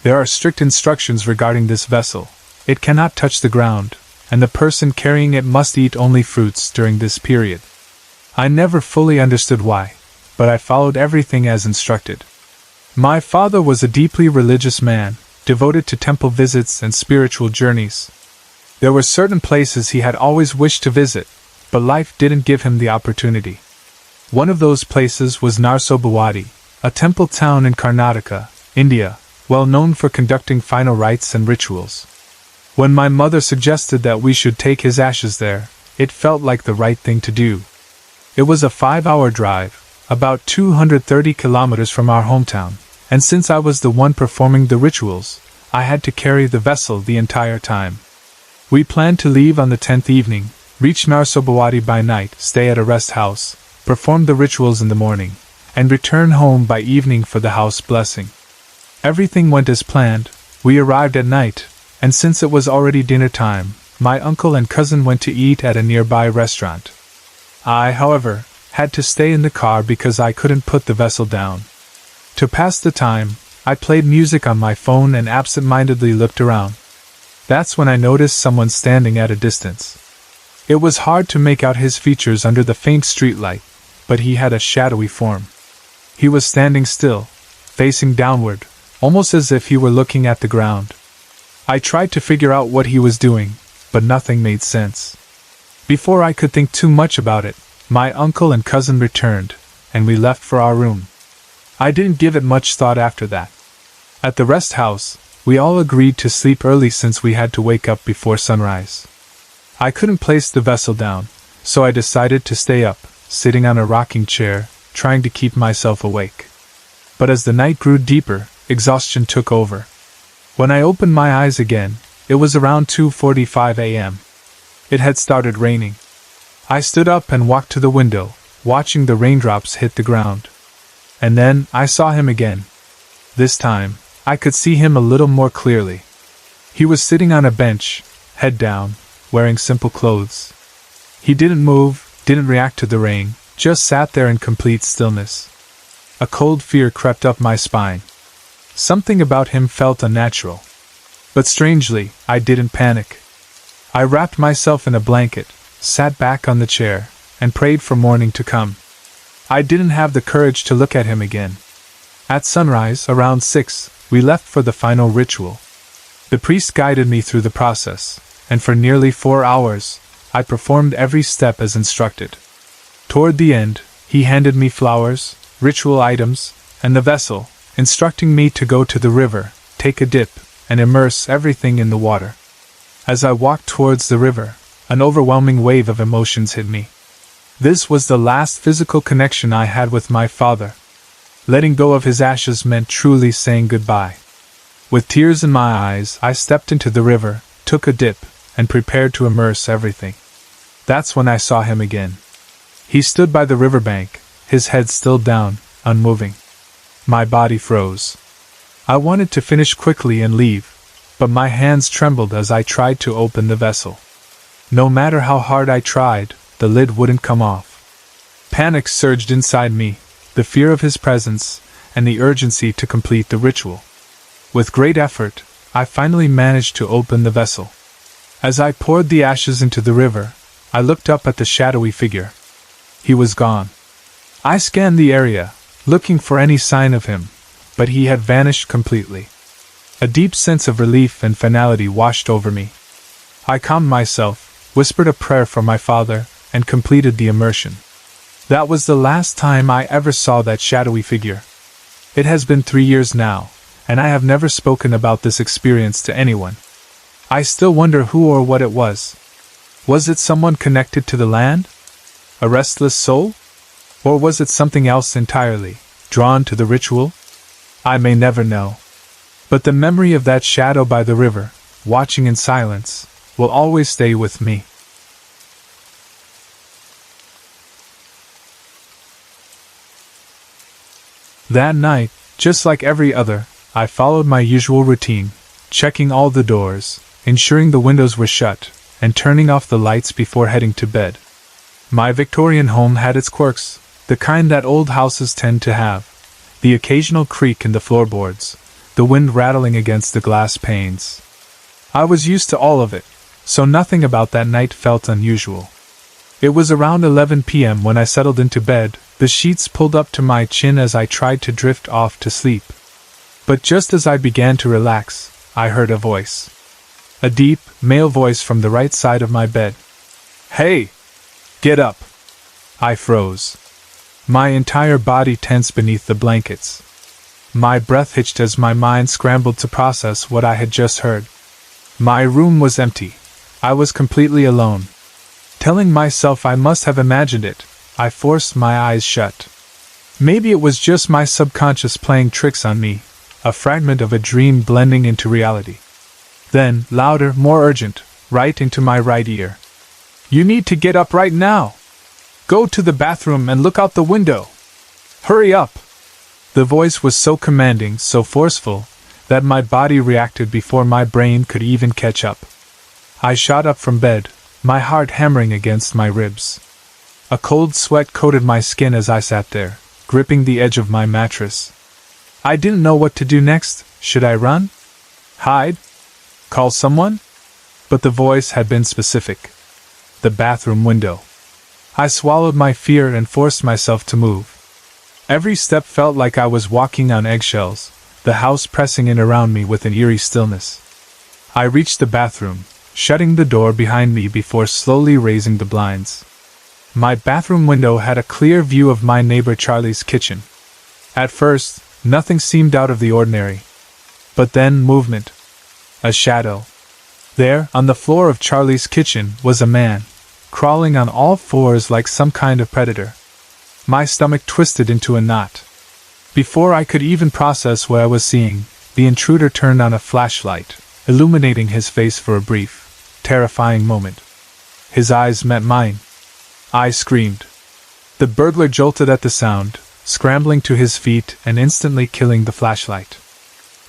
There are strict instructions regarding this vessel. It cannot touch the ground, and the person carrying it must eat only fruits during this period. I never fully understood why, but I followed everything as instructed. My father was a deeply religious man, devoted to temple visits and spiritual journeys. There were certain places he had always wished to visit, but life didn't give him the opportunity. One of those places was Narsobawadi, a temple town in Karnataka, India, well known for conducting final rites and rituals. When my mother suggested that we should take his ashes there, it felt like the right thing to do. It was a 5-hour drive, about 230 kilometers from our hometown, and since I was the one performing the rituals, I had to carry the vessel the entire time. We planned to leave on the 10th evening, reach Narsobawadi by night, stay at a rest house, perform the rituals in the morning, and return home by evening for the house blessing. Everything went as planned. We arrived at night, and since it was already dinner time, my uncle and cousin went to eat at a nearby restaurant. I, however, had to stay in the car because I couldn't put the vessel down. To pass the time, I played music on my phone and absent-mindedly looked around. That's when I noticed someone standing at a distance. It was hard to make out his features under the faint streetlight, but he had a shadowy form. He was standing still, facing downward, almost as if he were looking at the ground. I tried to figure out what he was doing, but nothing made sense. Before I could think too much about it, my uncle and cousin returned, and we left for our room. I didn't give it much thought after that. At the rest house, we all agreed to sleep early since we had to wake up before sunrise. I couldn't place the vessel down, so I decided to stay up, sitting on a rocking chair, trying to keep myself awake. But as the night grew deeper, exhaustion took over. When I opened my eyes again, it was around 2:45 a.m. It had started raining. I stood up and walked to the window, watching the raindrops hit the ground. And then I saw him again. This time, I could see him a little more clearly. He was sitting on a bench, head down, wearing simple clothes. He didn't move, didn't react to the rain, just sat there in complete stillness. A cold fear crept up my spine. Something about him felt unnatural. But strangely, I didn't panic. I wrapped myself in a blanket, sat back on the chair, and prayed for morning to come. I didn't have the courage to look at him again. At sunrise, around 6, we left for the final ritual. The priest guided me through the process, and for nearly 4 hours, I performed every step as instructed. Toward the end, he handed me flowers, ritual items, and the vessel, instructing me to go to the river, take a dip, and immerse everything in the water. As I walked towards the river, an overwhelming wave of emotions hit me. This was the last physical connection I had with my father. Letting go of his ashes meant truly saying goodbye. With tears in my eyes, I stepped into the river, took a dip, and prepared to immerse everything. That's when I saw him again. He stood by the riverbank, his head still down, unmoving. My body froze. I wanted to finish quickly and leave, but my hands trembled as I tried to open the vessel. No matter how hard I tried, the lid wouldn't come off. Panic surged inside me, the fear of his presence, and the urgency to complete the ritual. With great effort, I finally managed to open the vessel. As I poured the ashes into the river, I looked up at the shadowy figure. He was gone. I scanned the area, looking for any sign of him, but he had vanished completely. A deep sense of relief and finality washed over me. I calmed myself, whispered a prayer for my father, and completed the immersion. That was the last time I ever saw that shadowy figure. It has been 3 years now, and I have never spoken about this experience to anyone. I still wonder who or what it was. Was it someone connected to the land? A restless soul? Or was it something else entirely, drawn to the ritual? I may never know. But the memory of that shadow by the river, watching in silence, will always stay with me. That night, just like every other, I followed my usual routine, checking all the doors, ensuring the windows were shut, and turning off the lights before heading to bed. My Victorian home had its quirks, the kind that old houses tend to have. The occasional creak in the floorboards, the wind rattling against the glass panes. I was used to all of it, so nothing about that night felt unusual. It was around 11 p.m. when I settled into bed, the sheets pulled up to my chin as I tried to drift off to sleep. But just as I began to relax, I heard a voice. A deep, male voice from the right side of my bed. "Hey! Get up!" I froze. My entire body tensed beneath the blankets. My breath hitched as my mind scrambled to process what I had just heard. My room was empty. I was completely alone. Telling myself I must have imagined it, I forced my eyes shut. Maybe it was just my subconscious playing tricks on me, a fragment of a dream blending into reality. Then, louder, more urgent, right into my right ear. "You need to get up right now! Go to the bathroom and look out the window! Hurry up!" The voice was so commanding, so forceful, that my body reacted before my brain could even catch up. I shot up from bed, my heart hammering against my ribs. A cold sweat coated my skin as I sat there, gripping the edge of my mattress. I didn't know what to do next. Should I run? Hide? Call someone? But the voice had been specific. The bathroom window. I swallowed my fear and forced myself to move. Every step felt like I was walking on eggshells, the house pressing in around me with an eerie stillness. I reached the bathroom, shutting the door behind me before slowly raising the blinds. My bathroom window had a clear view of my neighbor Charlie's kitchen. At first, nothing seemed out of the ordinary. But then movement. A shadow. There, on the floor of Charlie's kitchen, was a man, crawling on all fours like some kind of predator. My stomach twisted into a knot. Before I could even process what I was seeing, the intruder turned on a flashlight, illuminating his face for a brief, terrifying moment. His eyes met mine. I screamed. The burglar jolted at the sound, scrambling to his feet and instantly killing the flashlight.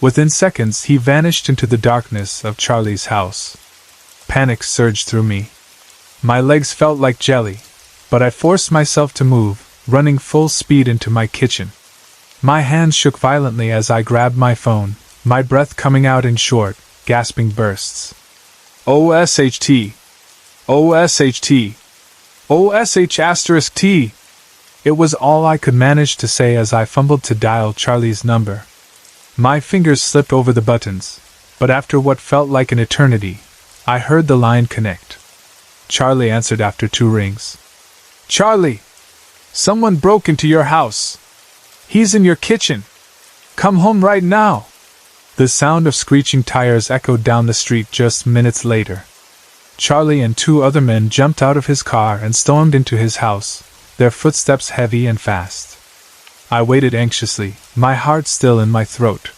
Within seconds, he vanished into the darkness of Charlie's house. Panic surged through me. My legs felt like jelly, but I forced myself to move, running full speed into my kitchen. My hands shook violently as I grabbed my phone, my breath coming out in short, gasping bursts. OSHT! OSHT! OSH*T! It was all I could manage to say as I fumbled to dial Charlie's number. My fingers slipped over the buttons, but after what felt like an eternity, I heard the line connect. Charlie answered after 2 rings. "Charlie! Someone broke into your house. He's in your kitchen. Come home right now." The sound of screeching tires echoed down the street just minutes later. Charlie and 2 other men jumped out of his car and stormed into his house, their footsteps heavy and fast. I waited anxiously, my heart still in my throat.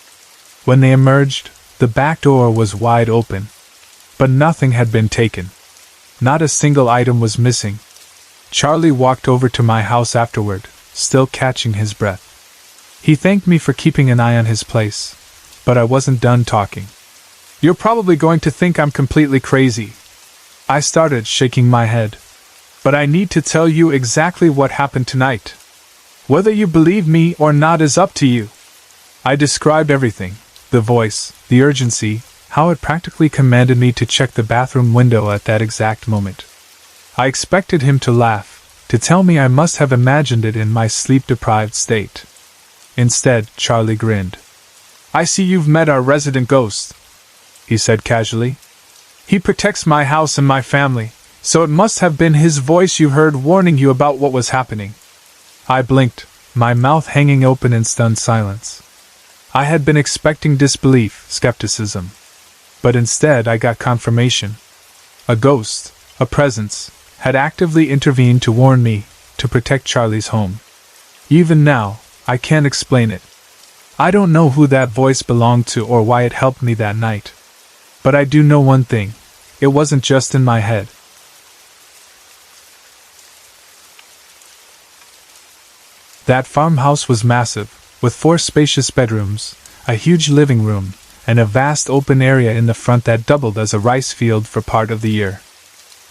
When they emerged, the back door was wide open. But nothing had been taken. Not a single item was missing. Charlie walked over to my house afterward, still catching his breath. He thanked me for keeping an eye on his place, but I wasn't done talking. "You're probably going to think I'm completely crazy." I started, shaking my head. "But I need to tell you exactly what happened tonight. Whether you believe me or not is up to you." I described everything, the voice, the urgency, how it practically commanded me to check the bathroom window at that exact moment. I expected him to laugh, to tell me I must have imagined it in my sleep-deprived state. Instead, Charlie grinned. "I see you've met our resident ghost," he said casually. "He protects my house and my family, so it must have been his voice you heard warning you about what was happening." I blinked, my mouth hanging open in stunned silence. I had been expecting disbelief, skepticism. But instead I got confirmation. A ghost, a presence, had actively intervened to warn me, to protect Charlie's home. Even now, I can't explain it. I don't know who that voice belonged to or why it helped me that night. But I do know one thing. It wasn't just in my head. That farmhouse was massive, with 4 spacious bedrooms, a huge living room, and a vast open area in the front that doubled as a rice field for part of the year.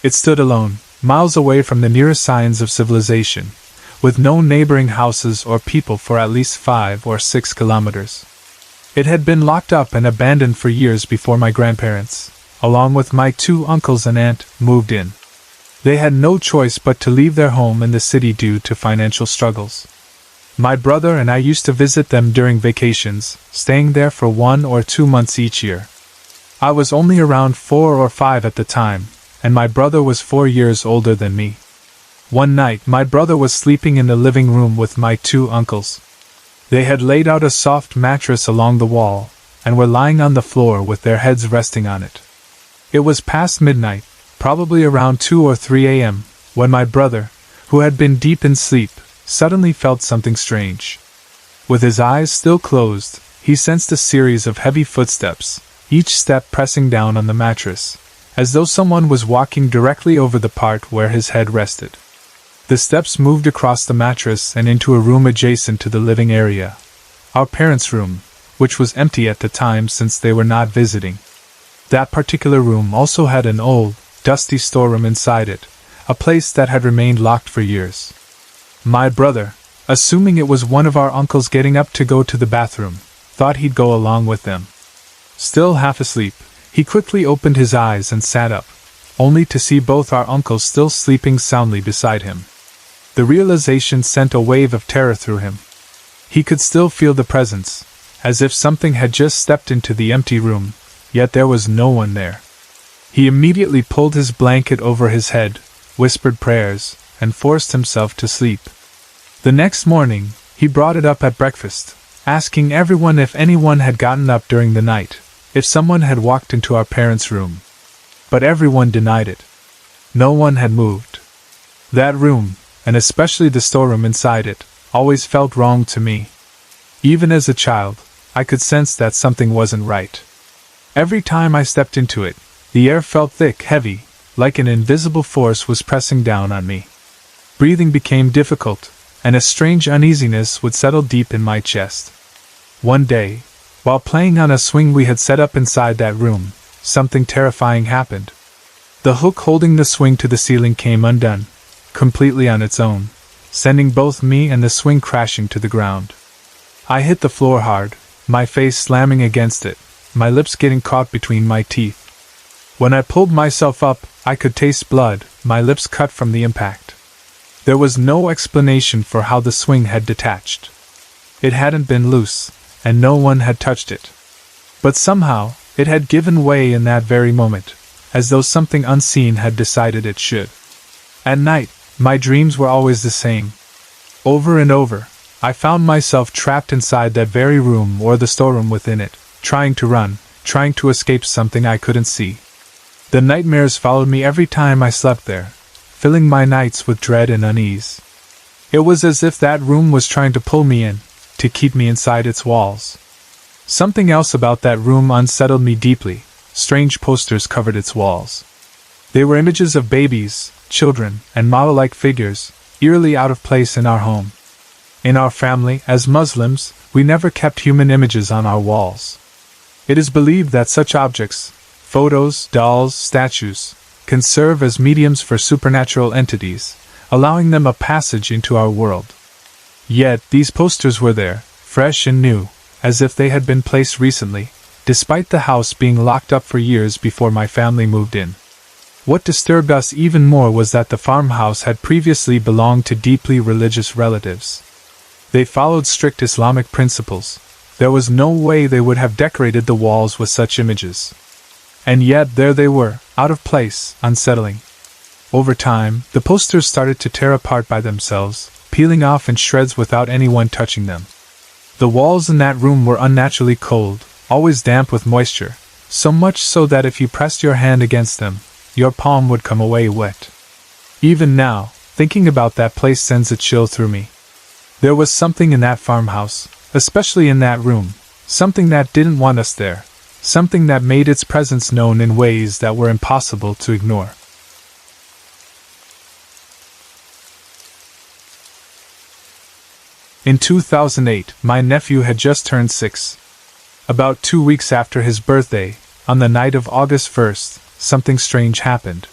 It stood alone, miles away from the nearest signs of civilization, with no neighboring houses or people for at least 5 or 6 kilometers. It had been locked up and abandoned for years before my grandparents, along with my 2 uncles and aunt, moved in. They had no choice but to leave their home in the city due to financial struggles. My brother and I used to visit them during vacations, staying there for 1 or 2 months each year. I was only around 4 or 5 at the time, and my brother was 4 years older than me. One night, my brother was sleeping in the living room with my 2 uncles. They had laid out a soft mattress along the wall, and were lying on the floor with their heads resting on it. It was past midnight, probably around 2 or 3 a.m., when my brother, who had been deep in sleep, suddenly felt something strange. With his eyes still closed, he sensed a series of heavy footsteps, each step pressing down on the mattress, as though someone was walking directly over the part where his head rested. The steps moved across the mattress and into a room adjacent to the living area, our parents' room, which was empty at the time since they were not visiting. That particular room also had an old, dusty storeroom inside it, a place that had remained locked for years. My brother, assuming it was one of our uncles getting up to go to the bathroom, thought he'd go along with them. Still half asleep, he quickly opened his eyes and sat up, only to see both our uncles still sleeping soundly beside him. The realization sent a wave of terror through him. He could still feel the presence, as if something had just stepped into the empty room, yet there was no one there. He immediately pulled his blanket over his head, whispered prayers, and forced himself to sleep. The next morning, he brought it up at breakfast, asking everyone if anyone had gotten up during the night, if someone had walked into our parents' room. But everyone denied it. No one had moved. That room, and especially the storeroom inside it, always felt wrong to me. Even as a child, I could sense that something wasn't right. Every time I stepped into it, the air felt thick, heavy, like an invisible force was pressing down on me. Breathing became difficult, and a strange uneasiness would settle deep in my chest. One day, while playing on a swing we had set up inside that room, something terrifying happened. The hook holding the swing to the ceiling came undone, completely on its own, sending both me and the swing crashing to the ground. I hit the floor hard, my face slamming against it, my lips getting caught between my teeth. When I pulled myself up, I could taste blood, my lips cut from the impact. There was no explanation for how the swing had detached. It hadn't been loose, and no one had touched it. But somehow, it had given way in that very moment, as though something unseen had decided it should. At night, my dreams were always the same. Over and over, I found myself trapped inside that very room or the storeroom within it, trying to run, trying to escape something I couldn't see. The nightmares followed me every time I slept there, filling my nights with dread and unease. It was as if that room was trying to pull me in, to keep me inside its walls. Something else about that room unsettled me deeply. Strange posters covered its walls. They were images of babies, children, and model-like figures, eerily out of place in our home. In our family, as Muslims, we never kept human images on our walls. It is believed that such objects, photos, dolls, statues, can serve as mediums for supernatural entities, allowing them a passage into our world. Yet, these posters were there, fresh and new, as if they had been placed recently, despite the house being locked up for years before my family moved in. What disturbed us even more was that the farmhouse had previously belonged to deeply religious relatives. They followed strict Islamic principles. There was no way they would have decorated the walls with such images. And yet there they were, out of place, unsettling. Over time, the posters started to tear apart by themselves, peeling off in shreds without anyone touching them. The walls in that room were unnaturally cold, always damp with moisture, so much so that if you pressed your hand against them, your palm would come away wet. Even now, thinking about that place sends a chill through me. There was something in that farmhouse, especially in that room, something that didn't want us there, something that made its presence known in ways that were impossible to ignore. In 2008, my nephew had just turned 6. About 2 weeks after his birthday, on the night of August 1st, something strange happened.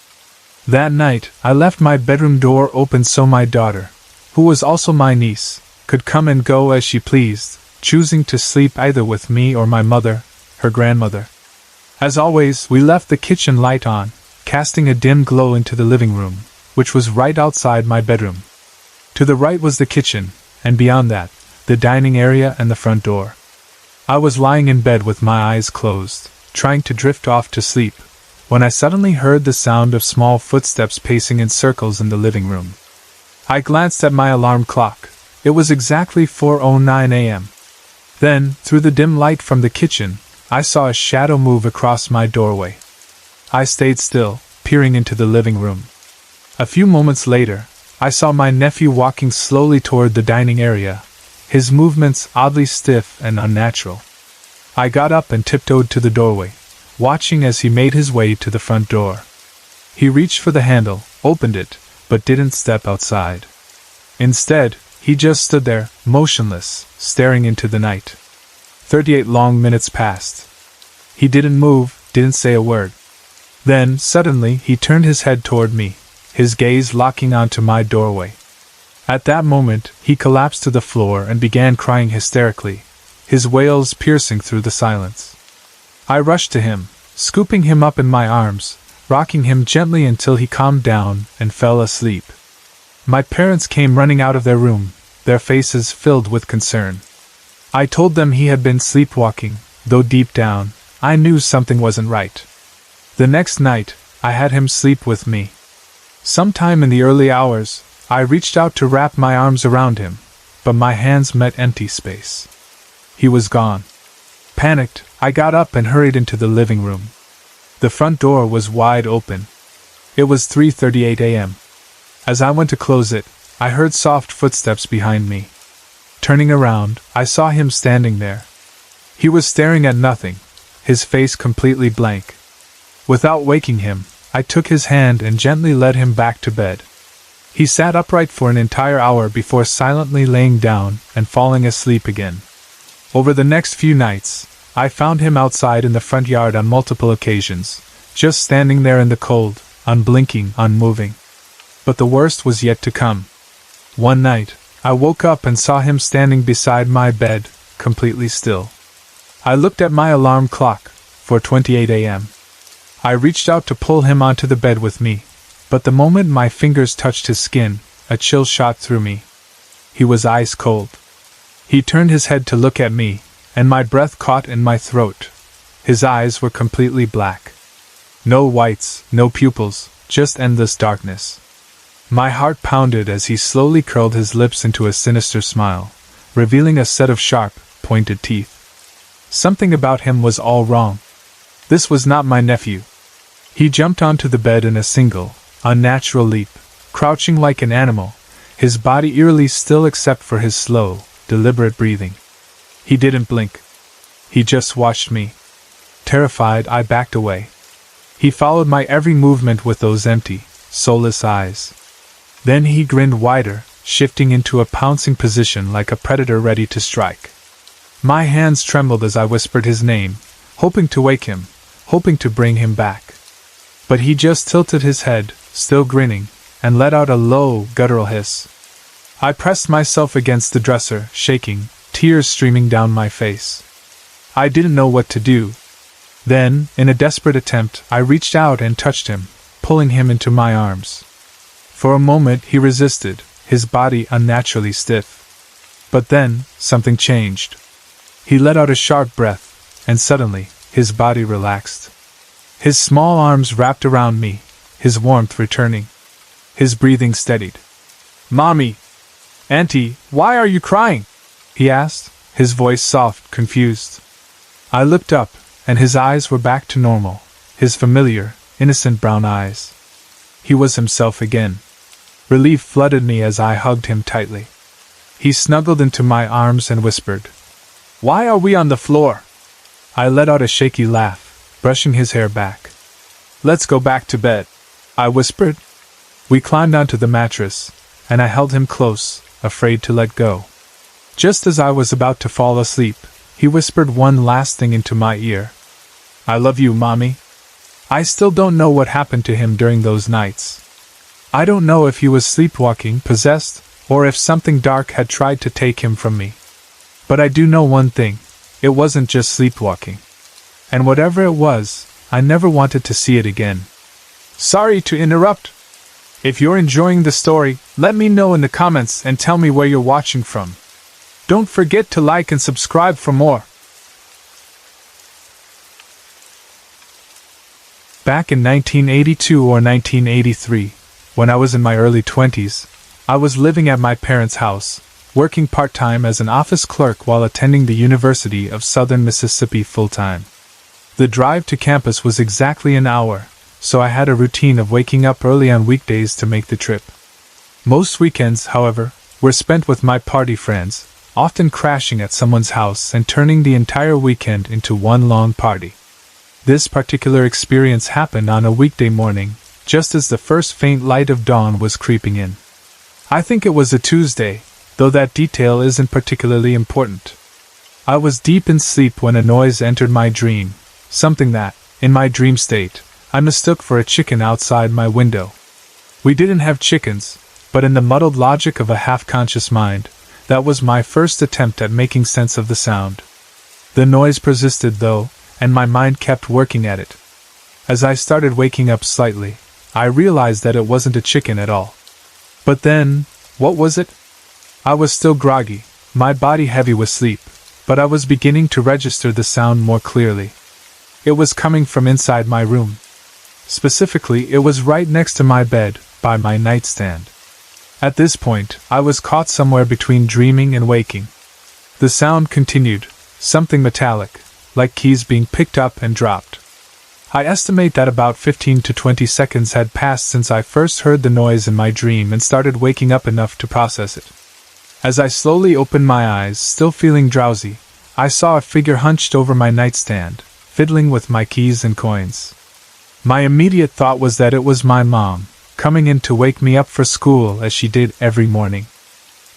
That night, I left my bedroom door open so my daughter, who was also my niece, could come and go as she pleased, choosing to sleep either with me or my mother, her grandmother. As always, we left the kitchen light on, casting a dim glow into the living room, which was right outside my bedroom. To the right was the kitchen, and beyond that, the dining area and the front door. I was lying in bed with my eyes closed, trying to drift off to sleep, when I suddenly heard the sound of small footsteps pacing in circles in the living room. I glanced at my alarm clock. It was exactly 4:09 a.m. Then, through the dim light from the kitchen, I saw a shadow move across my doorway. I stayed still, peering into the living room. A few moments later, I saw my nephew walking slowly toward the dining area, his movements oddly stiff and unnatural. I got up and tiptoed to the doorway, watching as he made his way to the front door. He reached for the handle, opened it, but didn't step outside. Instead, he just stood there, motionless, staring into the night. 38 long minutes passed. He didn't move, didn't say a word. Then, suddenly, he turned his head toward me, his gaze locking onto my doorway. At that moment, he collapsed to the floor and began crying hysterically, his wails piercing through the silence. I rushed to him, scooping him up in my arms, rocking him gently until he calmed down and fell asleep. My parents came running out of their room, their faces filled with concern. I told them he had been sleepwalking, though deep down, I knew something wasn't right. The next night, I had him sleep with me. Sometime in the early hours, I reached out to wrap my arms around him, but my hands met empty space. He was gone. Panicked, I got up and hurried into the living room. The front door was wide open. It was 3:38 a.m. As I went to close it, I heard soft footsteps behind me. Turning around, I saw him standing there. He was staring at nothing, his face completely blank. Without waking him, I took his hand and gently led him back to bed. He sat upright for an entire hour before silently laying down and falling asleep again. Over the next few nights, I found him outside in the front yard on multiple occasions, just standing there in the cold, unblinking, unmoving. But the worst was yet to come. One night, I woke up and saw him standing beside my bed, completely still. I looked at my alarm clock, 4:28 a.m. I reached out to pull him onto the bed with me, but the moment my fingers touched his skin, a chill shot through me. He was ice cold. He turned his head to look at me, and my breath caught in my throat. His eyes were completely black. No whites, no pupils, just endless darkness. My heart pounded as he slowly curled his lips into a sinister smile, revealing a set of sharp, pointed teeth. Something about him was all wrong. This was not my nephew. He jumped onto the bed in a single, unnatural leap, crouching like an animal, his body eerily still except for his slow, deliberate breathing. He didn't blink. He just watched me. Terrified, I backed away. He followed my every movement with those empty, soulless eyes. Then he grinned wider, shifting into a pouncing position like a predator ready to strike. My hands trembled as I whispered his name, hoping to wake him, hoping to bring him back. But he just tilted his head, still grinning, and let out a low, guttural hiss. I pressed myself against the dresser, shaking, tears streaming down my face. I didn't know what to do. Then, in a desperate attempt, I reached out and touched him, pulling him into my arms. For a moment he resisted, his body unnaturally stiff. But then, something changed. He let out a sharp breath, and suddenly, his body relaxed. His small arms wrapped around me, his warmth returning. His breathing steadied. "Mommy! Auntie, why are you crying?" he asked, his voice soft, confused. I looked up, and his eyes were back to normal, his familiar, innocent brown eyes. He was himself again. Relief flooded me as I hugged him tightly. He snuggled into my arms and whispered, "Why are we on the floor?" I let out a shaky laugh, brushing his hair back. "Let's go back to bed," I whispered. We climbed onto the mattress, and I held him close, afraid to let go. Just as I was about to fall asleep, he whispered one last thing into my ear. "I love you, Mommy." I still don't know what happened to him during those nights. I don't know if he was sleepwalking, possessed, or if something dark had tried to take him from me. But I do know one thing, it wasn't just sleepwalking. And whatever it was, I never wanted to see it again. Sorry to interrupt. If you're enjoying the story, let me know in the comments and tell me where you're watching from. Don't forget to like and subscribe for more. Back in 1982 or 1983, when I was in my early 20s, I was living at my parents' house, working part-time as an office clerk while attending the University of Southern Mississippi full-time. The drive to campus was exactly an hour, so I had a routine of waking up early on weekdays to make the trip. Most weekends, however, were spent with my party friends, often crashing at someone's house and turning the entire weekend into one long party. This particular experience happened on a weekday morning, just as the first faint light of dawn was creeping in. I think it was a Tuesday, though that detail isn't particularly important. I was deep in sleep when a noise entered my dream, something that, in my dream state, I mistook for a chicken outside my window. We didn't have chickens, but in the muddled logic of a half-conscious mind, that was my first attempt at making sense of the sound. The noise persisted, though, and my mind kept working at it. As I started waking up slightly, I realized that it wasn't a chicken at all. But then, what was it? I was still groggy, my body heavy with sleep, but I was beginning to register the sound more clearly. It was coming from inside my room. Specifically, it was right next to my bed, by my nightstand. At this point, I was caught somewhere between dreaming and waking. The sound continued, something metallic, like keys being picked up and dropped. I estimate that about 15 to 20 seconds had passed since I first heard the noise in my dream and started waking up enough to process it. As I slowly opened my eyes, still feeling drowsy, I saw a figure hunched over my nightstand, fiddling with my keys and coins. My immediate thought was that it was my mom, coming in to wake me up for school as she did every morning.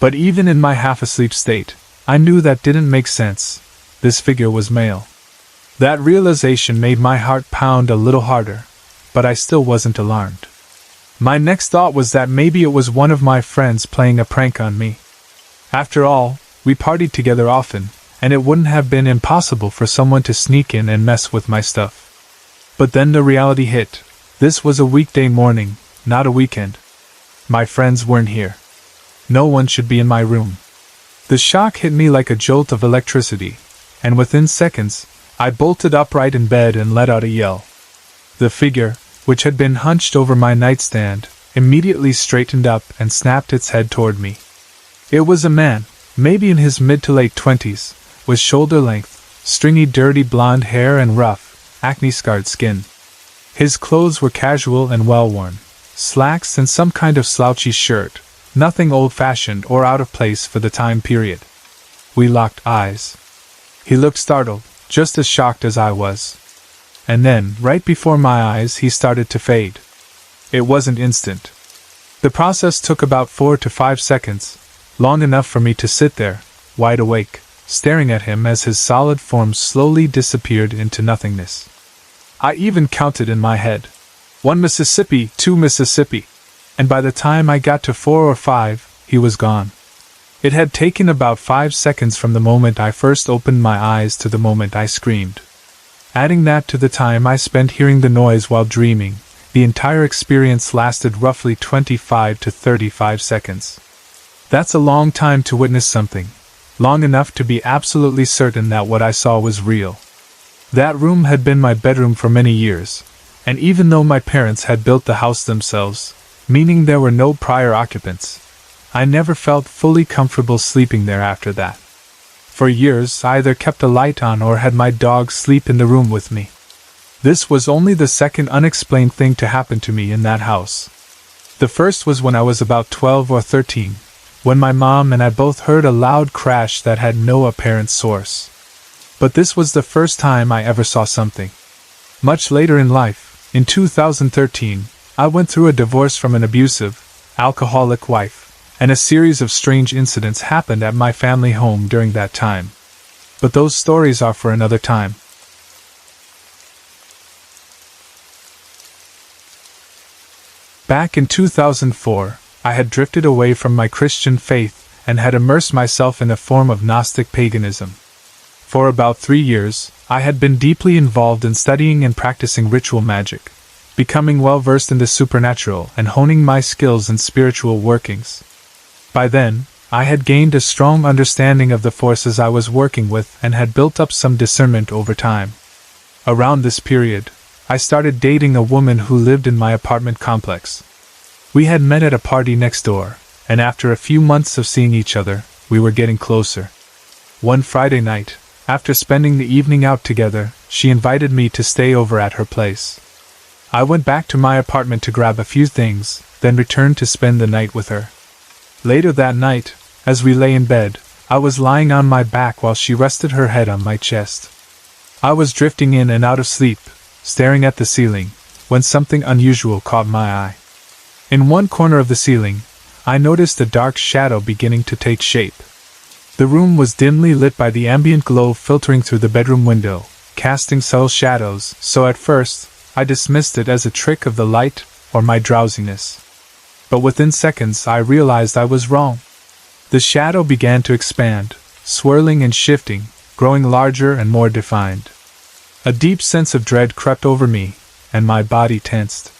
But even in my half-asleep state, I knew that didn't make sense. This figure was male. That realization made my heart pound a little harder, but I still wasn't alarmed. My next thought was that maybe it was one of my friends playing a prank on me. After all, we partied together often, and it wouldn't have been impossible for someone to sneak in and mess with my stuff. But then the reality hit. This was a weekday morning, not a weekend. My friends weren't here. No one should be in my room. The shock hit me like a jolt of electricity, and within seconds, I bolted upright in bed and let out a yell. The figure, which had been hunched over my nightstand, immediately straightened up and snapped its head toward me. It was a man, maybe in his mid to late 20s, with shoulder-length, stringy dirty blonde hair and rough, acne-scarred skin. His clothes were casual and well-worn, slacks and some kind of slouchy shirt, nothing old-fashioned or out of place for the time period. We locked eyes. He looked startled, just as shocked as I was. And then, right before my eyes, he started to fade. It wasn't instant. The process took about 4 to 5 seconds, long enough for me to sit there, wide awake, staring at him as his solid form slowly disappeared into nothingness. I even counted in my head. 1 Mississippi, 2 Mississippi. And by the time I got to 4 or 5, he was gone. It had taken about 5 seconds from the moment I first opened my eyes to the moment I screamed. Adding that to the time I spent hearing the noise while dreaming, the entire experience lasted roughly 25 to 35 seconds. That's a long time to witness something, long enough to be absolutely certain that what I saw was real. That room had been my bedroom for many years, and even though my parents had built the house themselves, meaning there were no prior occupants, I never felt fully comfortable sleeping there after that. For years I either kept a light on or had my dog sleep in the room with me. This was only the second unexplained thing to happen to me in that house. The first was when I was about 12 or 13, when my mom and I both heard a loud crash that had no apparent source. But this was the first time I ever saw something. Much later in life, in 2013, I went through a divorce from an abusive, alcoholic wife, and a series of strange incidents happened at my family home during that time. But those stories are for another time. Back in 2004, I had drifted away from my Christian faith and had immersed myself in a form of Gnostic paganism. For about 3 years, I had been deeply involved in studying and practicing ritual magic, becoming well-versed in the supernatural and honing my skills in spiritual workings. By then, I had gained a strong understanding of the forces I was working with and had built up some discernment over time. Around this period, I started dating a woman who lived in my apartment complex. We had met at a party next door, and after a few months of seeing each other, we were getting closer. One Friday night, after spending the evening out together, she invited me to stay over at her place. I went back to my apartment to grab a few things, then returned to spend the night with her. Later that night, as we lay in bed, I was lying on my back while she rested her head on my chest. I was drifting in and out of sleep, staring at the ceiling, when something unusual caught my eye. In one corner of the ceiling, I noticed a dark shadow beginning to take shape. The room was dimly lit by the ambient glow filtering through the bedroom window, casting subtle shadows, so at first, I dismissed it as a trick of the light or my drowsiness. But within seconds I realized I was wrong. The shadow began to expand, swirling and shifting, growing larger and more defined. A deep sense of dread crept over me, and my body tensed.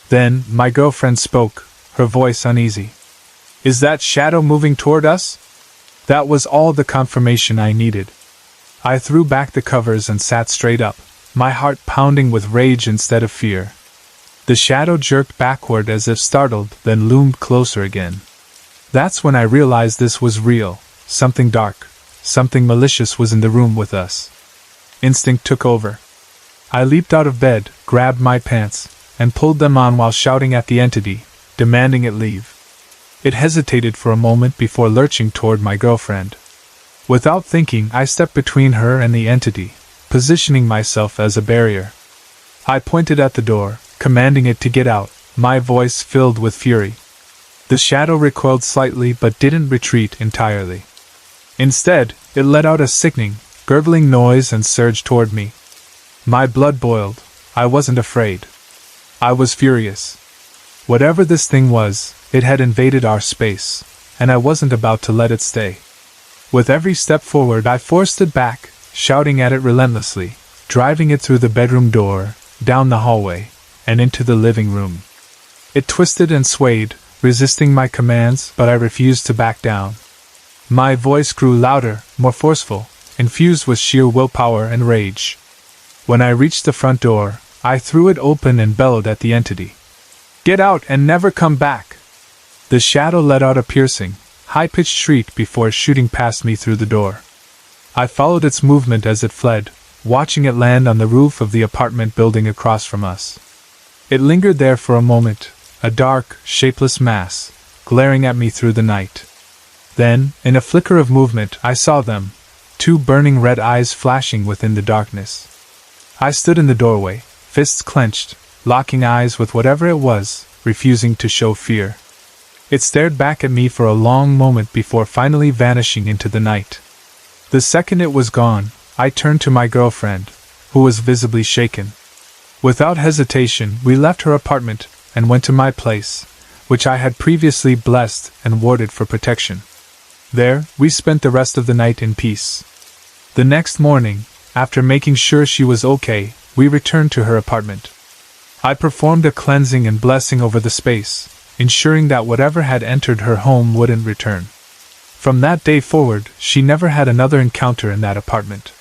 Then, my girlfriend spoke, her voice uneasy. "Is that shadow moving toward us?" That was all the confirmation I needed. I threw back the covers and sat straight up, my heart pounding with rage instead of fear. The shadow jerked backward as if startled, then loomed closer again. That's when I realized this was real. Something dark, something malicious was in the room with us. Instinct took over. I leaped out of bed, grabbed my pants, and pulled them on while shouting at the entity, demanding it leave. It hesitated for a moment before lurching toward my girlfriend. Without thinking, I stepped between her and the entity, positioning myself as a barrier. I pointed at the door, commanding it to get out, my voice filled with fury. The shadow recoiled slightly but didn't retreat entirely. Instead, it let out a sickening, gurgling noise and surged toward me. My blood boiled. I wasn't afraid. I was furious. Whatever this thing was, it had invaded our space, and I wasn't about to let it stay. With every step forward I forced it back, shouting at it relentlessly, driving it through the bedroom door, down the hallway, and into the living room. It twisted and swayed, resisting my commands, but I refused to back down. My voice grew louder, more forceful, infused with sheer willpower and rage. When I reached the front door, I threw it open and bellowed at the entity. "Get out and never come back!" The shadow let out a piercing, high-pitched shriek before shooting past me through the door. I followed its movement as it fled, watching it land on the roof of the apartment building across from us. It lingered there for a moment, a dark, shapeless mass, glaring at me through the night. Then, in a flicker of movement, I saw them, two burning red eyes flashing within the darkness. I stood in the doorway, fists clenched, locking eyes with whatever it was, refusing to show fear. It stared back at me for a long moment before finally vanishing into the night. The second it was gone, I turned to my girlfriend, who was visibly shaken. Without hesitation, we left her apartment and went to my place, which I had previously blessed and warded for protection. There, we spent the rest of the night in peace. The next morning, after making sure she was okay, we returned to her apartment. I performed a cleansing and blessing over the space, ensuring that whatever had entered her home wouldn't return. From that day forward, she never had another encounter in that apartment.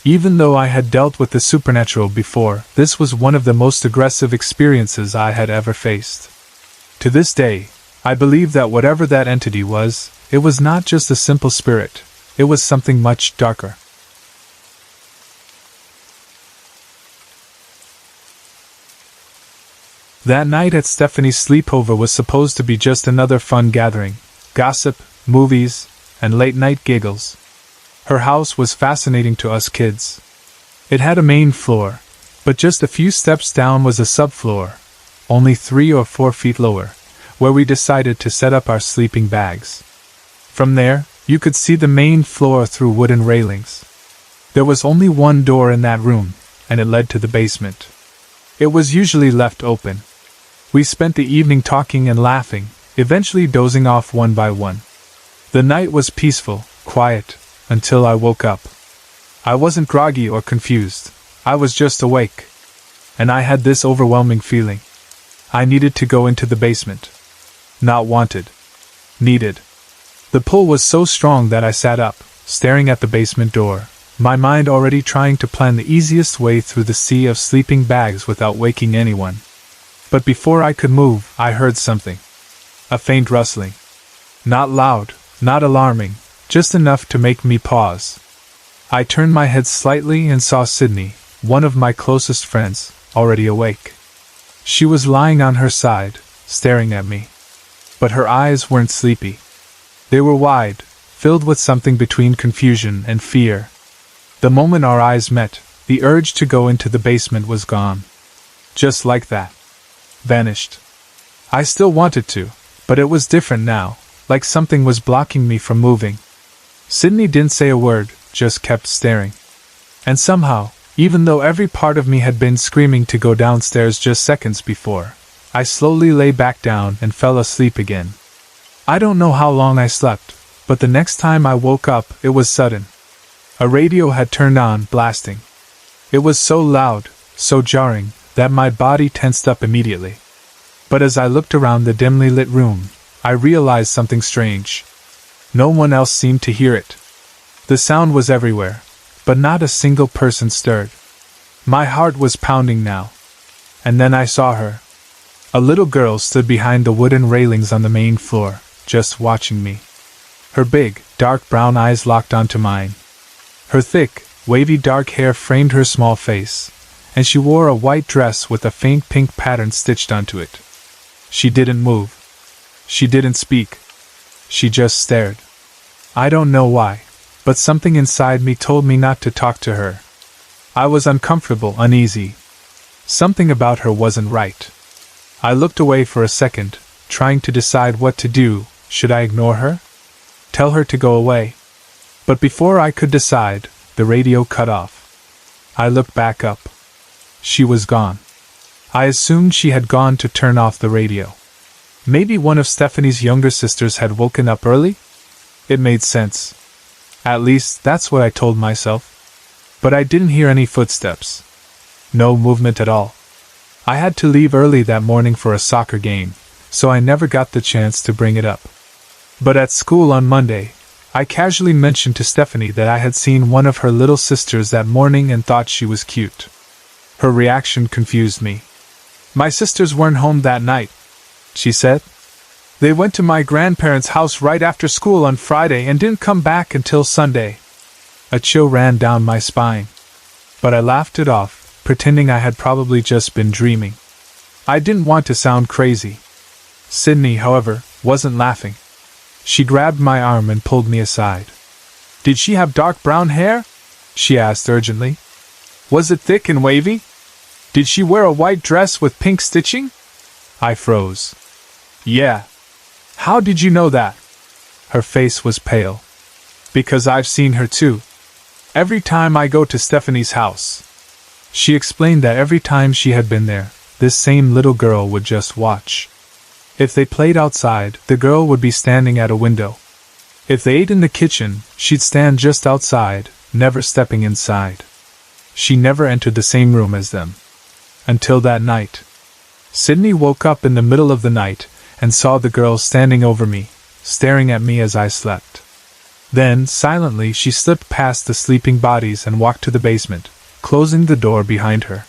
Even though I had dealt with the supernatural before, this was one of the most aggressive experiences I had ever faced. To this day, I believe that whatever that entity was, it was not just a simple spirit, it was something much darker. That night at Stephanie's sleepover was supposed to be just another fun gathering, gossip, movies, and late-night giggles. Her house was fascinating to us kids. It had a main floor, but just a few steps down was a subfloor, only 3 or 4 feet lower, where we decided to set up our sleeping bags. From there, you could see the main floor through wooden railings. There was only one door in that room, and it led to the basement. It was usually left open. We spent the evening talking and laughing, eventually dozing off one by one. The night was peaceful, quiet, until I woke up. I wasn't groggy or confused, I was just awake. And I had this overwhelming feeling. I needed to go into the basement. Not wanted. Needed. The pull was so strong that I sat up, staring at the basement door, my mind already trying to plan the easiest way through the sea of sleeping bags without waking anyone. But before I could move, I heard something. A faint rustling. Not loud, not alarming, just enough to make me pause. I turned my head slightly and saw Sydney, one of my closest friends, already awake. She was lying on her side, staring at me. But her eyes weren't sleepy. They were wide, filled with something between confusion and fear. The moment our eyes met, the urge to go into the basement was gone. Just like that. Vanished. I still wanted to, but it was different now, like something was blocking me from moving. Sydney didn't say a word, just kept staring. And somehow, even though every part of me had been screaming to go downstairs just seconds before, I slowly lay back down and fell asleep again. I don't know how long I slept, but the next time I woke up, it was sudden. A radio had turned on, blasting. It was so loud, so jarring, that my body tensed up immediately. But as I looked around the dimly lit room, I realized something strange. No one else seemed to hear it. The sound was everywhere, but not a single person stirred. My heart was pounding now. And then I saw her. A little girl stood behind the wooden railings on the main floor, just watching me. Her big, dark brown eyes locked onto mine. Her thick, wavy dark hair framed her small face, and she wore a white dress with a faint pink pattern stitched onto it. She didn't move. She didn't speak. She just stared. I don't know why, but something inside me told me not to talk to her. I was uncomfortable, uneasy. Something about her wasn't right. I looked away for a second, trying to decide what to do. Should I ignore her? Tell her to go away? But before I could decide, the radio cut off. I looked back up. She was gone. I assumed she had gone to turn off the radio. Maybe one of Stephanie's younger sisters had woken up early? It made sense. At least, that's what I told myself. But I didn't hear any footsteps. No movement at all. I had to leave early that morning for a soccer game, so I never got the chance to bring it up. But at school on Monday, I casually mentioned to Stephanie that I had seen one of her little sisters that morning and thought she was cute. Her reaction confused me. "My sisters weren't home that night," she said. "They went to my grandparents' house right after school on Friday and didn't come back until Sunday." A chill ran down my spine. But I laughed it off, pretending I had probably just been dreaming. I didn't want to sound crazy. Sydney, however, wasn't laughing. She grabbed my arm and pulled me aside. "Did she have dark brown hair?" she asked urgently. "Was it thick and wavy? Did she wear a white dress with pink stitching?" I froze. "Yeah." "How did you know that?" Her face was pale. "Because I've seen her too. Every time I go to Stephanie's house." She explained that every time she had been there, this same little girl would just watch. If they played outside, the girl would be standing at a window. If they ate in the kitchen, she'd stand just outside, never stepping inside. She never entered the same room as them. Until that night. Sydney woke up in the middle of the night and saw the girl standing over me, staring at me as I slept. Then, silently, she slipped past the sleeping bodies and walked to the basement, closing the door behind her.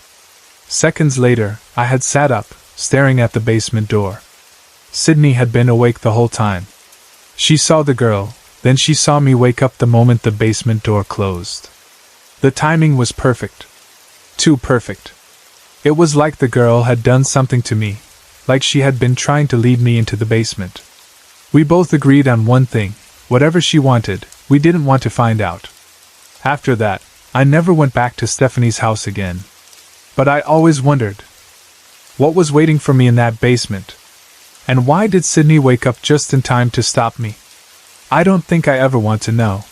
Seconds later, I had sat up, staring at the basement door. Sydney had been awake the whole time. She saw the girl, then she saw me wake up the moment the basement door closed. The timing was perfect. Too perfect. It was like the girl had done something to me, like she had been trying to lead me into the basement. We both agreed on one thing: whatever she wanted, we didn't want to find out. After that, I never went back to Stephanie's house again. But I always wondered, what was waiting for me in that basement? And why did Sydney wake up just in time to stop me? I don't think I ever want to know.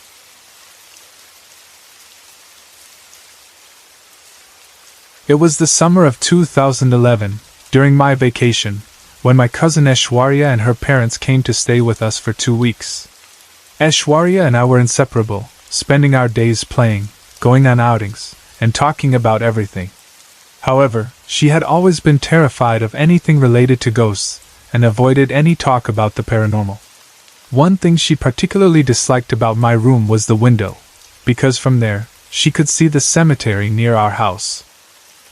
It was the summer of 2011, during my vacation, when my cousin Aishwarya and her parents came to stay with us for 2 weeks. Aishwarya and I were inseparable, spending our days playing, going on outings, and talking about everything. However, she had always been terrified of anything related to ghosts, and avoided any talk about the paranormal. One thing she particularly disliked about my room was the window, because from there, she could see the cemetery near our house.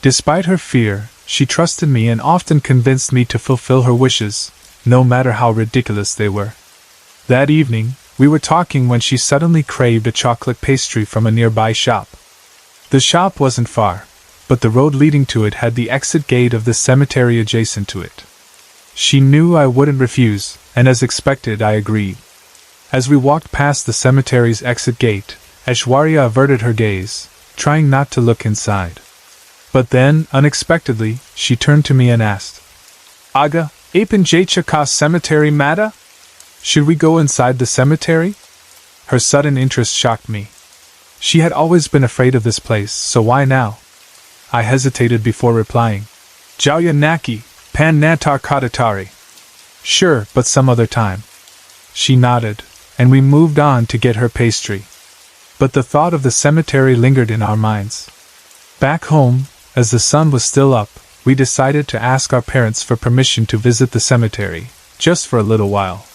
Despite her fear, she trusted me and often convinced me to fulfill her wishes, no matter how ridiculous they were. That evening, we were talking when she suddenly craved a chocolate pastry from a nearby shop. The shop wasn't far, but the road leading to it had the exit gate of the cemetery adjacent to it. She knew I wouldn't refuse, and as expected I agreed. As we walked past the cemetery's exit gate, Aishwarya averted her gaze, trying not to look inside. But then, unexpectedly, she turned to me and asked, Aga, apin jaicha ka cemetery mata? Should we go inside the cemetery? Her sudden interest shocked me. She had always been afraid of this place, so why now? I hesitated before replying. Jauya naki, pan natar kadatari. Sure, but some other time. She nodded, and we moved on to get her pastry. But the thought of the cemetery lingered in our minds. Back home, as the sun was still up, we decided to ask our parents for permission to visit the cemetery, just for a little while.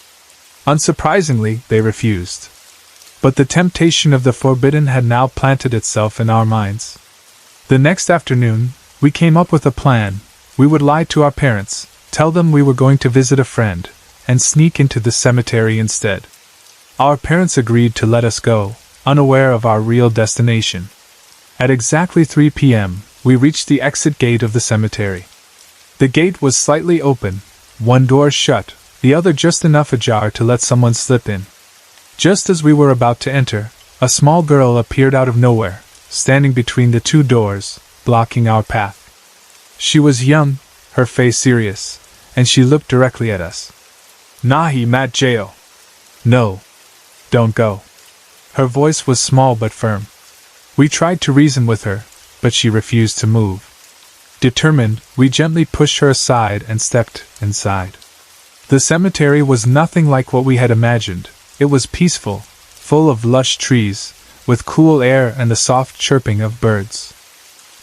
Unsurprisingly, they refused. But the temptation of the forbidden had now planted itself in our minds. The next afternoon, we came up with a plan. We would lie to our parents, tell them we were going to visit a friend, and sneak into the cemetery instead. Our parents agreed to let us go, unaware of our real destination. At exactly 3 p.m., we reached the exit gate of the cemetery. The gate was slightly open, one door shut, the other just enough ajar to let someone slip in. Just as we were about to enter, a small girl appeared out of nowhere, standing between the two doors, blocking our path. She was young, her face serious, and she looked directly at us. Nahi mat jail. No. Don't go. Her voice was small but firm. We tried to reason with her, but she refused to move. Determined, we gently pushed her aside and stepped inside. The cemetery was nothing like what we had imagined. It was peaceful, full of lush trees, with cool air and the soft chirping of birds.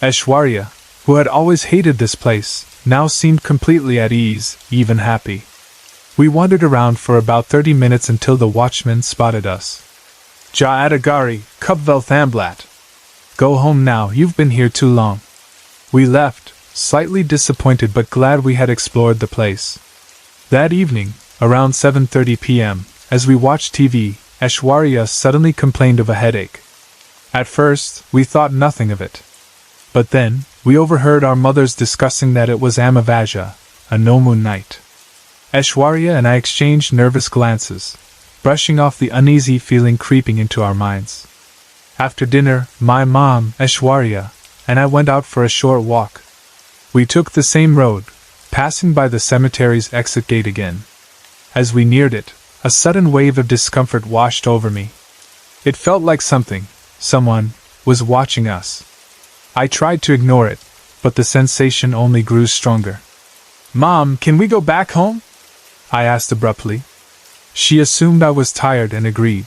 Aishwarya, who had always hated this place, now seemed completely at ease, even happy. We wandered around for about 30 minutes until the watchman spotted us. Ja Adagari, Kubvel Thamblat. Go home now, you've been here too long. We left, slightly disappointed but glad we had explored the place. That evening, around 7:30 p.m., as we watched TV, Aishwarya suddenly complained of a headache. At first, we thought nothing of it. But then, we overheard our mothers discussing that it was Amavasya, a no-moon night. Aishwarya and I exchanged nervous glances, brushing off the uneasy feeling creeping into our minds. After dinner, my mom, Aishwarya, and I went out for a short walk. We took the same road, passing by the cemetery's exit gate again. As we neared it, a sudden wave of discomfort washed over me. It felt like someone, was watching us. I tried to ignore it, but the sensation only grew stronger. Mom, can we go back home? I asked abruptly. She assumed I was tired and agreed.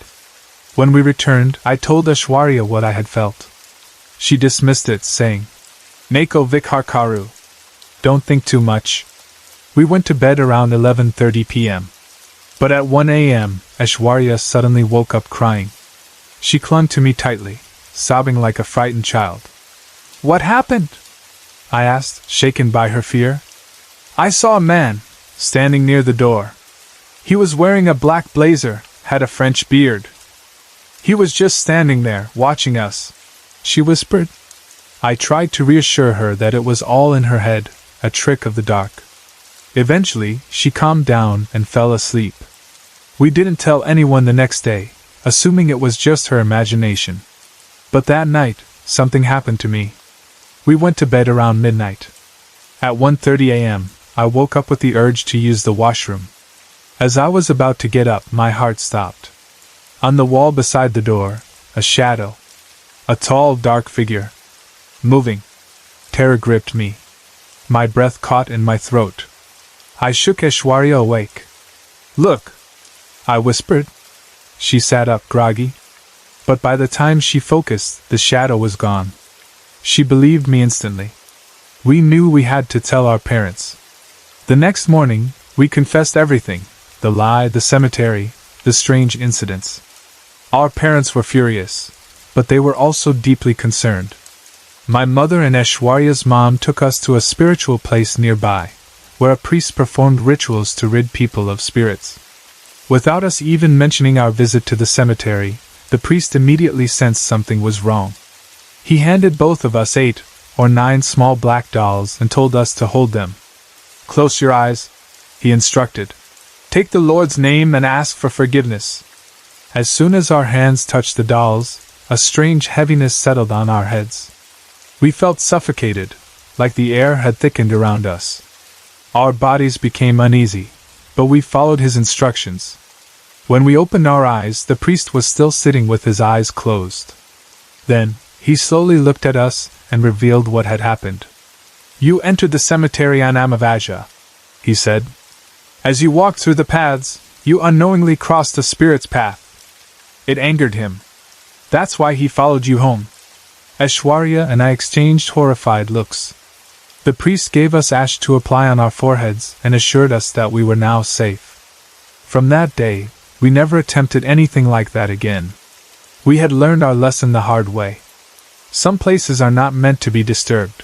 When we returned, I told Aishwarya what I had felt. She dismissed it, saying, Neko Vikharkaru. Don't think too much. We went to bed around 11:30 p.m. But at 1 a.m., Aishwarya suddenly woke up crying. She clung to me tightly, sobbing like a frightened child. What happened? I asked, shaken by her fear. I saw a man, standing near the door. He was wearing a black blazer, had a French beard. He was just standing there, watching us, she whispered. I tried to reassure her that it was all in her head, a trick of the dark. Eventually, she calmed down and fell asleep. We didn't tell anyone the next day, assuming it was just her imagination. But that night, something happened to me. We went to bed around midnight. At 1:30 a.m., I woke up with the urge to use the washroom. As I was about to get up, my heart stopped. On the wall beside the door, a shadow. A tall, dark figure. Moving. Terror gripped me. My breath caught in my throat. I shook Aishwarya awake. Look! I whispered. She sat up, groggy. But by the time she focused, the shadow was gone. She believed me instantly. We knew we had to tell our parents. The next morning, we confessed everything, the lie, the cemetery, the strange incidents. Our parents were furious, but they were also deeply concerned. My mother and Aishwarya's mom took us to a spiritual place nearby, where a priest performed rituals to rid people of spirits. Without us even mentioning our visit to the cemetery, the priest immediately sensed something was wrong. He handed both of us 8 or 9 small black dolls and told us to hold them. Close your eyes, he instructed. Take the Lord's name and ask for forgiveness. As soon as our hands touched the dolls, a strange heaviness settled on our heads. We felt suffocated, like the air had thickened around us. Our bodies became uneasy, but we followed his instructions. When we opened our eyes, the priest was still sitting with his eyes closed. Then, he slowly looked at us and revealed what had happened. You entered the cemetery on Amavaja, he said. As you walked through the paths, you unknowingly crossed the spirit's path. It angered him. That's why he followed you home. Aishwarya and I exchanged horrified looks. The priest gave us ash to apply on our foreheads and assured us that we were now safe. From that day, we never attempted anything like that again. We had learned our lesson the hard way. Some places are not meant to be disturbed.